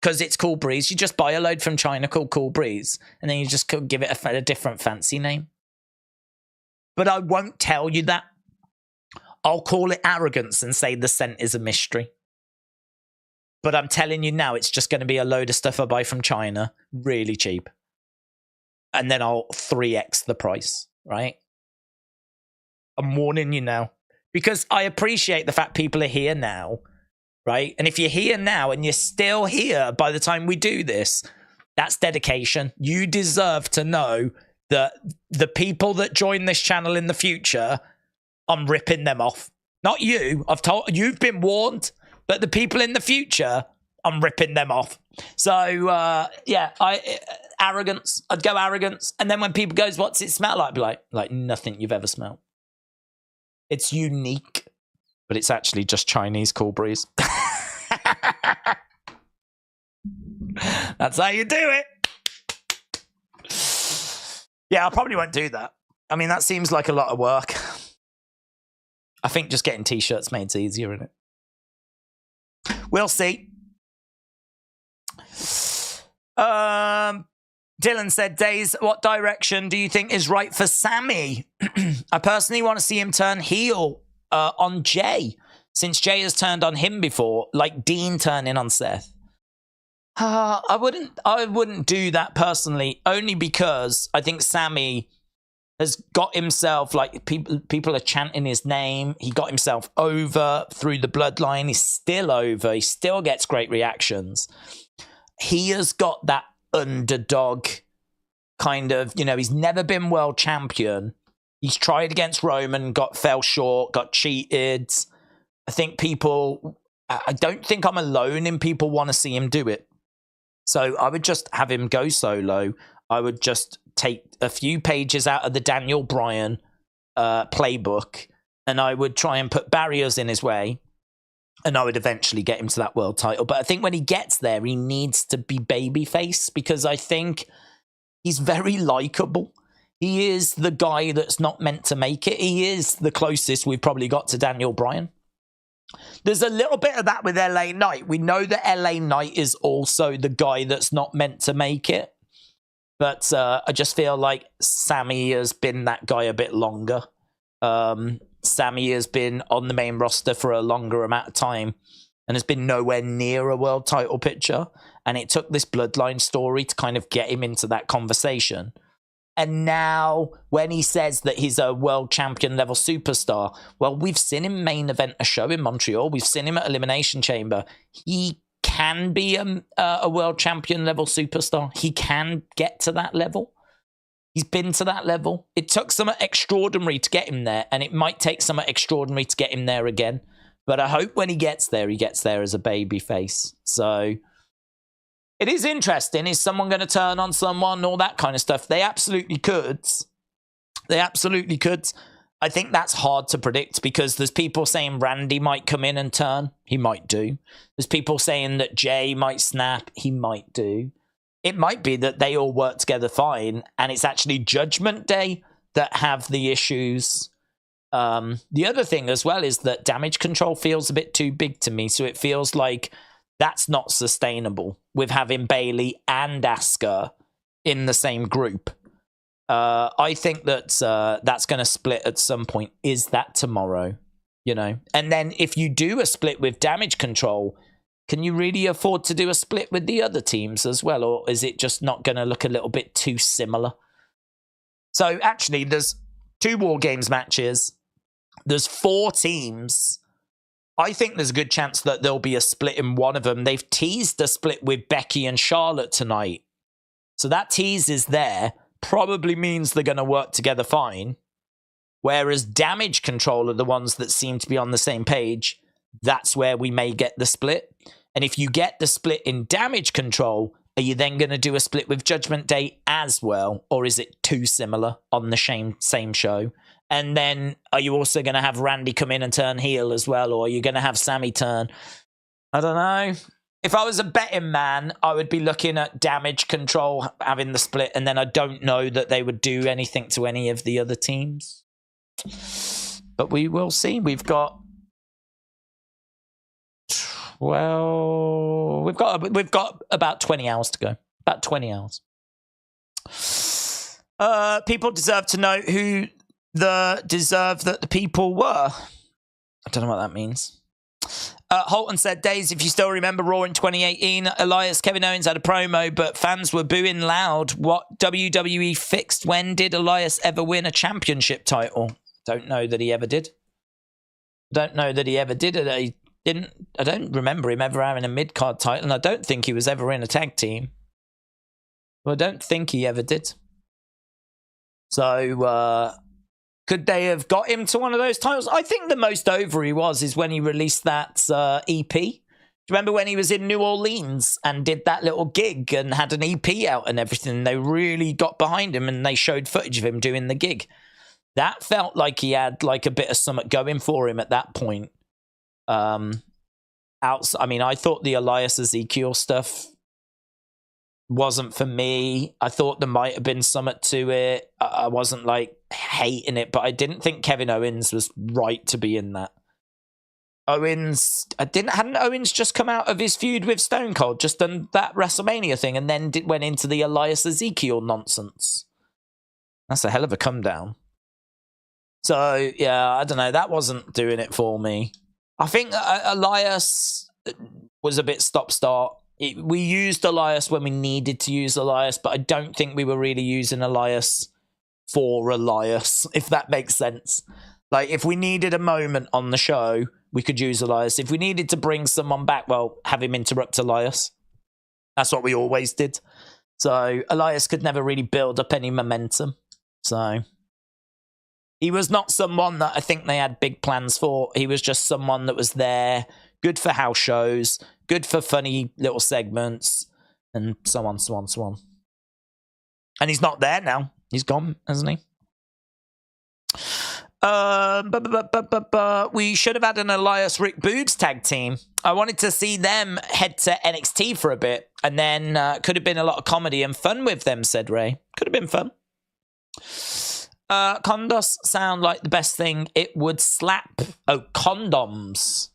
because it's Cool Breeze. You just buy a load from China called Cool Breeze, and then you just give it a different fancy name. But I won't tell you that. I'll call it Arrogance and say the scent is a mystery. But I'm telling you now, it's just going to be a load of stuff I buy from China, really cheap. And then I'll 3x the price, right? I'm warning you now. Because I appreciate the fact people are here now, right? And if you're here now and you're still here by the time we do this, that's dedication. You deserve to know that the people that join this channel in the future, I'm ripping them off. Not you. You've been warned, but the people in the future, I'm ripping them off. So yeah, Arrogance. I'd go Arrogance. And then when people goes, what's it smell like? I'd be like nothing you've ever smelled. It's unique, but it's actually just Chinese Cool Breeze. That's how you do it. Yeah, I probably won't do that. I mean, that seems like a lot of work. I think just getting t-shirts made's easier, isn't it? We'll see. Dylan said, Days, what direction do you think is right for Sammy? I personally want to see him turn heel on Jay, since Jay has turned on him before, like Dean turning on Seth. I wouldn't do that personally, only because I think Sammy has got himself, like, people are chanting his name. He got himself over through the bloodline. He's still over. He still gets great reactions. He has got that underdog kind of, he's never been world champion. He's tried against Roman, fell short, got cheated. I don't think I'm alone in people want to see him do it. So I would just have him go solo. I would just take a few pages out of the Daniel Bryan playbook, and I would try and put barriers in his way, and I would eventually get him to that world title. But I think when he gets there, he needs to be babyface, because I think he's very likable. He is the guy that's not meant to make it. He is the closest we've probably got to Daniel Bryan. There's a little bit of that with LA Knight. We know that LA Knight is also the guy that's not meant to make it. But I just feel like Sammy has been that guy a bit longer. Sammy has been on the main roster for a longer amount of time and has been nowhere near a world title picture. And it took this bloodline story to kind of get him into that conversation. And now when he says that he's a world champion level superstar, well, we've seen him main event a show in Montreal. We've seen him at Elimination Chamber. He can be a world champion level superstar. He can get to that level. He's been to that level. It took something extraordinary to get him there, and it might take something extraordinary to get him there again. But I hope when he gets there as a baby face. So it is interesting. Is someone going to turn on someone? All that kind of stuff. They absolutely could. They absolutely could. I think that's hard to predict, because there's people saying Randy might come in and turn. He might do. There's people saying that Jay might snap. He might do. It might be that they all work together fine, and it's actually Judgment Day that have the issues. The other thing as well is that Damage Control feels a bit too big to me, so it feels like that's not sustainable with having Bailey and Asuka in the same group. I think that that's going to split at some point. Is that tomorrow? And then if you do a split with Damage Control, can you really afford to do a split with the other teams as well? Or is it just not going to look a little bit too similar? So actually, there's 2 War Games matches. There's 4 teams I think there's a good chance that there'll be a split in one of them. They've teased a split with Becky and Charlotte tonight. So that tease is there. Probably means they're going to work together fine. Whereas Damage Control are the ones that seem to be on the same page. That's where we may get the split. And if you get the split in Damage Control, are you then going to do a split with Judgment Day as well? Or is it too similar on the same show? And then are you also going to have Randy come in and turn heel as well? Or are you going to have Sammy turn? I don't know. If I was a betting man, I would be looking at Damage Control having the split. And then I don't know that they would do anything to any of the other teams. But we will see. We've got... Well, we've got about 20 hours to go. About 20 hours. People deserve to know who deserve that the people were. I don't know what that means. Holton said, Days, if you still remember Raw in 2018, Elias, Kevin Owens had a promo, but fans were booing loud. What WWE fixed? When did Elias ever win a championship title? Don't know that he ever did. Don't know that he ever did it. I don't remember him ever having a mid-card title, and I don't think he was ever in a tag team. Well, I don't think he ever did. So, could they have got him to one of those titles? I think the most over he was is when he released that EP. Do you remember when he was in New Orleans and did that little gig and had an EP out and everything? They really got behind him and they showed footage of him doing the gig. That felt like he had like a bit of something going for him at that point. I mean, I thought the Elias Ezekiel stuff wasn't for me. I thought there might have been something to it. I wasn't like hating it, but I didn't think Kevin Owens was right to be in that. Hadn't Owens just come out of his feud with Stone Cold, just done that WrestleMania thing, and then went into the Elias Ezekiel nonsense? That's a hell of a come down. So yeah, I don't know. That wasn't doing it for me. I think Elias was a bit stop-start. We used Elias when we needed to use Elias, but I don't think we were really using Elias for Elias, if that makes sense. Like, if we needed a moment on the show, we could use Elias. If we needed to bring someone back, well, have him interrupt Elias. That's what we always did. So Elias could never really build up any momentum. So... he was not someone that I think they had big plans for. He was just someone that was there, good for house shows, good for funny little segments, and so on, so on, so on. And he's not there now. He's gone, hasn't he? We should have had an Elias Rick Boogs tag team. I wanted to see them head to NXT for a bit, and then could have been a lot of comedy and fun with them, said Ray. Could have been fun. Condos sound like the best thing. It would slap. Oh, condoms.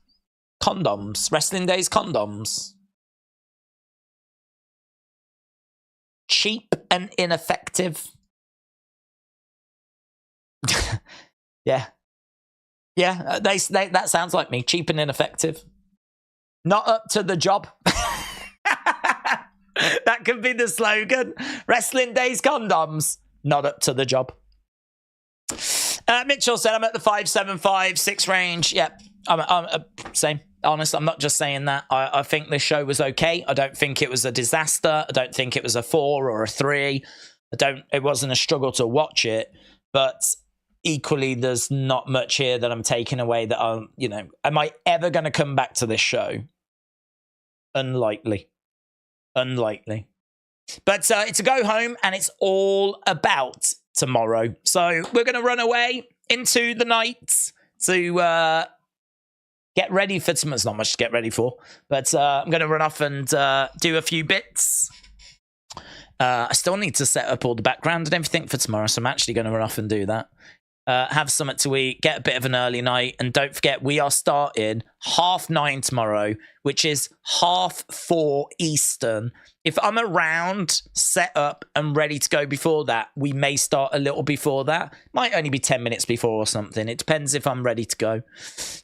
Condoms. Wrestling Days condoms. Cheap and ineffective. Yeah. Yeah, that sounds like me. Cheap and ineffective. Not up to the job. That could be the slogan. Wrestling Days condoms. Not up to the job. Mitchell said, I'm at the 5.75, range. Yep, I'm same. Honest, I'm not just saying that. I think this show was okay. I don't think it was a disaster. I don't think it was a 4 or a 3. It wasn't a struggle to watch it. But equally, there's not much here that I'm taking away that am I ever going to come back to this show? Unlikely. But it's a go home, and it's all about tomorrow. So we're going to run away into the night to get ready for tomorrow. There's not much to get ready for, but I'm going to run off and do a few bits. I still need to set up all the background and everything for tomorrow, so I'm actually going to run off and do that. Have something to eat, get a bit of an early night, and don't forget, we are starting 9:30 tomorrow, which is 4:30 Eastern. If I'm around, set up, and ready to go before that, we may start a little before that. Might only be 10 minutes before or something. It depends if I'm ready to go.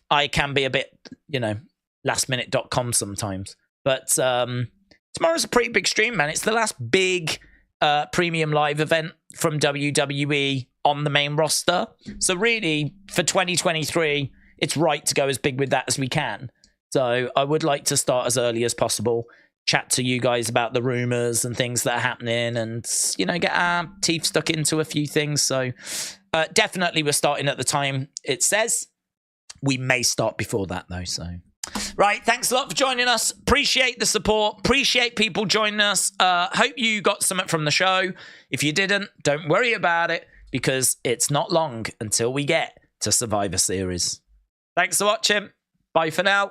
I can be a bit, lastminute.com sometimes. But tomorrow's a pretty big stream, man. It's the last big premium live event from WWE on the main roster. So really, for 2023, it's right to go as big with that as we can. So I would like to start as early as possible, chat to you guys about the rumors and things that are happening, and, you know, get our teeth stuck into a few things. So definitely we're starting at the time it says. We may start before that, though. So, right, thanks a lot for joining us. Appreciate the support. Appreciate people joining us. Hope you got something from the show. If you didn't, don't worry about it, because it's not long until we get to Survivor Series. Thanks for watching. Bye for now.